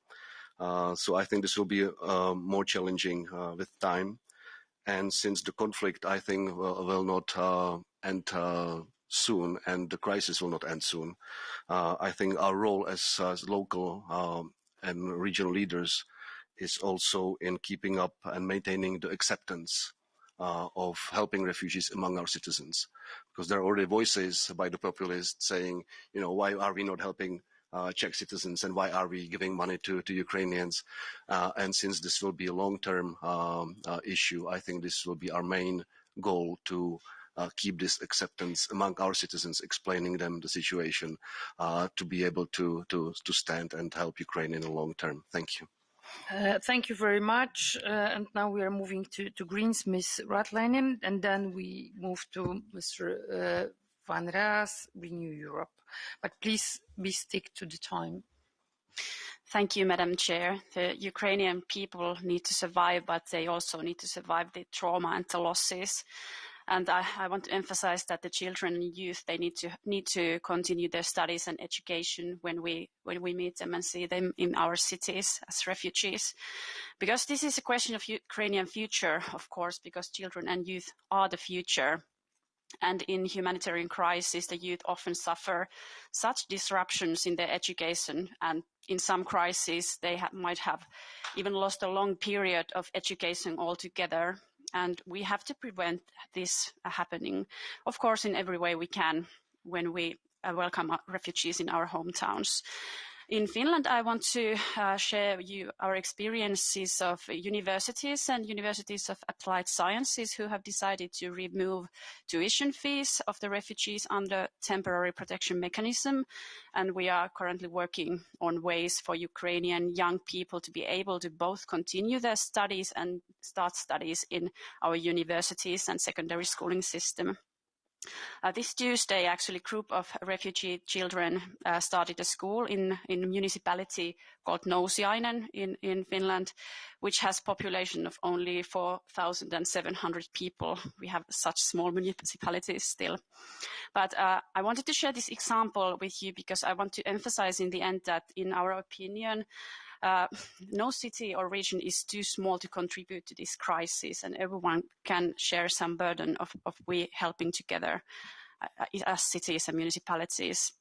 So I think this will be more challenging with time. And since the conflict, I think, will not end soon, and the crisis will not end soon, I think our role as local and regional leaders is also in keeping up and maintaining the acceptance of helping refugees among our citizens. Because there are already voices by the populists saying, why are we not helping Czech citizens and why are we giving money to Ukrainians? And since this will be a long-term issue, I think this will be our main goal to keep this acceptance among our citizens, explaining them the situation, to be able to stand and help Ukraine in the long term. Thank you. Thank you very much. And now we are moving to Greens, Ms. Ratlainen, and then we move to Mr. Van Raas, Renew Europe. But please stick to the time. Thank you, Madam Chair. The Ukrainian people need to survive, but they also need to survive the trauma and the losses. And I want to emphasize that the children and youth, they need to continue their studies and education when we meet them and see them in our cities as refugees. Because this is a question of Ukrainian future, of course, because children and youth are the future. And in humanitarian crisis, the youth often suffer such disruptions in their education, and in some crises, they might have even lost a long period of education altogether. And we have to prevent this happening, of course, in every way we can when we welcome refugees in our hometowns. In Finland, I want to share you our experiences of universities and universities of applied sciences who have decided to remove tuition fees of the refugees under temporary protection mechanism. And we are currently working on ways for Ukrainian young people to be able to both continue their studies and start studies in our universities and secondary schooling system. This Tuesday, actually, a group of refugee children started a school in a municipality called Nousiainen in Finland, which has a population of only 4,700 people. We have such small municipalities still. But I wanted to share this example with you because I want to emphasize in the end that, in our opinion, no city or region is too small to contribute to this crisis, and everyone can share some burden of we helping together as cities and municipalities.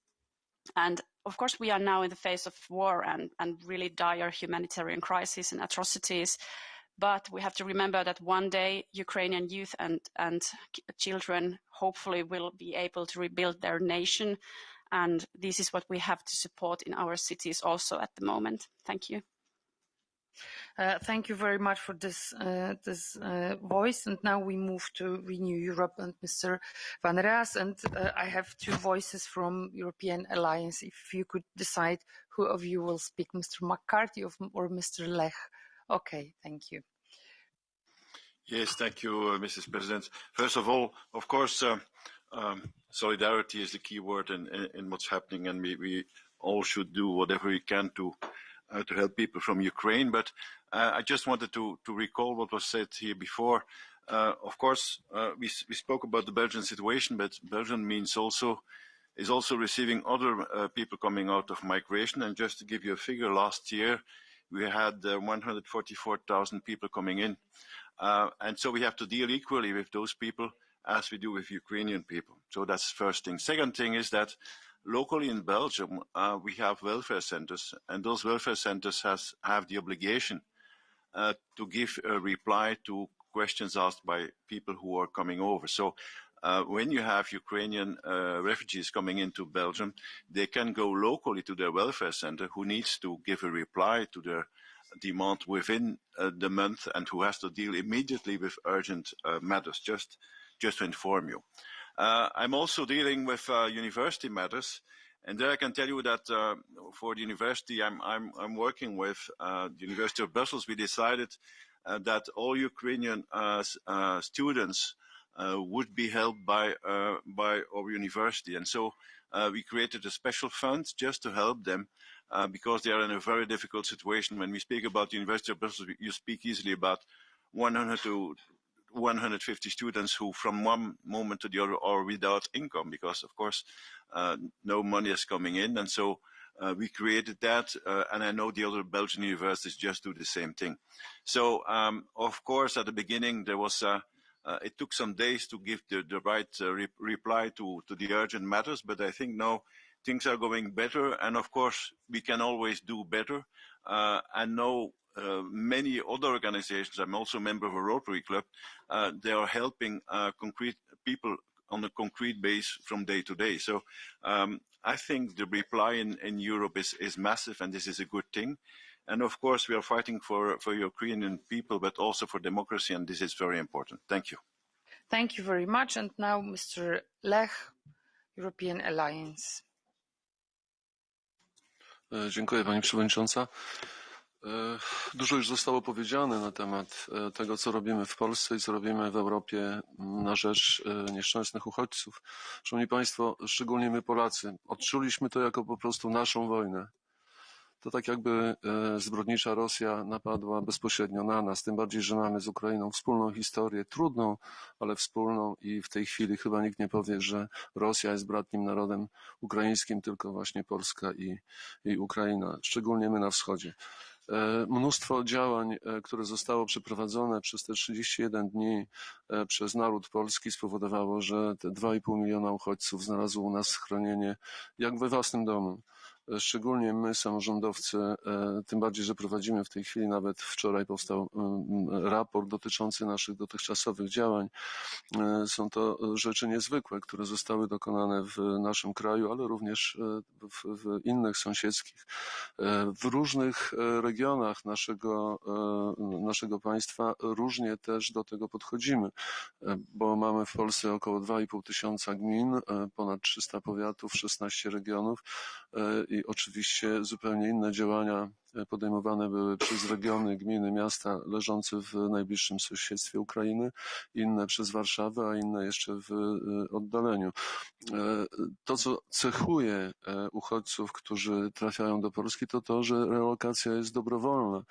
And of course, we are now in the face of war and really dire humanitarian crisis and atrocities. But we have to remember that one day Ukrainian youth and children hopefully will be able to rebuild their nation. And this is what we have to support in our cities also at the moment. Thank you. Thank you very much for this voice. And now we move to Renew Europe and Mr. Van Raas. And I have two voices from European Alliance. If you could decide who of you will speak, Mr. McCarthy or Mr. Lech. Okay, thank you. Yes, thank you, Mrs. President. First of all, of course, solidarity is the key word in what's happening, and we all should do whatever we can to help people from Ukraine. But I just wanted to recall what was said here before. Of course, we spoke about the Belgian situation, but Belgium is also receiving other people coming out of migration. And just to give you a figure, last year we had 144,000 people coming in. And so we have to deal equally with those people as we do with Ukrainian people. So that's the first thing. Second thing is that locally in Belgium, we have welfare centers, and those welfare centers have the obligation to give a reply to questions asked by people who are coming over. So when you have Ukrainian refugees coming into Belgium, they can go locally to their welfare center who needs to give a reply to their demand within the month and who has to deal immediately with urgent matters, just to inform you. I'm also dealing with university matters, and there I can tell you that for the university I'm working with, the University of Brussels, we decided that all Ukrainian students would be helped by our university. And so we created a special fund just to help them because they are in a very difficult situation. When we speak about the University of Brussels, you speak easily about 100 to 150 students who from one moment to the other are without income because, of course, no money is coming in. And so we created that, and I know the other Belgian universities just do the same thing. So, of course, at the beginning, there was it took some days to give the right reply to the urgent matters, but I think now things are going better, and of course, we can always do better. And now many other organizations, I'm also a member of a Rotary Club, they are helping concrete people on a concrete base from day to day. So I think the reply in Europe is massive, and this is a good thing. And of course, we are fighting for Ukrainian people, but also for democracy, and this is very important. Thank you. Thank you very much. And now Mr. Lech, European Alliance. Dziękuję, Pani Przewodnicząca. Dużo już zostało powiedziane na temat tego, co robimy w Polsce i co robimy w Europie na rzecz nieszczęsnych uchodźców. Szanowni Państwo, szczególnie my Polacy, odczuliśmy to jako po prostu naszą wojnę. To tak jakby zbrodnicza Rosja napadła bezpośrednio na nas, tym bardziej, że mamy z Ukrainą wspólną historię, trudną, ale wspólną i w tej chwili chyba nikt nie powie, że Rosja jest bratnim narodem ukraińskim, tylko właśnie Polska i Ukraina, szczególnie my na wschodzie. Mnóstwo działań, które zostało przeprowadzone przez te 31 dni przez naród polski spowodowało, że te 2,5 miliona uchodźców znalazło u nas schronienie jak we własnym domu. Szczególnie my, samorządowcy, tym bardziej, że prowadzimy w tej chwili, nawet wczoraj powstał raport dotyczący naszych dotychczasowych działań. Są to rzeczy niezwykłe, które zostały dokonane w naszym kraju, ale również w innych sąsiedzkich. W różnych regionach naszego państwa różnie też do tego podchodzimy, bo mamy w Polsce około 2,5 tysiąca gmin, ponad 300 powiatów, 16 regionów i oczywiście zupełnie inne działania podejmowane były przez regiony, gminy, miasta leżące w najbliższym sąsiedztwie Ukrainy, inne przez Warszawę, a inne jeszcze w oddaleniu. To, co cechuje uchodźców, którzy trafiają do Polski, to to, że relokacja jest dobrowolna.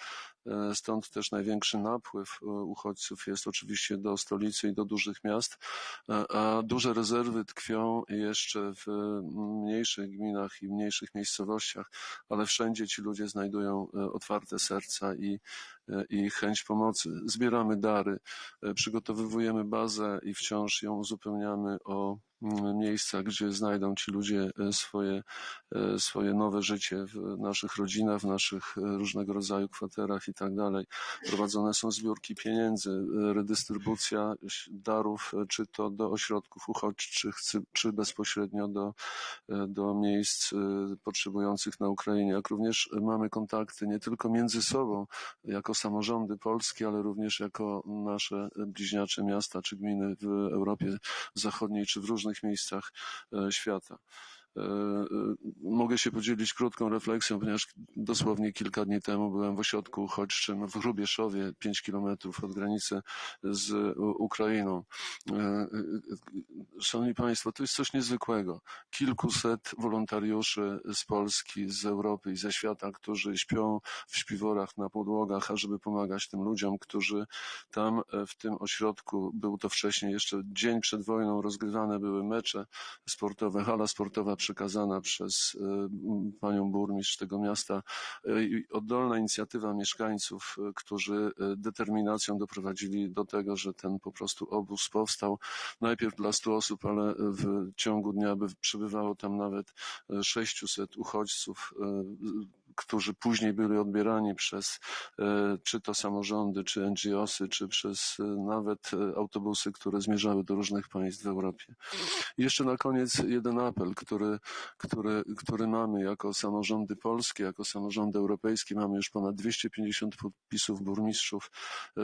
Stąd też największy napływ uchodźców jest oczywiście do stolicy i do dużych miast, a duże rezerwy tkwią jeszcze w mniejszych gminach i mniejszych miejscowościach, ale wszędzie ci ludzie znajdują otwarte serca i chęć pomocy. Zbieramy dary, przygotowujemy bazę i wciąż ją uzupełniamy o miejsca, gdzie znajdą ci ludzie swoje nowe życie w naszych rodzinach, w naszych różnego rodzaju kwaterach i tak dalej. Prowadzone są zbiórki pieniędzy, redystrybucja darów, czy to do ośrodków uchodźczych, czy bezpośrednio do miejsc potrzebujących na Ukrainie. Jak również mamy kontakty nie tylko między sobą, jako samorządy polskie, ale również jako nasze bliźniacze miasta czy gminy w Europie Zachodniej, czy w różnych miejscach świata. Mogę się podzielić krótką refleksją, ponieważ dosłownie kilka dni temu byłem w ośrodku uchodźczym w Hrubieszowie, 5 kilometrów od granicy z Ukrainą. Szanowni Państwo, to jest coś niezwykłego. Kilkuset wolontariuszy z Polski, z Europy i ze świata, którzy śpią w śpiworach na podłogach, ażeby pomagać tym ludziom, którzy tam w tym ośrodku, był to wcześniej, jeszcze dzień przed wojną, rozgrywane były mecze sportowe, hala sportowa przekazana przez panią burmistrz tego miasta i oddolna inicjatywa mieszkańców, którzy determinacją doprowadzili do tego, że ten po prostu obóz powstał. Najpierw dla 100 osób, ale w ciągu dnia by przybywało tam nawet 600 uchodźców, którzy później byli odbierani przez czy to samorządy, czy NGO-sy, czy przez nawet autobusy, które zmierzały do różnych państw w Europie. I jeszcze na koniec jeden apel, który mamy jako samorządy polskie, jako samorządy europejskie. Mamy już ponad 250 podpisów burmistrzów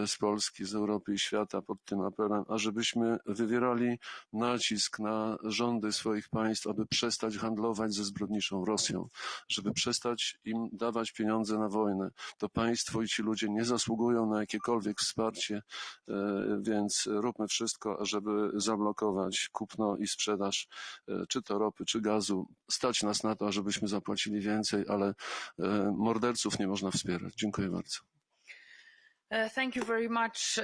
z Polski, z Europy i świata pod tym apelem, ażebyśmy wywierali nacisk na rządy swoich państw, aby przestać handlować ze zbrodniczą Rosją, żeby przestać im dawać pieniądze na wojnę. To państwo i ci ludzie nie zasługują na jakiekolwiek wsparcie, więc róbmy wszystko, ażeby zablokować kupno i sprzedaż czy to ropy, czy gazu. Stać nas na to, ażebyśmy zapłacili więcej, ale morderców nie można wspierać. Dziękuję bardzo. Thank you very much,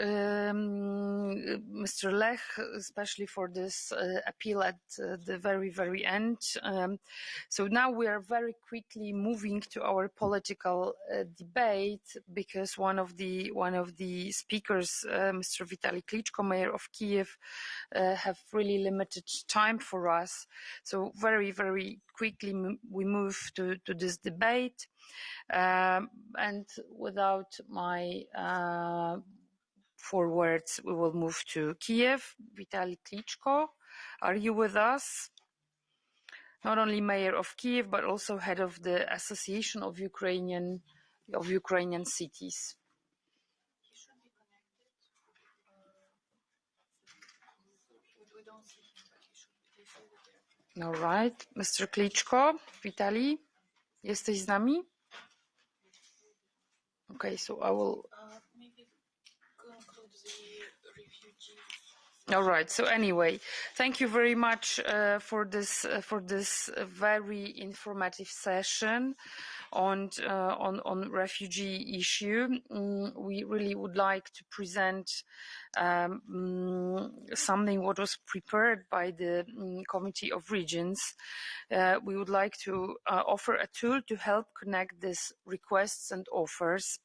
Mr. Lech, especially for this appeal at the very end. So now we are very quickly moving to our political debate, because one of the speakers, Mr. Vitaly Klitschko, Mayor of Kiev, have really limited time for us. So very quickly we move to this debate. And without my forwards, we will move to Kiev. Vitaly Klitschko, are you with us? Not only mayor of Kiev, but also head of the Association of Ukrainian Cities. He should be connected. We don't see him, but he should be there. All right, Mr. Klitschko, Vitaly, jesteś z nami? Okay, so I will. Maybe conclude the refugee. All right. So anyway, thank you very much for this very informative session on refugee issue. We really would like to present something what was prepared by the Committee of Regions. We would like to offer a tool to help connect these requests and offers.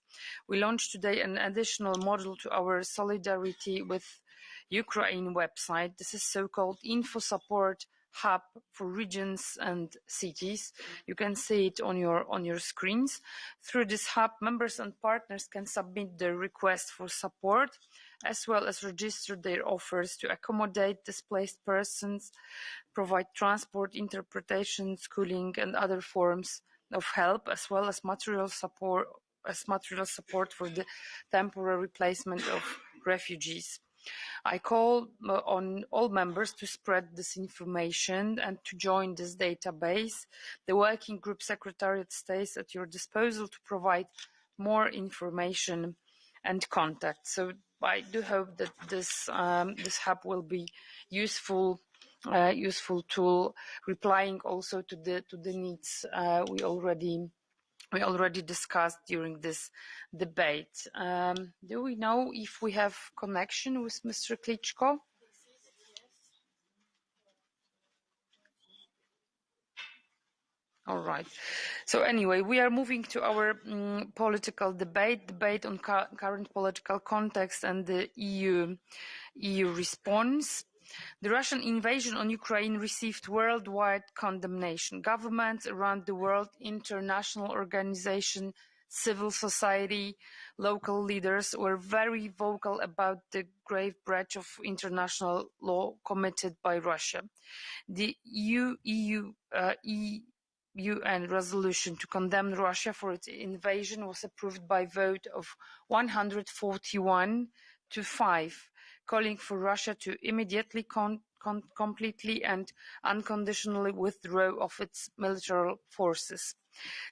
We launched today an additional module to our Solidarity with Ukraine website. This is so-called Info Support Hub for regions and cities. You can see it on your screens. Through this hub, members and partners can submit their request for support, as well as register their offers to accommodate displaced persons, provide transport, interpretation, schooling, and other forms of help, as well as material support for the temporary placement of refugees. I call on all members to spread this information and to join this database. The working group secretariat stays at your disposal to provide more information and contact. So I do hope that this hub will be useful tool, replying also to the needs we already discussed during this debate. Do we know if we have connection with Mr. Klitschko? All right. So anyway, we are moving to our political debate on current political context and the EU response. The Russian invasion on Ukraine received worldwide condemnation. Governments around the world, international organizations, civil society, local leaders were very vocal about the grave breach of international law committed by Russia. The UN resolution to condemn Russia for its invasion was approved by a vote of 141 to 5, calling for Russia to immediately, completely and unconditionally withdraw of its military forces.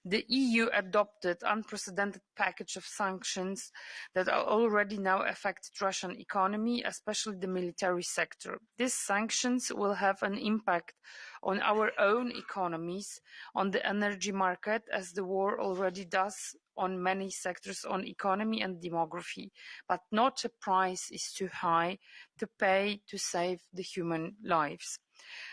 The EU adopted an unprecedented package of sanctions that are already now affected Russian economy, especially the military sector. These sanctions will have an impact on our own economies, on the energy market, as the war already does on many sectors on economy and demography, but not a price is too high to pay to save the human lives.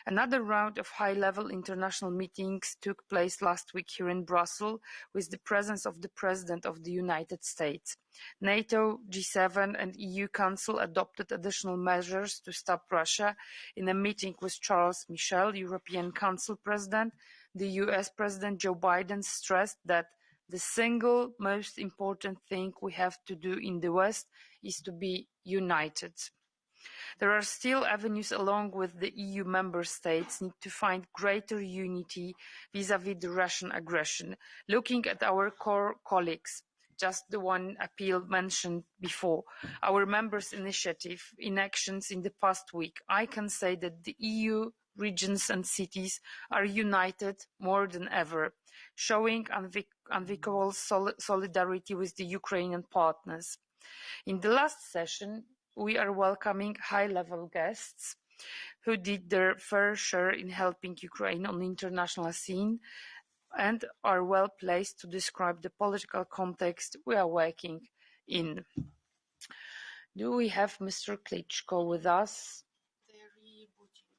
Another round of high-level international meetings took place last week here in Brussels with the presence of the President of the United States. NATO, G7 and EU Council adopted additional measures to stop Russia. In a meeting with Charles Michel, European Council President, the US President Joe Biden stressed that the single most important thing we have to do in the West is to be united. There are still avenues along with the EU member states need to find greater unity vis-à-vis the Russian aggression. Looking at our core colleagues, just the one appeal mentioned before, our members' initiative in actions in the past week, I can say that the EU regions and cities are united more than ever, showing unequivocal solidarity with the Ukrainian partners. In the last session, we are welcoming high-level guests who did their fair share in helping Ukraine on the international scene and are well placed to describe the political context we are working in. Do we have Mr. Klitschko with us? They're rebooting.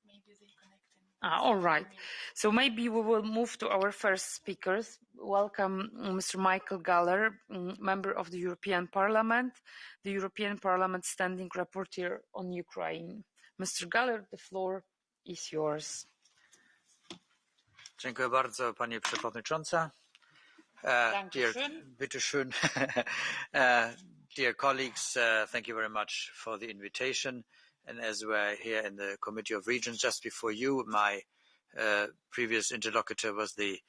Maybe they connecting. All right. So maybe we will move to our first speakers. Welcome, Mr. Michael Gahler, member of the European Parliament, the European Parliament Standing Rapporteur on Ukraine. Mr. Gahler, the floor is yours. Dziękuję bardzo, Pani Przewodnicząca. Dear colleagues, thank you very much for the invitation. And as we're here in the Committee of Regions, just before you, my previous interlocutor was the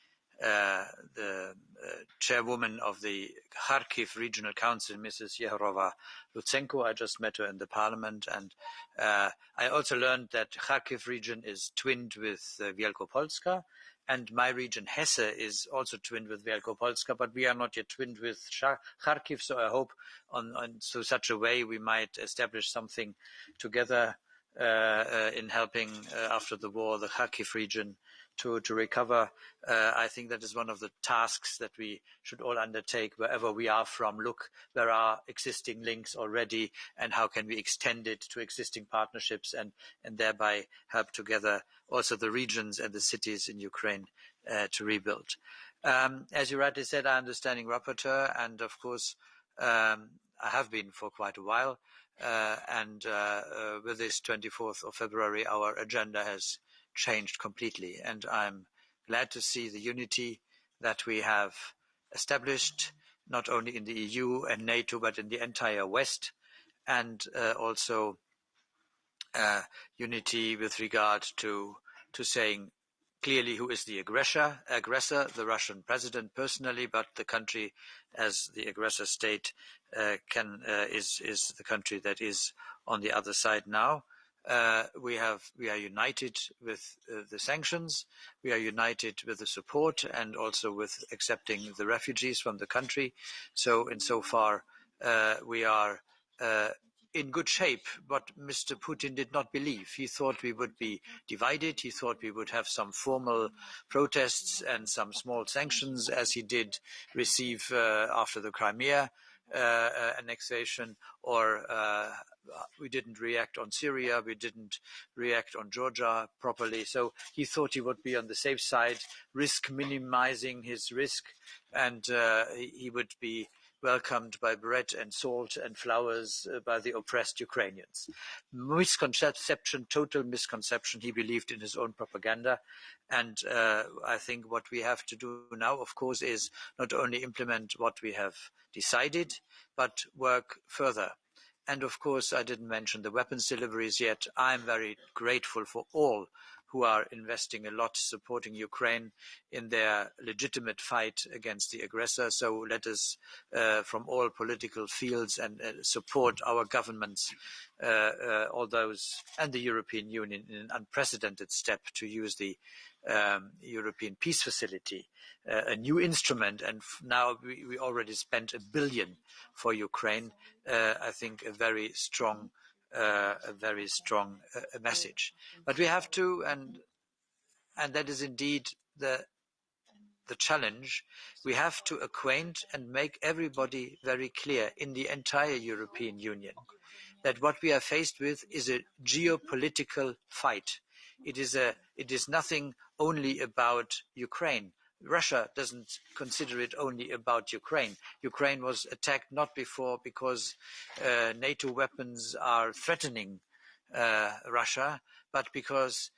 chairwoman of the Kharkiv Regional Council, Mrs. Yehrova Lutsenko. I just met her in the parliament. And I also learned that Kharkiv region is twinned with Wielkopolska. And my region, Hesse, is also twinned with Wielkopolska, but we are not yet twinned with Kharkiv. So I hope so such a way we might establish something together in helping after the war the Kharkiv region to recover. I think that is one of the tasks that we should all undertake wherever we are from. Look, there are existing links already, and how can we extend it to existing partnerships and thereby help together also the regions and the cities in Ukraine to rebuild. As you rightly said, I am the standing rapporteur, and of course I have been for quite a while. And with this 24th of February, our agenda has changed completely. And I'm glad to see the unity that we have established, not only in the EU and NATO, but in the entire West, and also unity with regard to saying clearly who is the aggressor, the Russian president personally, but the country as the aggressor state is the country that is on the other side now. We are united with the sanctions. We are united with the support and also with accepting the refugees from the country. So insofar we are in good shape, but Mr. Putin did not believe. He thought we would be divided. He thought we would have some formal protests and some small sanctions, as he did receive after the Crimea annexation, or we didn't react on Syria, we didn't react on Georgia properly. So he thought he would be on the safe side, minimizing his risk, and he would be welcomed by bread and salt and flowers by the oppressed Ukrainians. Misconception, total misconception. He believed in his own propaganda. And I think what we have to do now, of course, is not only implement what we have decided, but work further. And of course, I didn't mention the weapons deliveries yet. I'm very grateful for all who are investing a lot supporting Ukraine in their legitimate fight against the aggressor. So let us, from all political fields, and support our governments, all those, and the European Union in an unprecedented step to use the European Peace Facility, a new instrument, and now we already spent $1 billion for Ukraine. I think a very strong message. But we have to, and that is indeed the challenge. We have to acquaint and make everybody very clear in the entire European Union that what we are faced with is a geopolitical fight. It is nothing only about Ukraine. Russia doesn't consider it only about Ukraine. Ukraine was attacked not before because NATO weapons are threatening Russia, but because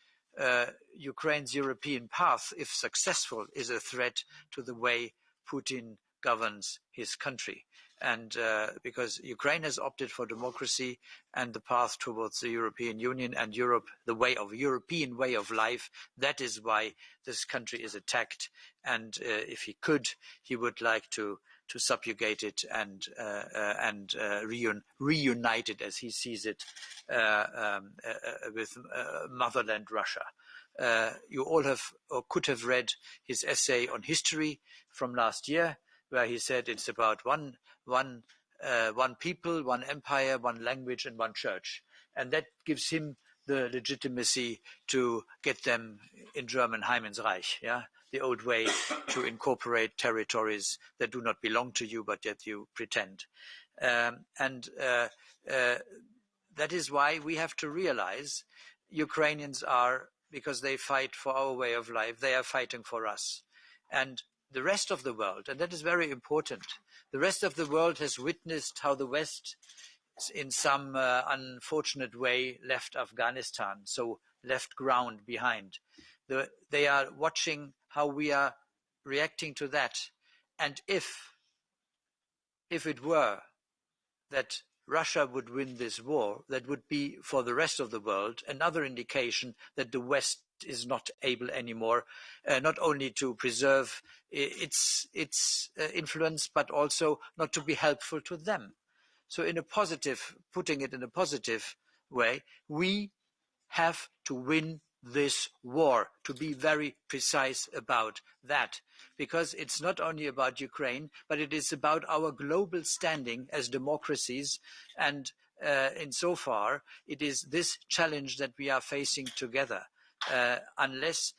Ukraine's European path, if successful, is a threat to the way Putin governs his country. And because Ukraine has opted for democracy and the path towards the European Union and Europe, the European way of life, that is why this country is attacked. And if he could, he would like to subjugate it and reunite it, as he sees it, with motherland Russia. You all have or could have read his essay on history from last year, where he said it's about one people, one empire, one language, and one church. And that gives him the legitimacy to get them in German Heimensreich, the old way to incorporate territories that do not belong to you, but yet you pretend. That is why we have to realize Ukrainians are, because they fight for our way of life, they are fighting for us. And the rest of the world, and that is very important, the rest of the world has witnessed how the West, in some unfortunate way, left Afghanistan, so left ground behind. They are watching how we are reacting to that. And if it were that Russia would win this war, that would be, for the rest of the world, another indication that the West is not able anymore, not only to preserve its influence, but also not to be helpful to them. So putting it in a positive way, we have to win this war, to be very precise about that, because it's not only about Ukraine, but it is about our global standing as democracies. And insofar, it is this challenge that we are facing together. Unless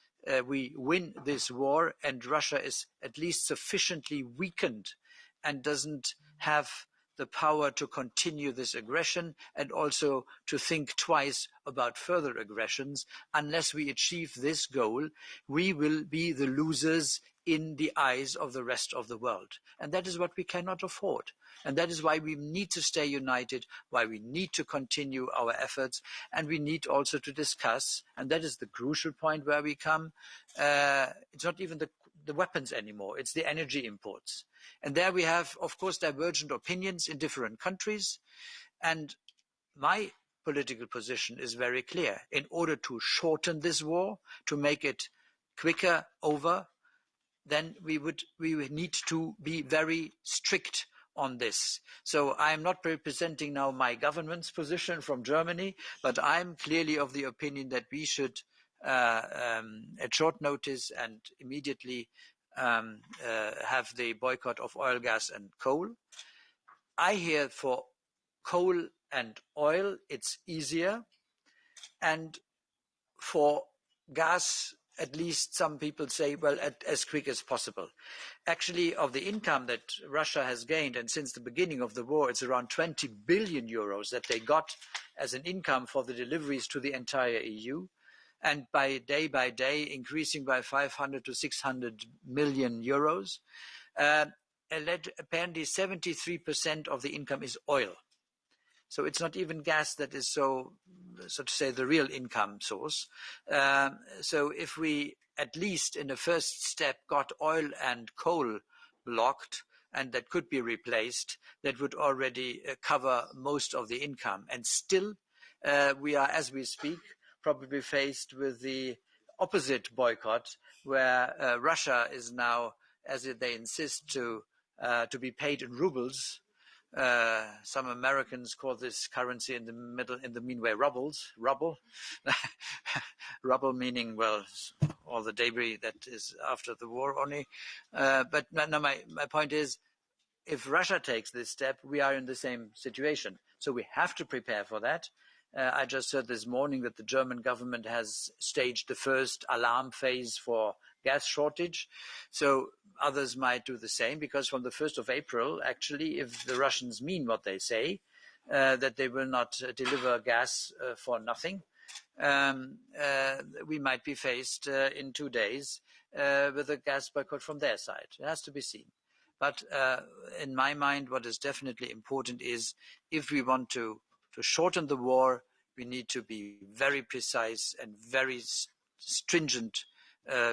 we win this war and Russia is at least sufficiently weakened and doesn't have the power to continue this aggression and also to think twice about further aggressions, unless we achieve this goal, we will be the losers in the eyes of the rest of the world. And that is what we cannot afford. And that is why we need to stay united, why we need to continue our efforts, and we need also to discuss, and that is the crucial point where we come, it's not even the weapons anymore, it's the energy imports. And there we have, of course, divergent opinions in different countries. And my political position is very clear. In order to shorten this war, to make it quicker over, then we would need to be very strict on this. So I am not representing now my government's position from Germany, but I'm clearly of the opinion that we should, at short notice and immediately, have the boycott of oil, gas and coal. I hear for coal and oil it's easier, and for gas at least some people say, well, as quick as possible. Actually, of the income that Russia has gained, and since the beginning of the war, it's around 20 billion euros that they got as an income for the deliveries to the entire EU. And by day, increasing by 500 to 600 million euros. Apparently 73% of the income is oil. So it's not even gas that is so to say, the real income source. So if we, at least in the first step, got oil and coal blocked, and that could be replaced, that would already cover most of the income. And still, we are, as we speak, probably faced with the opposite boycott, where Russia is now, as they insist, to be paid in rubles. Some Americans call this currency in the meanwhile rubble. Rubble meaning, well, all the debris that is after the war only. But no, my point is, if Russia takes this step, we are in the same situation. So we have to prepare for that. I just heard this morning that the German government has staged the first alarm phase for gas shortage. So others might do the same, because from the 1st of April, actually, if the Russians mean what they say, that they will not deliver gas for nothing, we might be faced in 2 days with a gas boycott from their side. It has to be seen. But in my mind, what is definitely important is, if we want to shorten the war, we need to be very precise and very stringent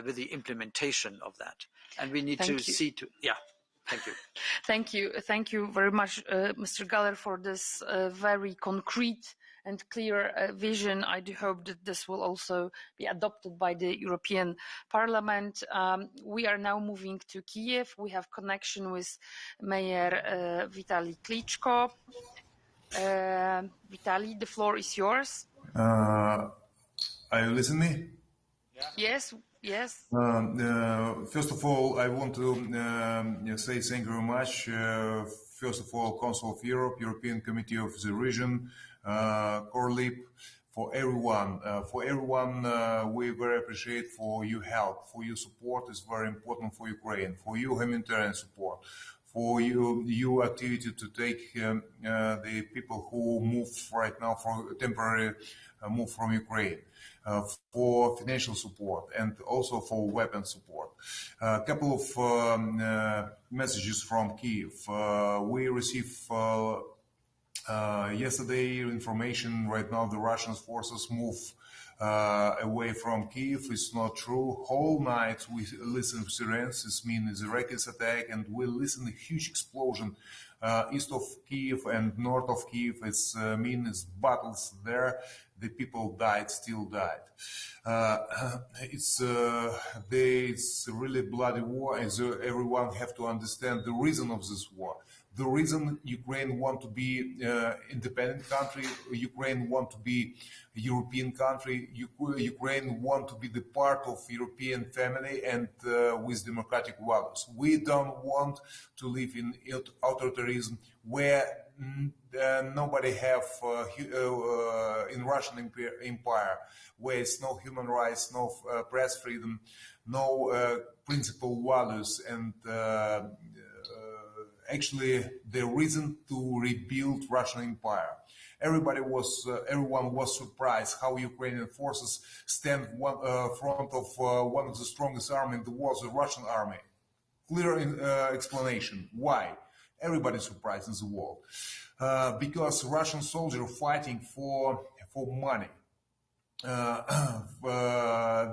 with the implementation of that. And we need to see to, yeah, thank you. Thank you very much, Mr. Galler, for this very concrete and clear vision. I do hope that this will also be adopted by the European Parliament. We are now moving to Kiev. We have connection with Mayor Vitaly Klitschko. Vitaly, the floor is yours. Are you listening to me? Yes. First of all, I want to say thank you very much. First of all, Council of Europe, European Committee of the Region, Corlip, for everyone. We very appreciate for your help, for your support is very important for Ukraine, for your humanitarian support, for your activity to take the people who move right now for temporary move from Ukraine, for financial support and also for weapon support. A couple of messages from Kiev. We received yesterday information. Right now the Russian forces move away from Kiev. It's not true. Whole night we listen to sirens. This means a rocket attack, and we listen a huge explosion east of Kiev and north of Kiev. It's means battles there. The people still died. It's really bloody war, and everyone have to understand the reason of this war. the reason Ukraine want to be independent country, Ukraine want to be a European country, Ukraine want to be the part of European family and with democratic values. We don't want to live in authoritarianism where nobody have in Russian Empire, where it's no human rights, no press freedom, no principal values, and actually the reason to rebuild Russian Empire. Everyone was surprised how Ukrainian forces stand front of one of the strongest army in the world, the Russian army. Clear explanation why. Everybody's surprised in the world because Russian soldiers are fighting for money.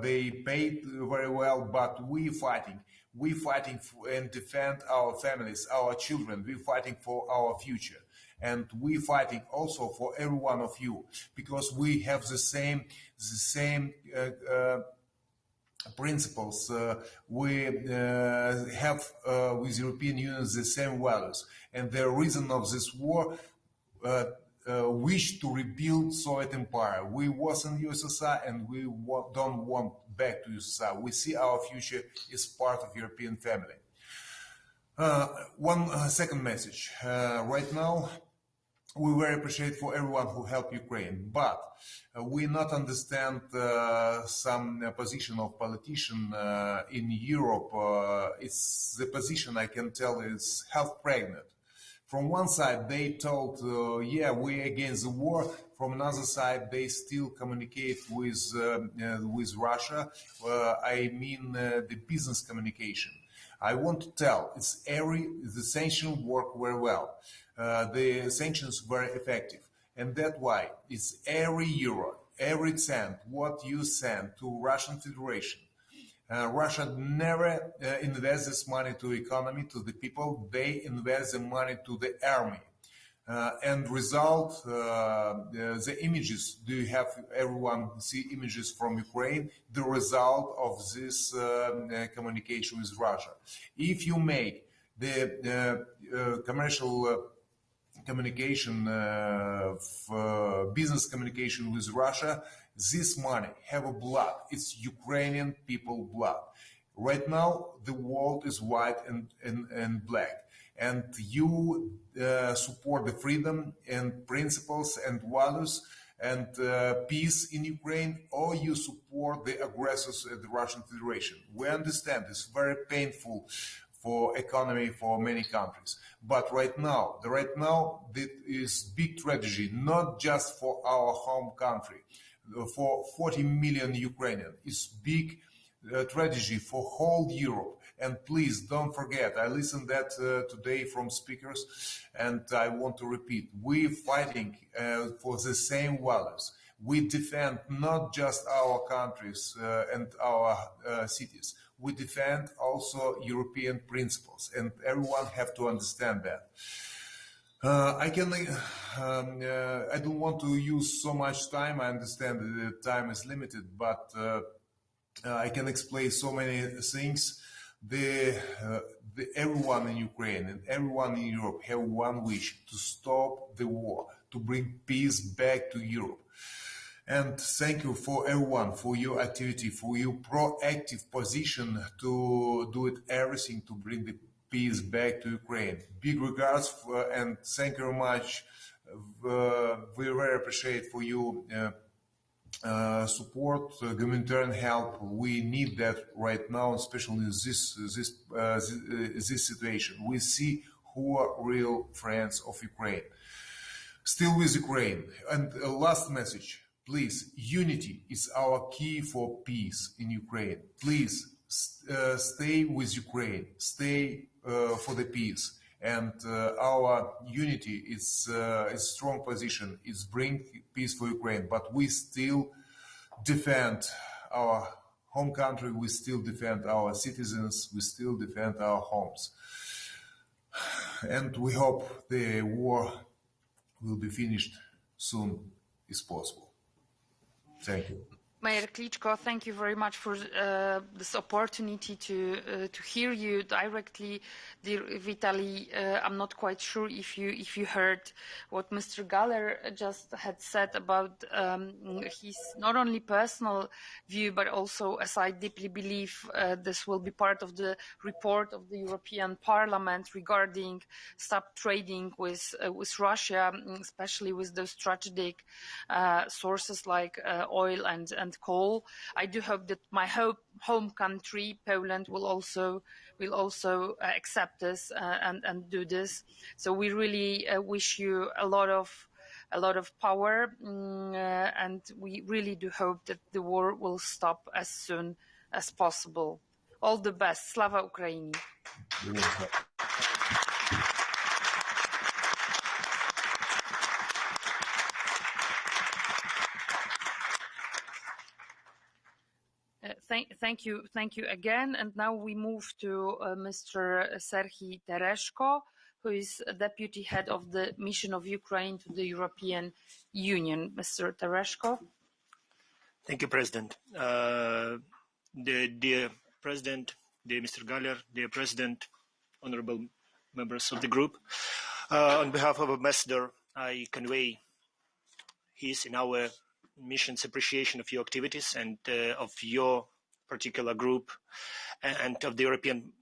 They paid very well, but we fighting and defend our families, our children. We fighting for our future, and we fighting also for every one of you because we have the same principles. We have with European Union the same values, and the reason of this war. Wish to rebuild Soviet Empire. We was in USSR and we don't want back to USSR. We see our future is part of European family. One second message. Right now, we very appreciate for everyone who helped Ukraine, but we not understand some position of politician in Europe. It's the position I can tell is half pregnant. From one side, they told, yeah, we against the war. From another side, they still communicate with Russia. I mean the business communication. I want to tell, the sanctions work very well. The sanctions very effective. And that's why it's every euro, every cent, what you send to Russian Federation. Russia never invests this money to economy, to the people. They invest the money to the army. And result, the images, do you have everyone see images from Ukraine? The result of this communication with Russia. If you make the commercial communication, business communication with Russia, this money have a blood. It's Ukrainian people blood. Right now, the world is white and black. And you support the freedom and principles and values and peace in Ukraine, or you support the aggressors at the Russian Federation. We understand it's very painful for economy for many countries. But right now, this is big tragedy, not just for our home country. For 40 million Ukrainians, it's big tragedy for whole Europe. And please don't forget, I listened that today from speakers, and I want to repeat, we're fighting for the same values. We defend not just our countries and our cities. We defend also European principles, and everyone have to understand that. I don't want to use so much time. I understand that the time is limited, but I can explain so many things. Everyone in Ukraine and everyone in Europe have one wish: to stop the war, to bring peace back to Europe. And thank you for everyone for your activity, for your proactive position to do it everything to bring the peace back to Ukraine. Big regards and thank you very much. We very appreciate for you support, humanitarian help. We need that right now, especially in this situation. We see who are real friends of Ukraine. Still with Ukraine. And last message, please, unity is our key for peace in Ukraine. Please stay with Ukraine, stay for the peace. And our unity is a strong position. It's bring peace for Ukraine. But we still defend our home country. We still defend our citizens. We still defend our homes. And we hope the war will be finished soon as possible. Thank you. Mayor Klitschko, thank you very much for this opportunity to hear you directly. Dear Vitaly, I'm not quite sure if you heard what Mr. Galler just had said about his not only personal view, but also, as I deeply believe, this will be part of the report of the European Parliament regarding stop trading with Russia, especially with those strategic sources like oil and coal. I do hope that my home country, Poland, will also accept this and do this. So we really wish you a lot of power, and we really do hope that the war will stop as soon as possible. All the best. Slava Ukraini. Thank you again. And now we move to Mr. Serhiy Tereshko, who is Deputy Head of the Mission of Ukraine to the European Union. Mr. Tereshko. Thank you, President. Dear President, dear Mr. Galler, dear President, honorable members of the group, on behalf of Ambassador, I convey his and our mission's appreciation of your activities and of your particular group and of the European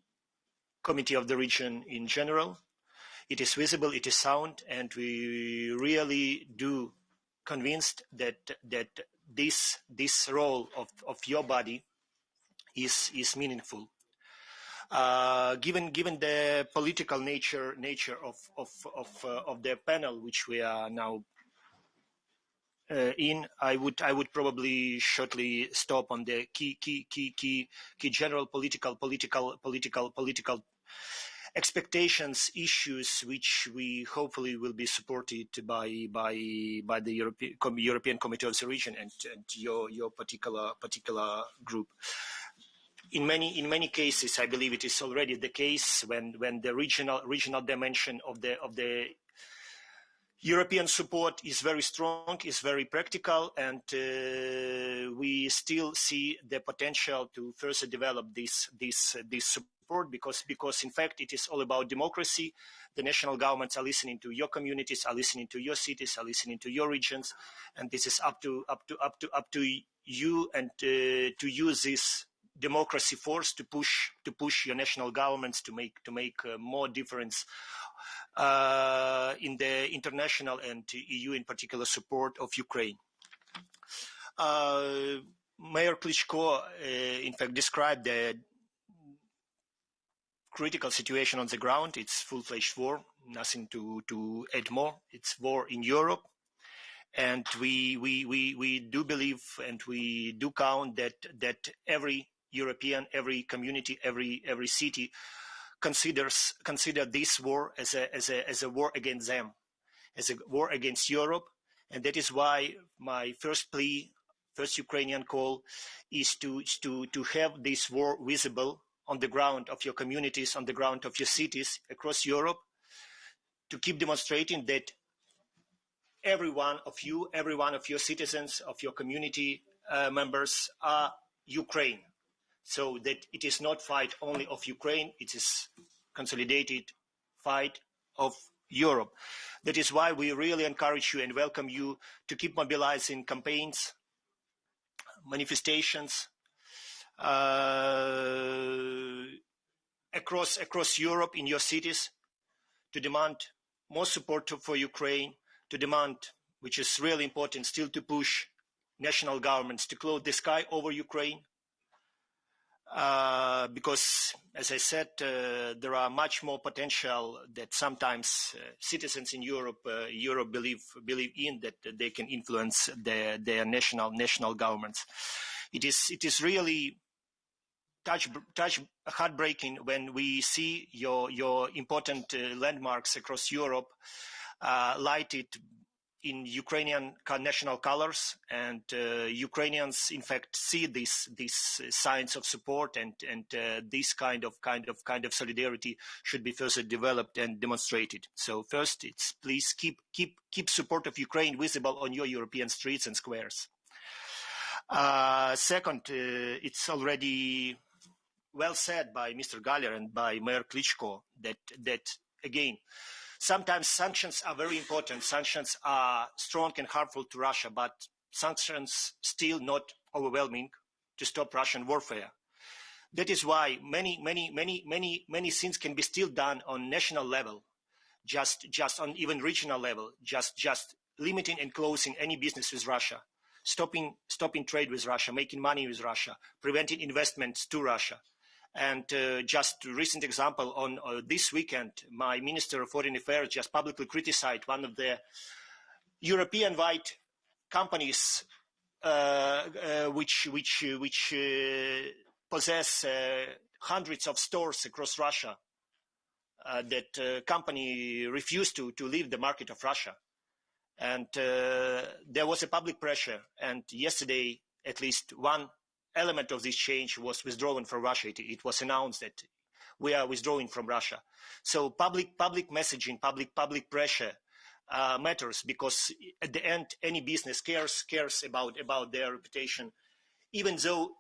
Committee of the region in general. It is visible, it is sound, and we really do convinced that this role of your body is meaningful. Given the political nature of the panel which we are now in, I would probably shortly stop on the key general political expectations, issues which we hopefully will be supported by the European Committee of the Region and your particular group. In many cases, I believe it is already the case when the regional dimension of the European support is very strong, is very practical, and we still see the potential to further develop this support because in fact it is all about democracy. The national governments are listening to your communities, are listening to your cities, are listening to your regions, and this is up to you and to use this democracy force to push your national governments to make more difference in the international and EU in particular support of Ukraine. Mayor Klitschko in fact described the critical situation on the ground. It's full-fledged war, nothing to add more. It's war in Europe. And we do believe and we do count that every European, every community, every city consider this war as a war against them, as a war against Europe, and that is why my first Ukrainian call is to have this war visible on the ground of your communities, on the ground of your cities across Europe, to keep demonstrating that every one of your citizens, of your community members are Ukraine. So that it is not fight only of Ukraine, it is consolidated fight of Europe. That is why we really encourage you and welcome you to keep mobilizing campaigns, manifestations across Europe in your cities to demand more support for Ukraine, to demand, which is really important, still to push national governments to close the sky over Ukraine. Because, as I said, there are much more potential that sometimes citizens in Europe believe in, that they can influence their national governments. It is really heartbreaking when we see your important landmarks across Europe lighted in Ukrainian national colors, and Ukrainians, in fact, see these signs of support, and this kind of solidarity should be further developed and demonstrated. So first, it's please keep support of Ukraine visible on your European streets and squares. Second, it's already well said by Mr. Galler and by Mayor Klitschko that again, sometimes sanctions are very important. Sanctions are strong and harmful to Russia, but sanctions still not overwhelming to stop Russian warfare. That is why many things can be still done on national level, just on even regional level, just limiting and closing any business with Russia, stopping trade with Russia, making money with Russia, preventing investments to Russia. And just a recent example, on this weekend, my Minister of Foreign Affairs just publicly criticized one of the European-wide companies which possess hundreds of stores across Russia. That company refused to leave the market of Russia. And there was a public pressure. And yesterday, at least one element of this change was withdrawn from Russia. It was announced that we are withdrawing from Russia. So public messaging, public pressure matters, because at the end, any business cares about their reputation, even though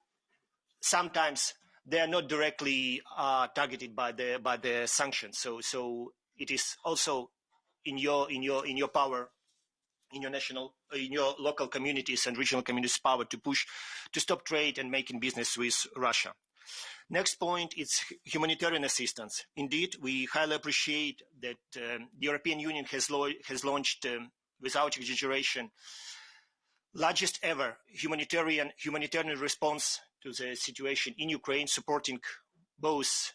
sometimes they are not directly targeted by the sanctions. So it is also in your power, in your local communities and regional communities' power to push to stop trade and making business with Russia. Next point is humanitarian assistance. Indeed, we highly appreciate that the European Union has launched, without exaggeration, largest ever humanitarian response to the situation in Ukraine, supporting both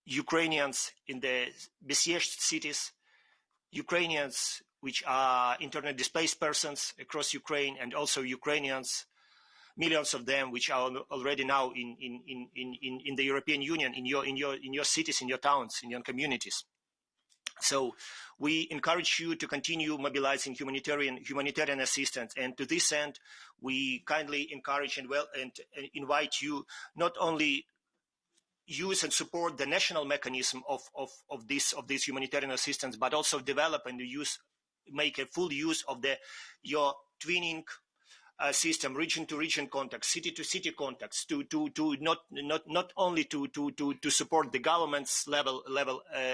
Ukrainians in the besieged cities, Ukrainians which are internally displaced persons across Ukraine, and also Ukrainians, millions of them, which are already now in the European Union, in your cities, in your towns, in your communities. So we encourage you to continue mobilizing humanitarian assistance, and to this end, we kindly encourage and invite you not only use and support the national mechanism of this humanitarian assistance, but also develop and make a full use of your twinning system, region to region contacts, city to city contacts, to not only to support the government's level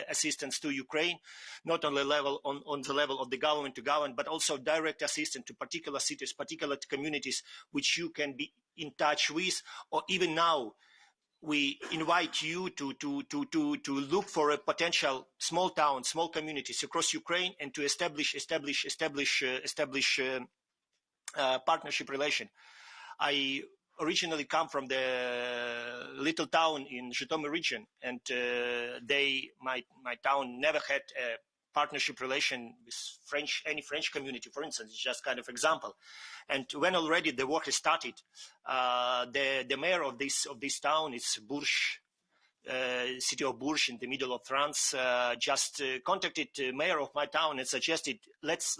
assistance to Ukraine, not only on the level of the government to government, but also direct assistance to particular cities, particular communities which you can be in touch with, or even now. We invite you to look for a potential small towns, small communities across Ukraine, and to establish partnership relation. I originally come from the little town in Zhytomyr region, and my town never had a partnership relation with any French community, for instance. It's just kind of example. And when already the war has started, the mayor of this town, it's Bourges, city of Bourges in the middle of France, just contacted the mayor of my town and suggested let's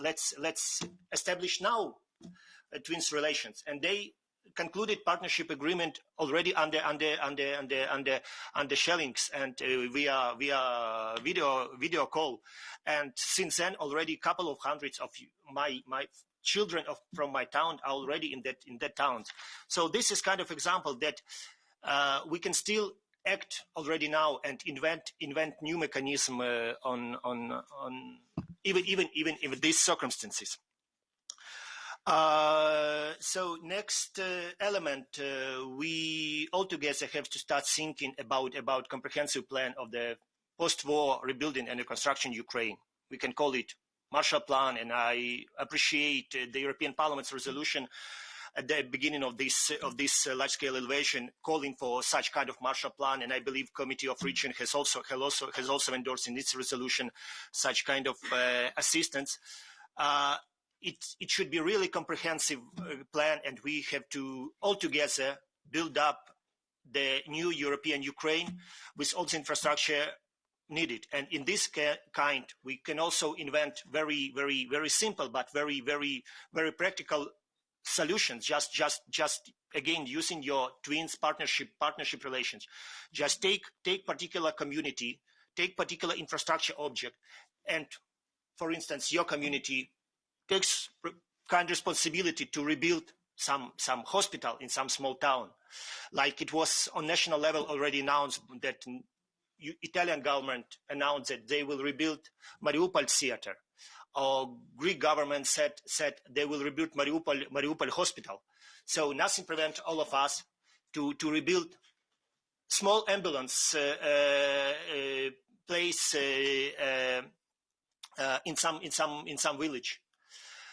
establish now twins relations, and they concluded partnership agreement already under shellings and via video call, and since then already a couple of hundreds of my children from my town are already in that town. So this is kind of example that we can still act already now and invent new mechanism on even in these circumstances. So next element, we altogether have to start thinking about comprehensive plan of the post-war rebuilding and reconstruction Ukraine. We can call it Marshall Plan, and I appreciate the European Parliament's resolution at the beginning of this large-scale elevation, calling for such kind of Marshall Plan, and I believe Committee of Region has also endorsed in its resolution such kind of assistance. It should be really comprehensive plan, and we have to altogether build up the new European Ukraine with all the infrastructure needed. And in this kind, we can also invent very, very, very simple but very, very, very practical solutions. Just again using your twins partnership relations. Just take particular community, take particular infrastructure object, and for instance, your community takes kind of responsibility to rebuild some hospital in some small town. Like it was on national level already announced that Italian government announced that they will rebuild Mariupol theater. Greek government said they will rebuild Mariupol hospital. So nothing prevents all of us to rebuild small ambulance place in some village.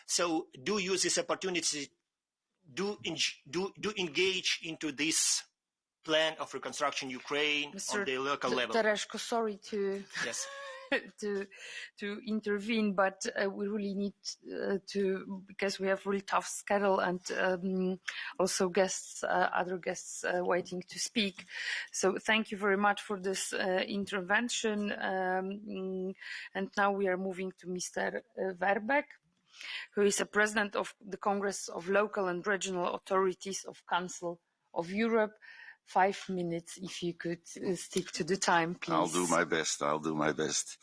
So do use this opportunity. Do engage into this plan of reconstruction Ukraine Mr. on the local level. Tereshko, sorry to yes. to intervene, but we really need to, because we have really tough schedule and also guests, other guests waiting to speak. So thank you very much for this intervention. And now we are moving to Mr. Verbeek, who is a president of the Congress of Local and Regional Authorities of Council of Europe. 5 minutes, if you could stick to the time, please. I'll do my best. I'll do my best.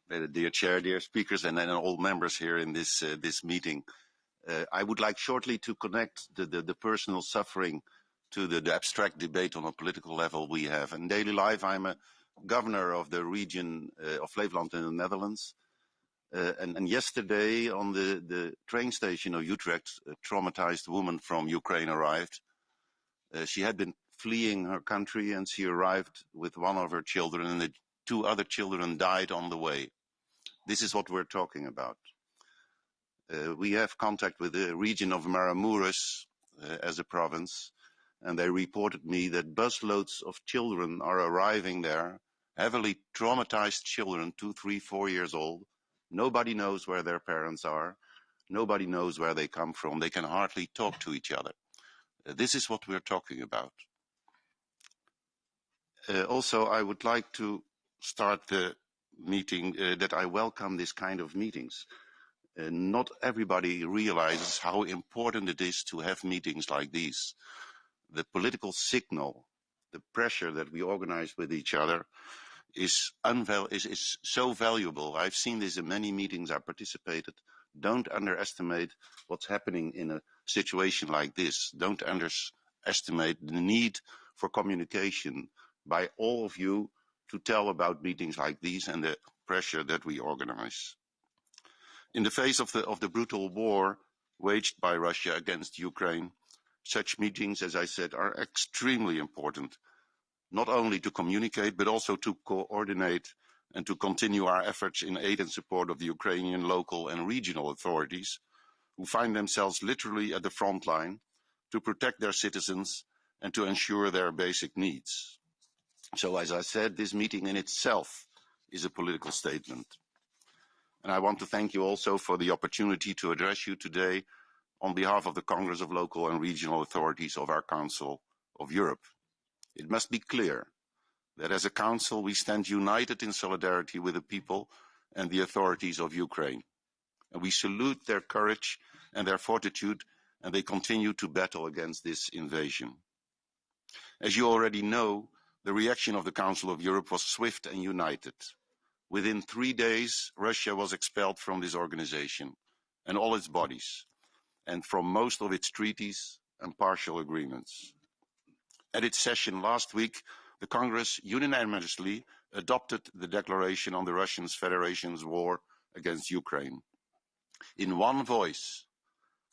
Dear Chair, dear speakers, and then all members here in this meeting. I would like shortly to connect the personal suffering to the abstract debate on a political level we have. In daily life, I'm a governor of the region of Flevoland in the Netherlands. And yesterday on the train station of Utrecht, a traumatized woman from Ukraine arrived. She had been fleeing her country, and she arrived with one of her children, and the 2 other children died on the way. This is what we're talking about. We have contact with the region of Maramureş as a province, and they reported me that busloads of children are arriving there, heavily traumatized children, 2, 3, 4 years old. Nobody knows where their parents are. Nobody knows where they come from. They can hardly talk to each other. This is what we're talking about. Also, I would like to start the meeting that I welcome this kind of meetings. Not everybody realizes how important it is to have meetings like these. The political signal, the pressure that we organize with each other is so valuable. I've seen this in many meetings I participated. Don't underestimate what's happening in a situation like this. Don't underestimate the need for communication by all of you to tell about meetings like these and the pressure that we organize. In the face of the brutal war waged by Russia against Ukraine, such meetings, as I said, are extremely important, not only to communicate, but also to coordinate and to continue our efforts in aid and support of the Ukrainian local and regional authorities, who find themselves literally at the front line to protect their citizens and to ensure their basic needs. So, as I said, this meeting in itself is a political statement. And I want to thank you also for the opportunity to address you today on behalf of the Congress of Local and Regional Authorities of our Council of Europe. It must be clear that as a Council we stand united in solidarity with the people and the authorities of Ukraine. And we salute their courage and their fortitude, and they continue to battle against this invasion. As you already know, the reaction of the Council of Europe was swift and united. Within 3 days, Russia was expelled from this organization and all its bodies, and from most of its treaties and partial agreements. At its session last week, the Congress unanimously adopted the declaration on the Russian Federation's war against Ukraine. In one voice,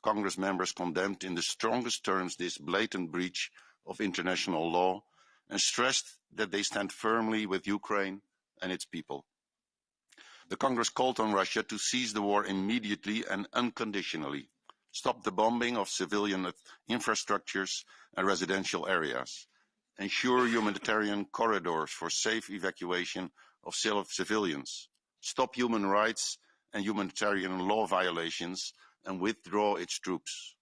Congress members condemned in the strongest terms this blatant breach of international law and stressed that they stand firmly with Ukraine and its people. The Congress called on Russia to cease the war immediately and unconditionally, stop the bombing of civilian infrastructures and residential areas, ensure humanitarian corridors for safe evacuation of civilians, stop human rights and humanitarian law violations, and withdraw its troops,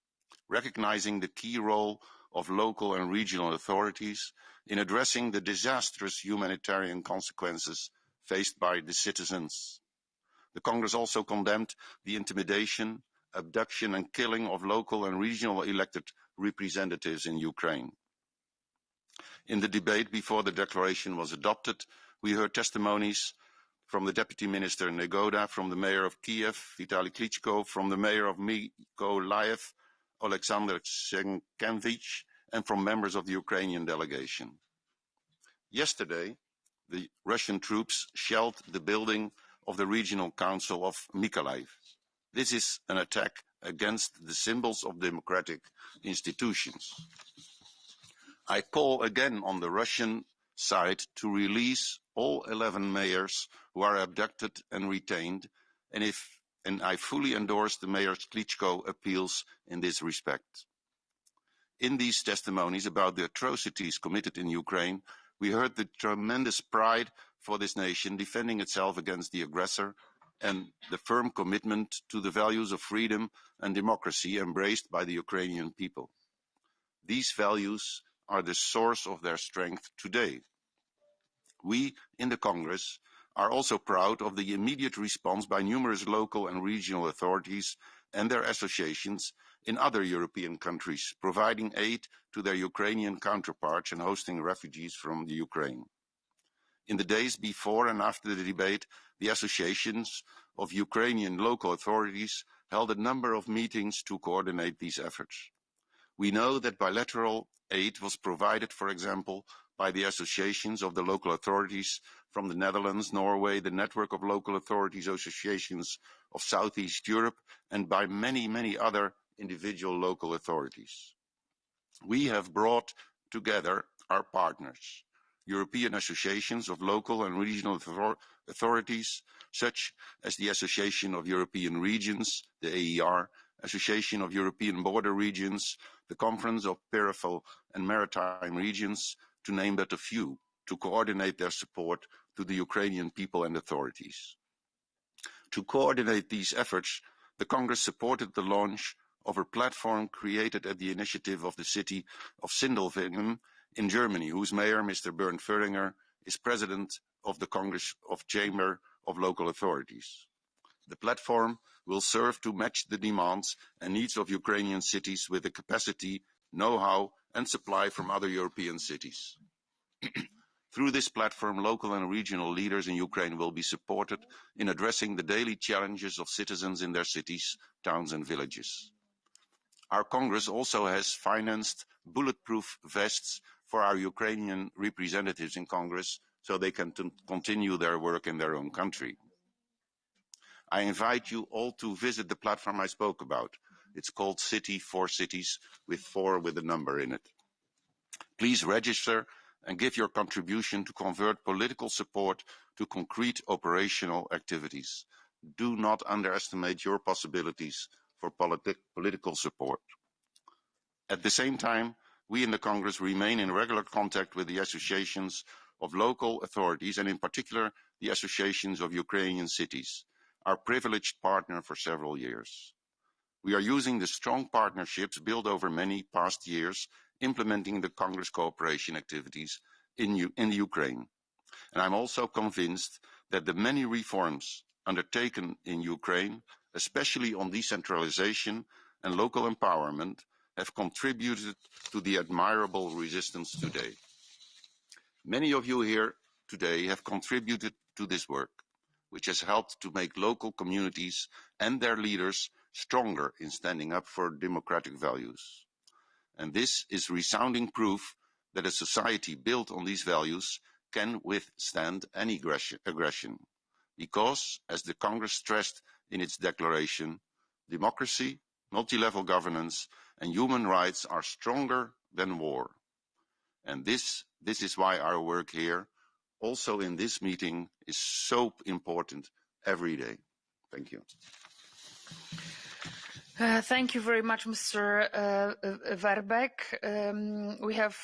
recognizing the key role of local and regional authorities in addressing the disastrous humanitarian consequences faced by the citizens. The Congress also condemned the intimidation, abduction and killing of local and regional elected representatives in Ukraine. In the debate before the declaration was adopted, we heard testimonies from the Deputy Minister Negoda, from the Mayor of Kiev, Vitaly Klitschko, from the Mayor of Mykolaiv, Alexander Sienkiewicz, and from members of the Ukrainian delegation. Yesterday, the Russian troops shelled the building of the Regional Council of Mykolaiv. This is an attack against the symbols of democratic institutions. I call again on the Russian side to release all 11 mayors who are abducted and retained, and I fully endorse the Mayor Klitschko appeals in this respect. In these testimonies about the atrocities committed in Ukraine, we heard the tremendous pride for this nation defending itself against the aggressor and the firm commitment to the values of freedom and democracy embraced by the Ukrainian people. These values are the source of their strength today. We in the Congress are also proud of the immediate response by numerous local and regional authorities and their associations in other European countries, providing aid to their Ukrainian counterparts and hosting refugees from the Ukraine. In the days before and after the debate, the associations of Ukrainian local authorities held a number of meetings to coordinate these efforts. We know that bilateral aid was provided, for example, by the associations of the local authorities from the Netherlands, Norway, the network of local authorities associations of Southeast Europe, and by many, many other individual local authorities. We have brought together our partners, European associations of local and regional authorities, such as the Association of European Regions, the AER, Association of European Border Regions, the Conference of Peripheral and Maritime Regions, to name but a few, to coordinate their support to the Ukrainian people and authorities. To coordinate these efforts, the Congress supported the launch of a platform created at the initiative of the city of Sindelfingen in Germany, whose mayor, Mr. Bernd Föhringer, is president of the Congress of Chamber of Local Authorities. The platform will serve to match the demands and needs of Ukrainian cities with the capacity, know-how, and supply from other European cities. Through this platform, local and regional leaders in Ukraine will be supported in addressing the daily challenges of citizens in their cities, towns, and villages. Our Congress also has financed bulletproof vests for our Ukrainian representatives in Congress so they can continue their work in their own country. I invite you all to visit the platform I spoke about. It's called City for Cities, with 4 with a number in it. Please register and give your contribution to convert political support to concrete operational activities. Do not underestimate your possibilities for political support. At the same time, we in the Congress remain in regular contact with the associations of local authorities and in particular the associations of Ukrainian cities, our privileged partner for several years. We are using the strong partnerships built over many past years, implementing the Congress cooperation activities in Ukraine. And I'm also convinced that the many reforms undertaken in Ukraine, especially on decentralization and local empowerment, have contributed to the admirable resistance today. Many of you here today have contributed to this work, which has helped to make local communities and their leaders stronger in standing up for democratic values. And this is resounding proof that a society built on these values can withstand any aggression. Because, as the Congress stressed in its declaration, democracy, multi-level governance, and human rights are stronger than war. And this is why our work here, also in this meeting, is so important every day. Thank you. Thank you very much, Mr. Verbeek. We have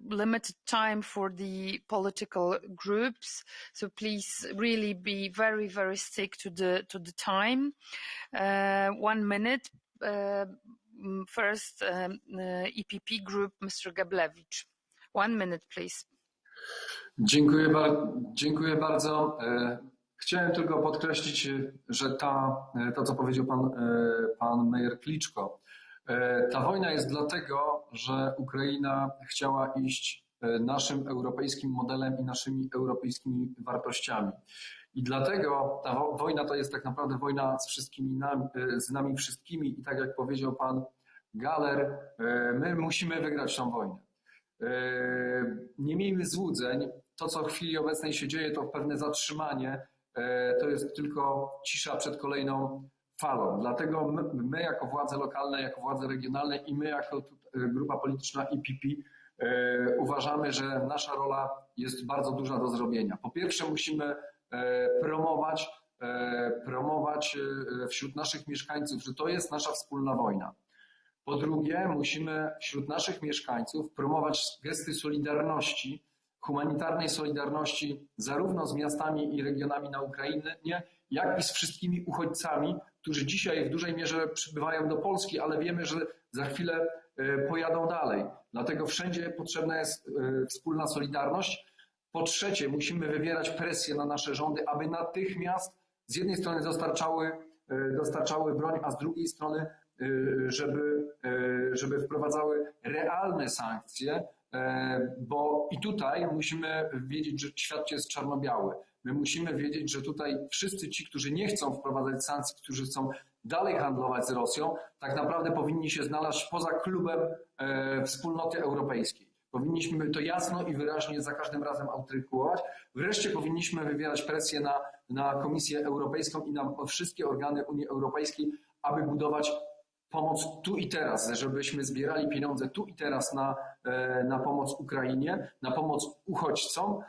limited time for the political groups, so please really be very, very stick to the time. 1 minute. First, EPP Group, Mr. Gablewicz. 1 minute, please. Dziękuję bardzo. Chciałem tylko podkreślić, że to co powiedział pan Mayor Klitschko, ta wojna jest dlatego, że Ukraina chciała iść naszym europejskim modelem i naszymi europejskimi wartościami. I dlatego ta wojna to jest tak naprawdę wojna z nami wszystkimi i tak jak powiedział pan galer. My musimy wygrać tą wojnę. Nie miejmy złudzeń. To, co w chwili obecnej się dzieje, to pewne zatrzymanie. To jest tylko cisza przed kolejną falą. Dlatego my jako władze lokalne, jako władze regionalne i my jako grupa polityczna IPP uważamy, że nasza rola jest bardzo duża do zrobienia. Po pierwsze musimy promować wśród naszych mieszkańców, że to jest nasza wspólna wojna. Po drugie musimy wśród naszych mieszkańców promować gesty solidarności, humanitarnej solidarności zarówno z miastami i regionami na Ukrainie, jak i z wszystkimi uchodźcami, którzy dzisiaj w dużej mierze przybywają do Polski, ale wiemy, że za chwilę pojadą dalej. Dlatego wszędzie potrzebna jest wspólna solidarność. Po trzecie, musimy wywierać presję na nasze rządy, aby natychmiast z jednej strony dostarczały broń, a z drugiej strony, żeby wprowadzały realne sankcje, bo i tutaj musimy wiedzieć, że świat jest czarno-biały. My musimy wiedzieć, że tutaj wszyscy ci, którzy nie chcą wprowadzać sankcji, którzy chcą dalej handlować z Rosją, tak naprawdę powinni się znaleźć poza klubem wspólnoty europejskiej. Powinniśmy to jasno i wyraźnie za każdym razem artykułować. Wreszcie powinniśmy wywierać presję na Komisję Europejską i na wszystkie organy Unii Europejskiej, aby budować pomoc tu i teraz, żebyśmy zbierali pieniądze tu i teraz na pomoc Ukrainie, na pomoc uchodźcom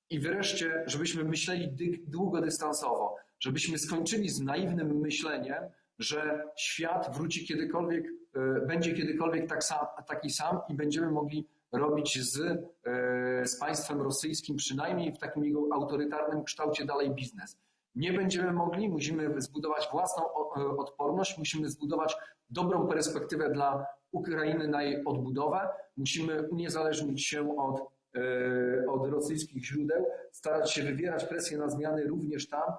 i wreszcie, żebyśmy myśleli długodystansowo, żebyśmy skończyli z naiwnym myśleniem, że świat wróci kiedykolwiek, będzie kiedykolwiek taki sam i będziemy mogli robić z państwem rosyjskim, przynajmniej w takim jego autorytarnym kształcie, dalej biznes. Nie będziemy mogli, musimy zbudować własną odporność, musimy zbudować dobrą perspektywę dla Ukrainy na jej odbudowę, musimy uniezależnić się od rosyjskich źródeł, starać się wywierać presję na zmiany również tam.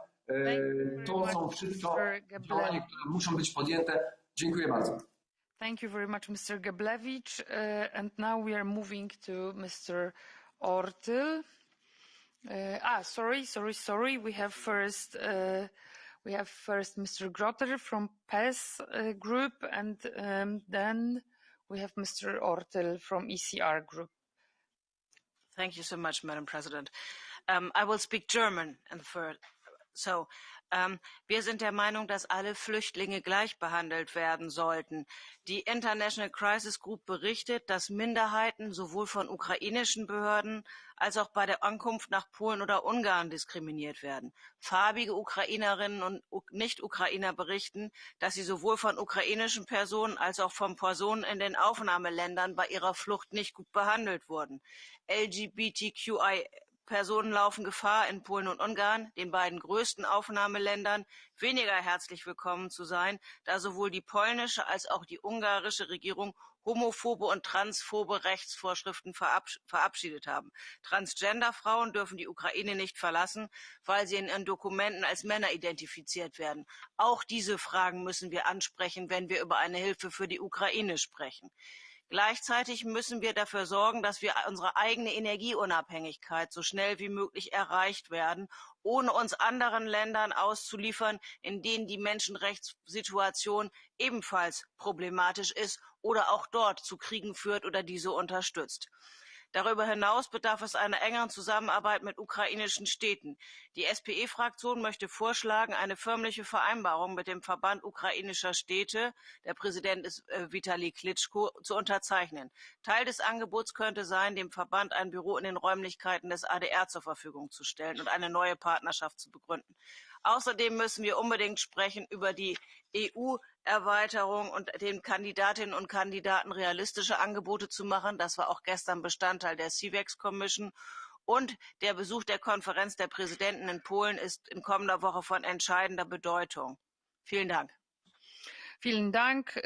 To są wszystko działania, które muszą być podjęte. Dziękuję bardzo. Thank you very much, Mr. Geblewicz. And now we are moving to Mr. Ortyl. Sorry. We have first Mr. Grotter from PES group, and then we have Mr. Ortyl from ECR group. Thank you so much, Madam President. I will speak German wir sind der Meinung, dass alle Flüchtlinge gleich behandelt werden sollten. Die International Crisis Group berichtet, dass Minderheiten sowohl von ukrainischen Behörden als auch bei der Ankunft nach Polen oder Ungarn diskriminiert werden. Farbige Ukrainerinnen und Nicht-Ukrainer berichten, dass sie sowohl von ukrainischen Personen als auch von Personen in den Aufnahmeländern bei ihrer Flucht nicht gut behandelt wurden. LGBTQI Personen laufen Gefahr, in Polen und Ungarn, den beiden größten Aufnahmeländern, weniger herzlich willkommen zu sein, da sowohl die polnische als auch die ungarische Regierung homophobe und transphobe Rechtsvorschriften verabschiedet haben. Transgender-Frauen dürfen die Ukraine nicht verlassen, weil sie in ihren Dokumenten als Männer identifiziert werden. Auch diese Fragen müssen wir ansprechen, wenn wir über eine Hilfe für die Ukraine sprechen. Gleichzeitig müssen wir dafür sorgen, dass wir unsere eigene Energieunabhängigkeit so schnell wie möglich erreicht werden, ohne uns anderen Ländern auszuliefern, in denen die Menschenrechtssituation ebenfalls problematisch ist oder auch dort zu Kriegen führt oder diese unterstützt. Darüber hinaus bedarf es einer engeren Zusammenarbeit mit ukrainischen Städten. Die SPE-Fraktion möchte vorschlagen, eine förmliche Vereinbarung mit dem Verband ukrainischer Städte, der Präsident ist Vitali Klitschko, zu unterzeichnen. Teil des Angebots könnte sein, dem Verband ein Büro in den Räumlichkeiten des ADR zur Verfügung zu stellen und eine neue Partnerschaft zu begründen. Außerdem müssen wir unbedingt sprechen über die EU-Erweiterung und den Kandidatinnen und Kandidaten realistische Angebote zu machen. Das war auch gestern Bestandteil der CIVEX Commission. Und der Besuch der Konferenz der Präsidenten in Polen ist in kommender Woche von entscheidender Bedeutung. Vielen Dank. Vielen Dank.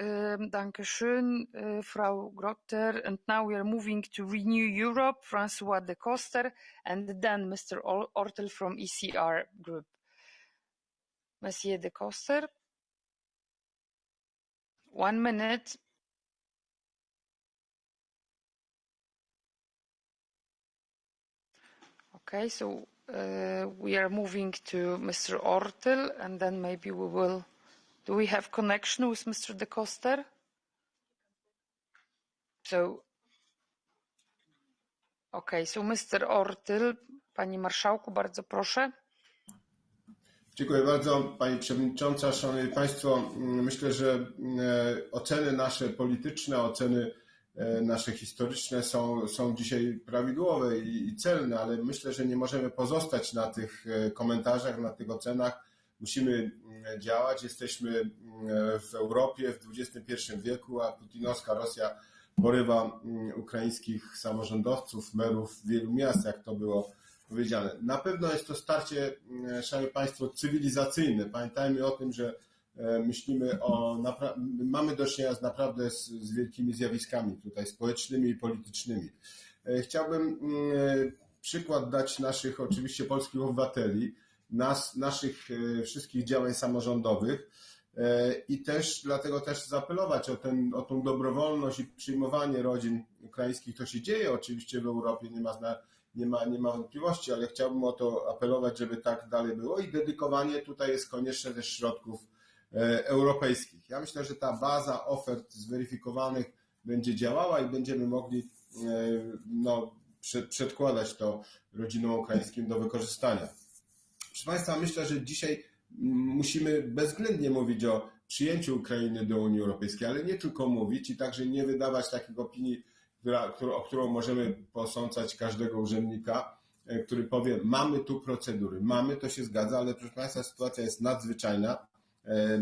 Dankeschön, Frau Grotter. And now we are moving to Renew Europe, François de Coster, and then Mr. Ortel from ECR Group. Monsieur de Coster. 1 minute. Okay, so we are moving to Mr. Ortel, and then maybe we will. Do we have connection with Mr. de Coster? So, okay, so Mr. Ortyl, Pani Marszałku, bardzo proszę. Dziękuję bardzo Pani Przewodnicząca. Szanowni Państwo, myślę, że oceny nasze polityczne, oceny nasze historyczne są dzisiaj prawidłowe i celne, ale myślę, że nie możemy pozostać na tych komentarzach, na tych ocenach. Musimy działać. Jesteśmy w Europie w XXI wieku, a putinowska Rosja porywa ukraińskich samorządowców, merów wielu miast, jak to było powiedziane. Na pewno jest to starcie, szanowni Państwo, cywilizacyjne. Pamiętajmy o tym, że myślimy mamy do czynienia naprawdę z wielkimi zjawiskami tutaj społecznymi i politycznymi. Chciałbym przykład dać naszych oczywiście polskich obywateli, naszych wszystkich działań samorządowych i też dlatego też zaapelować o tą dobrowolność i przyjmowanie rodzin ukraińskich. To się dzieje oczywiście w Europie, nie ma wątpliwości, ale chciałbym o to apelować, żeby tak dalej było i dedykowanie tutaj jest konieczne też środków europejskich. Ja myślę, że ta baza ofert zweryfikowanych będzie działała i będziemy mogli przedkładać to rodzinom ukraińskim do wykorzystania. Proszę Państwa, myślę, że dzisiaj musimy bezwzględnie mówić o przyjęciu Ukrainy do Unii Europejskiej, ale nie tylko mówić i także nie wydawać takich opinii, o którą możemy posądzać każdego urzędnika, który powie, mamy tu procedury, to się zgadza, ale proszę Państwa, sytuacja jest nadzwyczajna.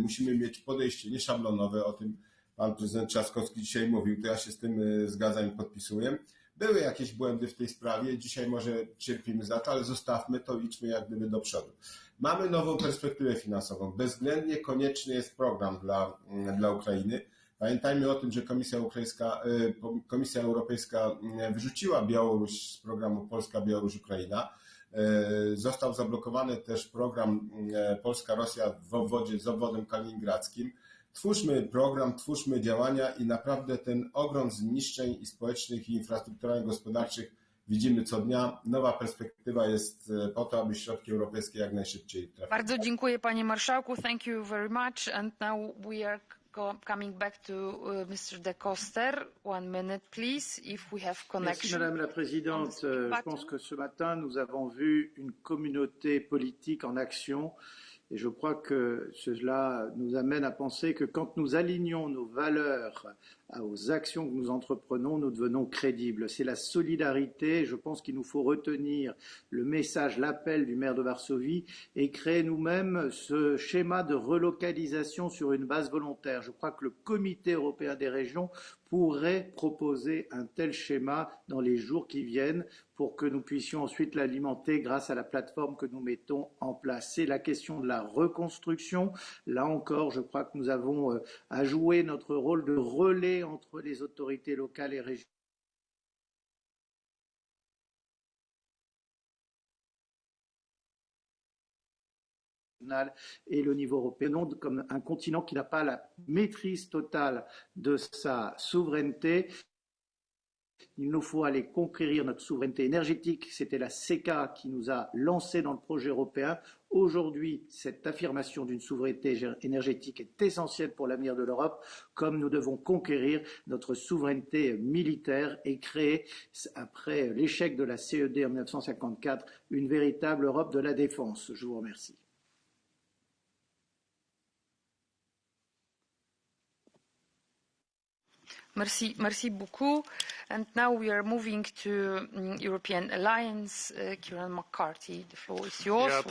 Musimy mieć podejście nieszablonowe, o tym pan prezydent Trzaskowski dzisiaj mówił, to ja się z tym zgadzam i podpisuję. Były jakieś błędy w tej sprawie, dzisiaj może cierpimy za to, ale zostawmy to, idźmy jak gdyby do przodu. Mamy nową perspektywę finansową, bezwzględnie konieczny jest program dla Ukrainy. Pamiętajmy o tym, że Komisja Europejska wyrzuciła Białoruś z programu Polska, Białoruś, Ukraina. Został zablokowany też program Polska-Rosja z obwodem kaliningradzkim. Twórzmy program, twórzmy działania i naprawdę ten ogrom zniszczeń i społecznych, i infrastrukturalnych, gospodarczych widzimy co dnia. Nowa perspektywa jest po to, aby środki europejskie jak najszybciej trafiły. Bardzo dziękuję Panie Marszałku. Thank you very much. And now we are coming back to Mr. De Coster. 1 minute, please, if we have connection. Merci, Madame la Présidente. Je pense que ce matin, nous avons vu une communauté politique en action. Et je crois que cela nous amène à penser que quand nous alignons nos valeurs aux actions que nous entreprenons, nous devenons crédibles. C'est la solidarité. Je pense qu'il nous faut retenir le message, l'appel du maire de Varsovie et créer nous-mêmes ce schéma de relocalisation sur une base volontaire. Je crois que le Comité européen des régions pourrait proposer un tel schéma dans les jours qui viennent pour que nous puissions ensuite l'alimenter grâce à la plateforme que nous mettons en place. C'est la question de la reconstruction. Là encore, je crois que nous avons à jouer notre rôle de relais entre les autorités locales et régionales. Et le niveau européen, comme un continent qui n'a pas la maîtrise totale de sa souveraineté. Il nous faut aller conquérir notre souveraineté énergétique. C'était la CECA qui nous a lancé dans le projet européen. Aujourd'hui, cette affirmation d'une souveraineté énergétique est essentielle pour l'avenir de l'Europe, comme nous devons conquérir notre souveraineté militaire et créer, après l'échec de la CED en 1954, une véritable Europe de la défense. Je vous remercie. Merci beaucoup. And now we are moving to European Alliance. Kieran McCarthy, the floor is yours. Yeah,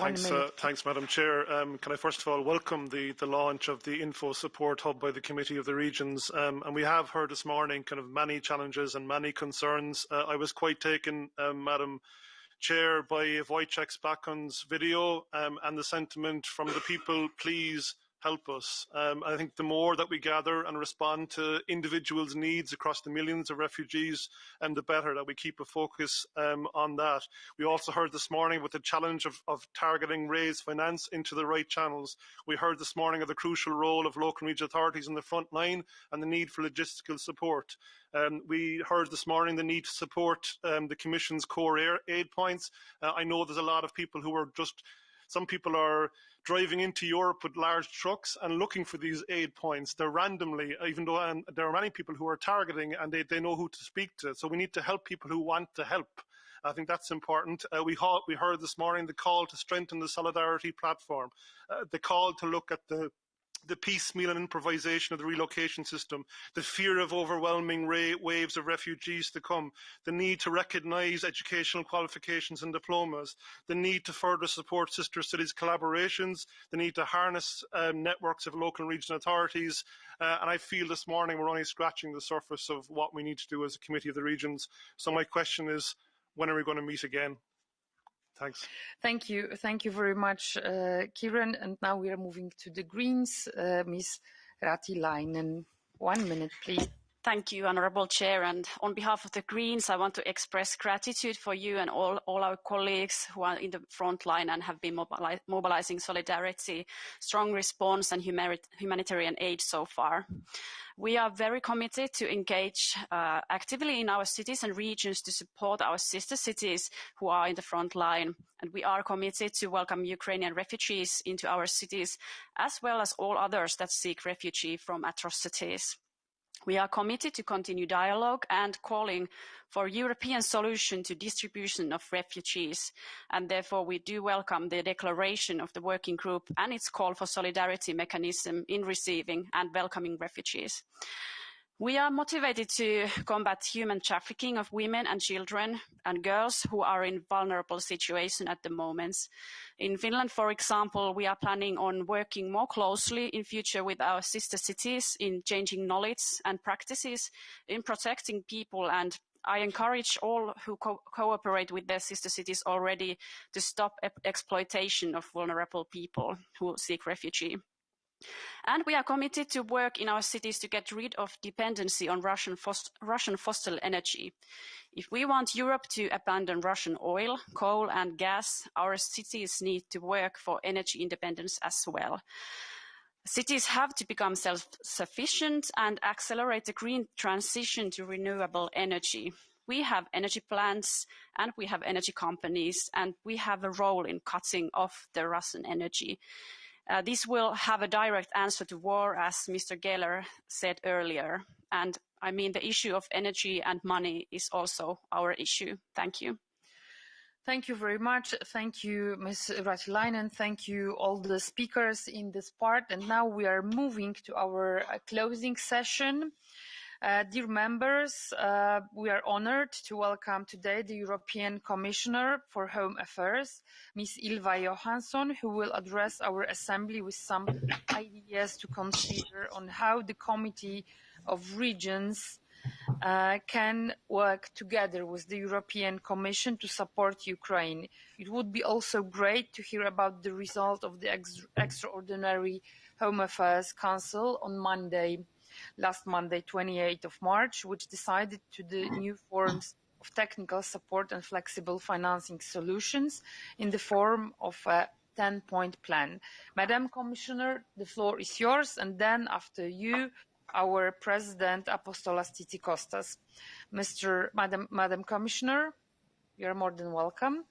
thanks, Madam Chair. Can I first of all welcome the launch of the Info Support Hub by the Committee of the Regions. And we have heard this morning kind of many challenges and many concerns. I was quite taken, Madam Chair, by Wojciech's Bakon's video and the sentiment from the people, please help us. I think the more that we gather and respond to individuals' needs across the millions of refugees, the better that we keep a focus on that. We also heard this morning with the challenge of targeting raised finance into the right channels. We heard this morning of the crucial role of local and regional authorities in the front line and the need for logistical support. We heard this morning the need to support the Commission's core aid points. I know there's a lot of people who are some people are driving into Europe with large trucks and looking for these aid points. They're randomly, even though there are many people who are targeting and they know who to speak to. So we need to help people who want to help. I think that's important. We heard this morning the call to strengthen the solidarity platform, the call to look at the piecemeal and improvisation of the relocation system, the fear of overwhelming waves of refugees to come, the need to recognise educational qualifications and diplomas, the need to further support sister cities collaborations, the need to harness networks of local and regional authorities. And I feel this morning we're only scratching the surface of what we need to do as a Committee of the Regions. So my question is, when are we going to meet again? Thanks. Thank you very much, Kieran. And now we are moving to the Greens. Ms. Raatilainen, 1 minute, please. Thank you, Honourable Chair. And on behalf of the Greens, I want to express gratitude for you and all our colleagues who are in the front line and have been mobilising solidarity, strong response and humanitarian aid so far. We are very committed to engage actively in our cities and regions to support our sister cities who are in the front line. And we are committed to welcome Ukrainian refugees into our cities, as well as all others that seek refuge from atrocities. We are committed to continue dialogue and calling for European solution to distribution of refugees. And therefore, we do welcome the declaration of the working group and its call for solidarity mechanism in receiving and welcoming refugees. We are motivated to combat human trafficking of women and children and girls who are in vulnerable situation at the moment. In Finland, for example, we are planning on working more closely in future with our sister cities in changing knowledge and practices in protecting people, and I encourage all who cooperate with their sister cities already to stop exploitation of vulnerable people who seek refuge. And we are committed to work in our cities to get rid of dependency on Russian fossil energy. If we want Europe to abandon Russian oil, coal and gas, our cities need to work for energy independence as well. Cities have to become self-sufficient and accelerate the green transition to renewable energy. We have energy plants and we have energy companies, and we have a role in cutting off the Russian energy. This will have a direct answer to war, as Mr. Geller said earlier. And I mean, the issue of energy and money is also our issue. Thank you. Thank you very much. Thank you, Ms. Raatilainen. Thank you, all the speakers in this part. And now we are moving to our closing session. Dear members, we are honoured to welcome today the European Commissioner for Home Affairs, Ms. Ylva Johansson, who will address our Assembly with some ideas to consider on how the Committee of Regions can work together with the European Commission to support Ukraine. It would be also great to hear about the result of the Extraordinary Home Affairs Council on last Monday, 28th of March, which decided to the new forms of technical support and flexible financing solutions in the form of a 10-point plan. Madam Commissioner, the floor is yours, and then after you, our President, Apostolos Tzitzikostas. Madam Commissioner, you are more than welcome.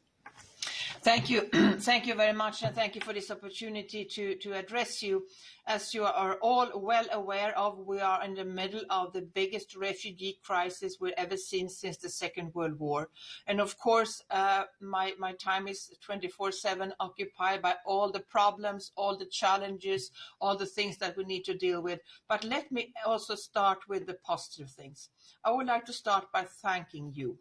Thank you. Thank you very much, and thank you for this opportunity to address you. As you are all well aware of, we are in the middle of the biggest refugee crisis we've ever seen since the Second World War. And of course, my time is 24/7 occupied by all the problems, all the challenges, all the things that we need to deal with. But let me also start with the positive things. I would like to start by thanking you.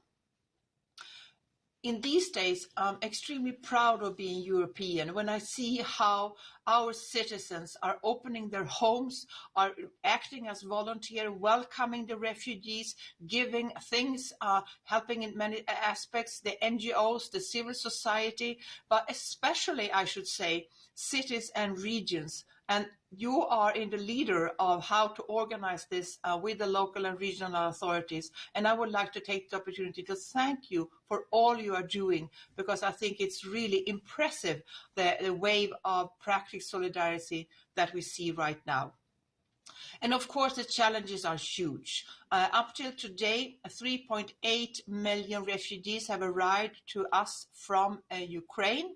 In these days, I'm extremely proud of being European when I see how our citizens are opening their homes, are acting as volunteers, welcoming the refugees, giving things, helping in many aspects, the NGOs, the civil society, but especially, I should say, cities and regions. And you are in the leader of how to organize this with the local and regional authorities. And I would like to take the opportunity to thank you for all you are doing, because I think it's really impressive, the wave of practical solidarity that we see right now. And of course, the challenges are huge. Up till today, 3.8 million refugees have arrived to us from Ukraine.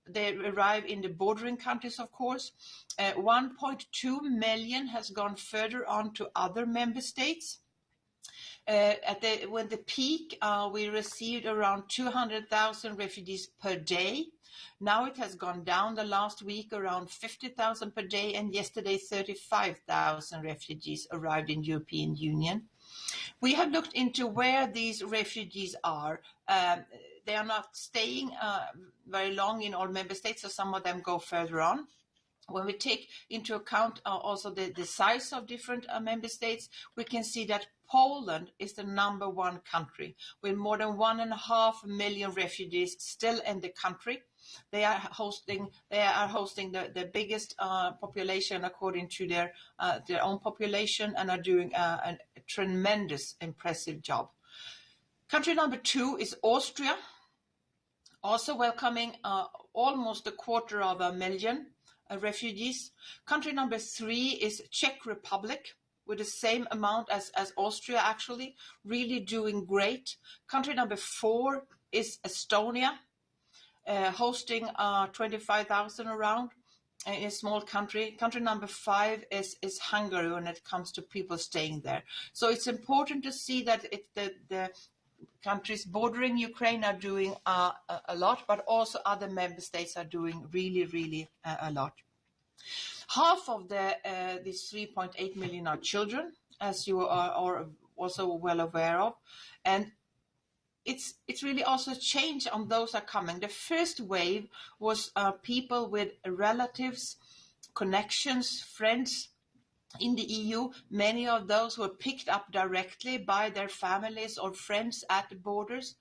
they arrive in the bordering countries, of course. 1.2 million has gone further on to other member states. When the peak, we received around 200,000 refugees per day. Now it has gone down the last week, around 50,000 per day, and yesterday 35,000 refugees arrived in European Union. We have looked into where these refugees are. They are not staying very long in all member states, so some of them go further on. When we take into account also the size of different member states, we can see that Poland is the #1 country with more than 1.5 million refugees still in the country. They are hosting the biggest population according to their own population, and are doing a tremendous, impressive job. Country #2 is Austria, also welcoming almost 250,000 refugees. Country #3 is Czech Republic, with the same amount as Austria, actually, really doing great. Country #4 is Estonia, hosting 25,000 around in a small country. Country #5 is Hungary when it comes to people staying there. So it's important to see that the countries bordering Ukraine are doing a lot, but also other member states are doing really, really a lot. Half of these 3.8 million are children, as you are also well aware of, and it's really also a change on those are coming. The first wave was people with relatives, connections, friends in the EU. Many of those were picked up directly by their families or friends at the borders.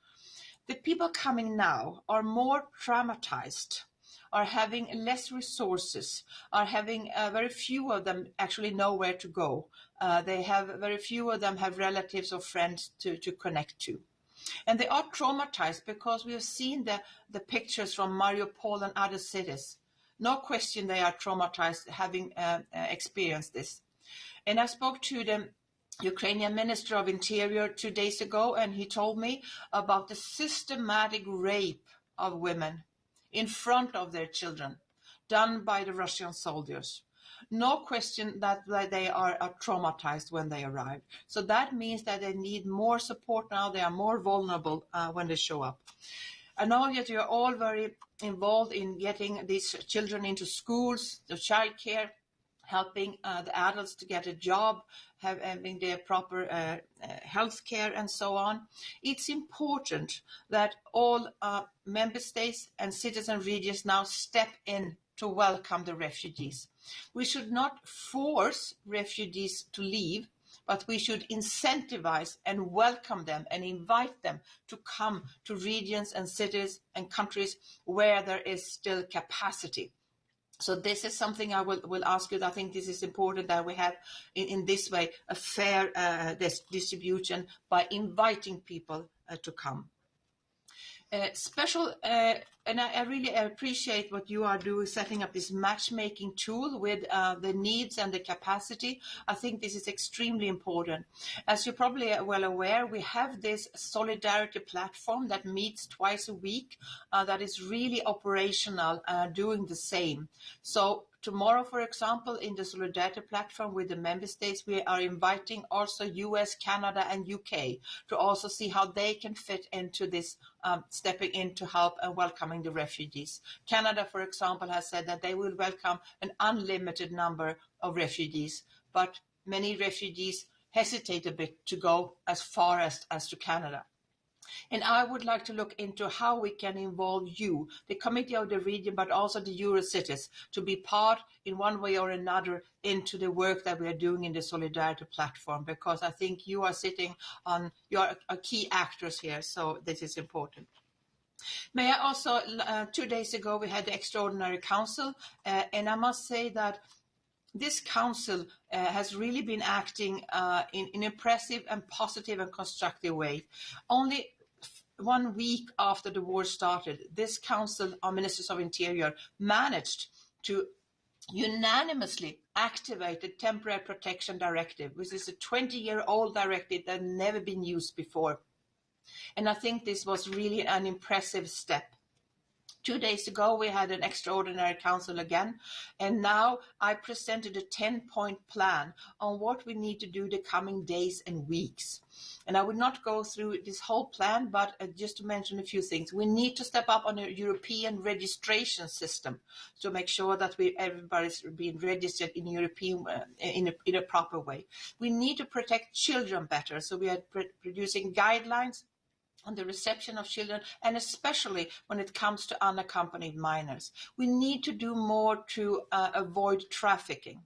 The people coming now are more traumatized, are having less resources, are having very few of them actually know where to go. Very few of them have relatives or friends to connect to. And they are traumatized because we have seen the pictures from Mariupol and other cities. No question they are traumatized having experienced this. And I spoke to the Ukrainian Minister of Interior 2 days ago, and he told me about the systematic rape of women in front of their children done by the Russian soldiers. No question that they are traumatized when they arrive. So that means that they need more support now. They are more vulnerable when they show up. I know that you're all very involved in getting these children into schools, the childcare, helping the adults to get a job, having their proper health care and so on. It's important that all member states and cities and regions now step in to welcome the refugees. We should not force refugees to leave, but we should incentivize and welcome them and invite them to come to regions and cities and countries where there is still capacity. So this is something I will ask you. I think this is important that we have in this way a fair distribution by inviting people to come. And I really appreciate what you are doing, setting up this matchmaking tool with the needs and the capacity. I think this is extremely important. As you're probably well aware, we have this solidarity platform that meets twice a week that is really operational, doing the same. So tomorrow, for example, in the solidarity platform with the member states, we are inviting also US, Canada, and UK to also see how they can fit into this, stepping in to help and welcoming the refugees. Canada, for example, has said that they will welcome an unlimited number of refugees, but many refugees hesitate a bit to go as far as to Canada. And I would like to look into how we can involve you, the Committee of the Region, but also the Eurocities, to be part in one way or another into the work that we are doing in the Solidarity Platform, because I think you are you are key actors here, so this is important. May I also, 2 days ago, we had the Extraordinary Council, and I must say that this council has really been acting in an impressive and positive and constructive way. Only 1 week after the war started, this Council of Ministers of Interior managed to unanimously activate the Temporary Protection Directive, which is a 20-year-old directive that had never been used before. And I think this was really an impressive step. 2 days ago, we had an extraordinary council again, and now I presented a 10-point plan on what we need to do the coming days and weeks. And I would not go through this whole plan, but just to mention a few things. We need to step up on a European registration system to make sure that everybody's being registered in European in a proper way. We need to protect children better, so we are producing guidelines on the reception of children, and especially when it comes to unaccompanied minors. We need to do more to avoid trafficking.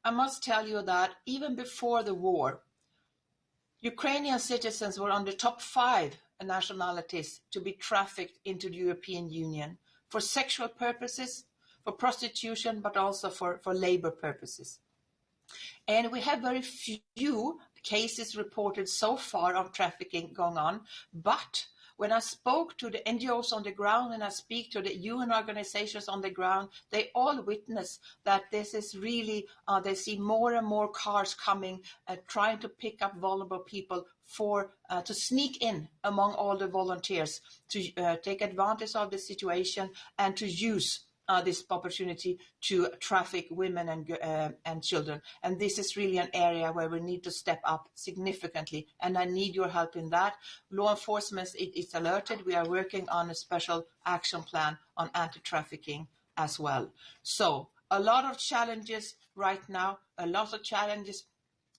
I must tell you that even before the war, Ukrainian citizens were on the top 5 nationalities to be trafficked into the European Union for sexual purposes, for prostitution, but also for labor purposes. And we have very few cases reported so far of trafficking going on. But when I spoke to the NGOs on the ground and I speak to the UN organizations on the ground, they all witness that this is really, they see more and more cars coming, trying to pick up vulnerable people to sneak in among all the volunteers, to take advantage of the situation and to use this opportunity to traffic women and children. And this is really an area where we need to step up significantly. And I need your help in that. Law enforcement is alerted. We are working on a special action plan on anti-trafficking as well. So a lot of challenges right now, a lot of challenges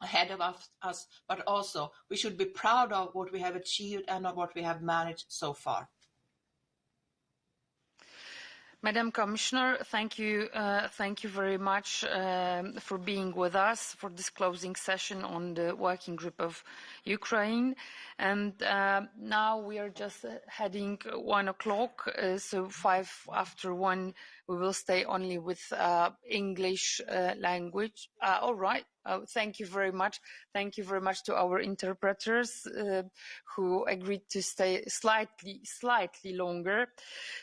ahead of us, but also we should be proud of what we have achieved and of what we have managed so far. Madam Commissioner, thank you very much for being with us for this closing session on the Working Group of Ukraine. And now we are just heading 1 o'clock, so 5 after 1 we will stay only with English language. All right. Thank you very much. Thank you very much to our interpreters who agreed to stay slightly longer.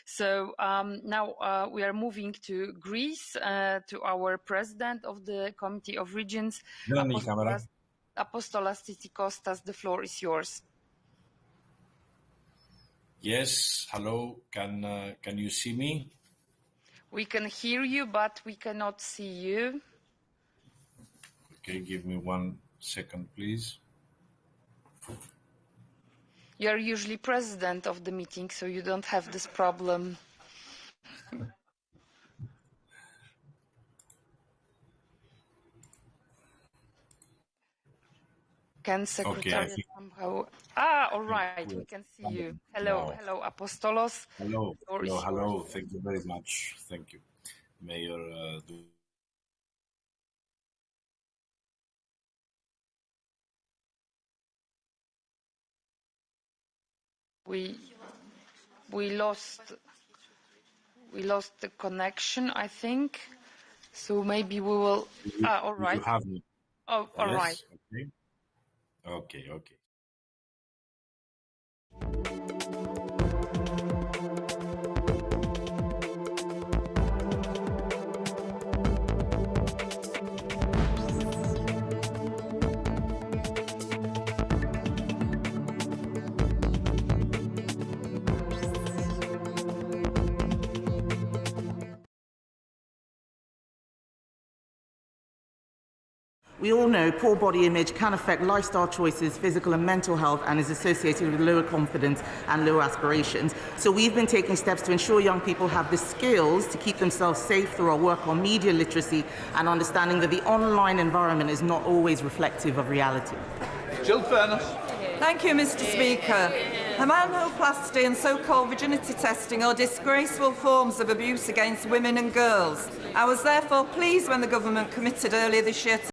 So now we are moving to Greece, to our president of the Committee of Regions, Apostolos Tzitzikostas. The floor is yours. Yes, hello. Can you see me? We can hear you, but we cannot see you. Okay, give me 1 second, please. You are usually president of the meeting, so you don't have this problem. Can Secretary somehow... all right, we can see you. Hello, hello, Apostolos. Hello. Thank you very much. Thank you, Mayor. We lost the connection, I think. So maybe we will. All right. You have me. Oh, all right. Okay. We all know poor body image can affect lifestyle choices, physical and mental health, and is associated with lower confidence and lower aspirations. So we've been taking steps to ensure young people have the skills to keep themselves safe through our work on media literacy and understanding that the online environment is not always reflective of reality. Jill Furness. Thank you, Mr. Speaker. Hormonoplasty and so-called virginity testing are disgraceful forms of abuse against women and girls. I was therefore pleased when the government committed earlier this year to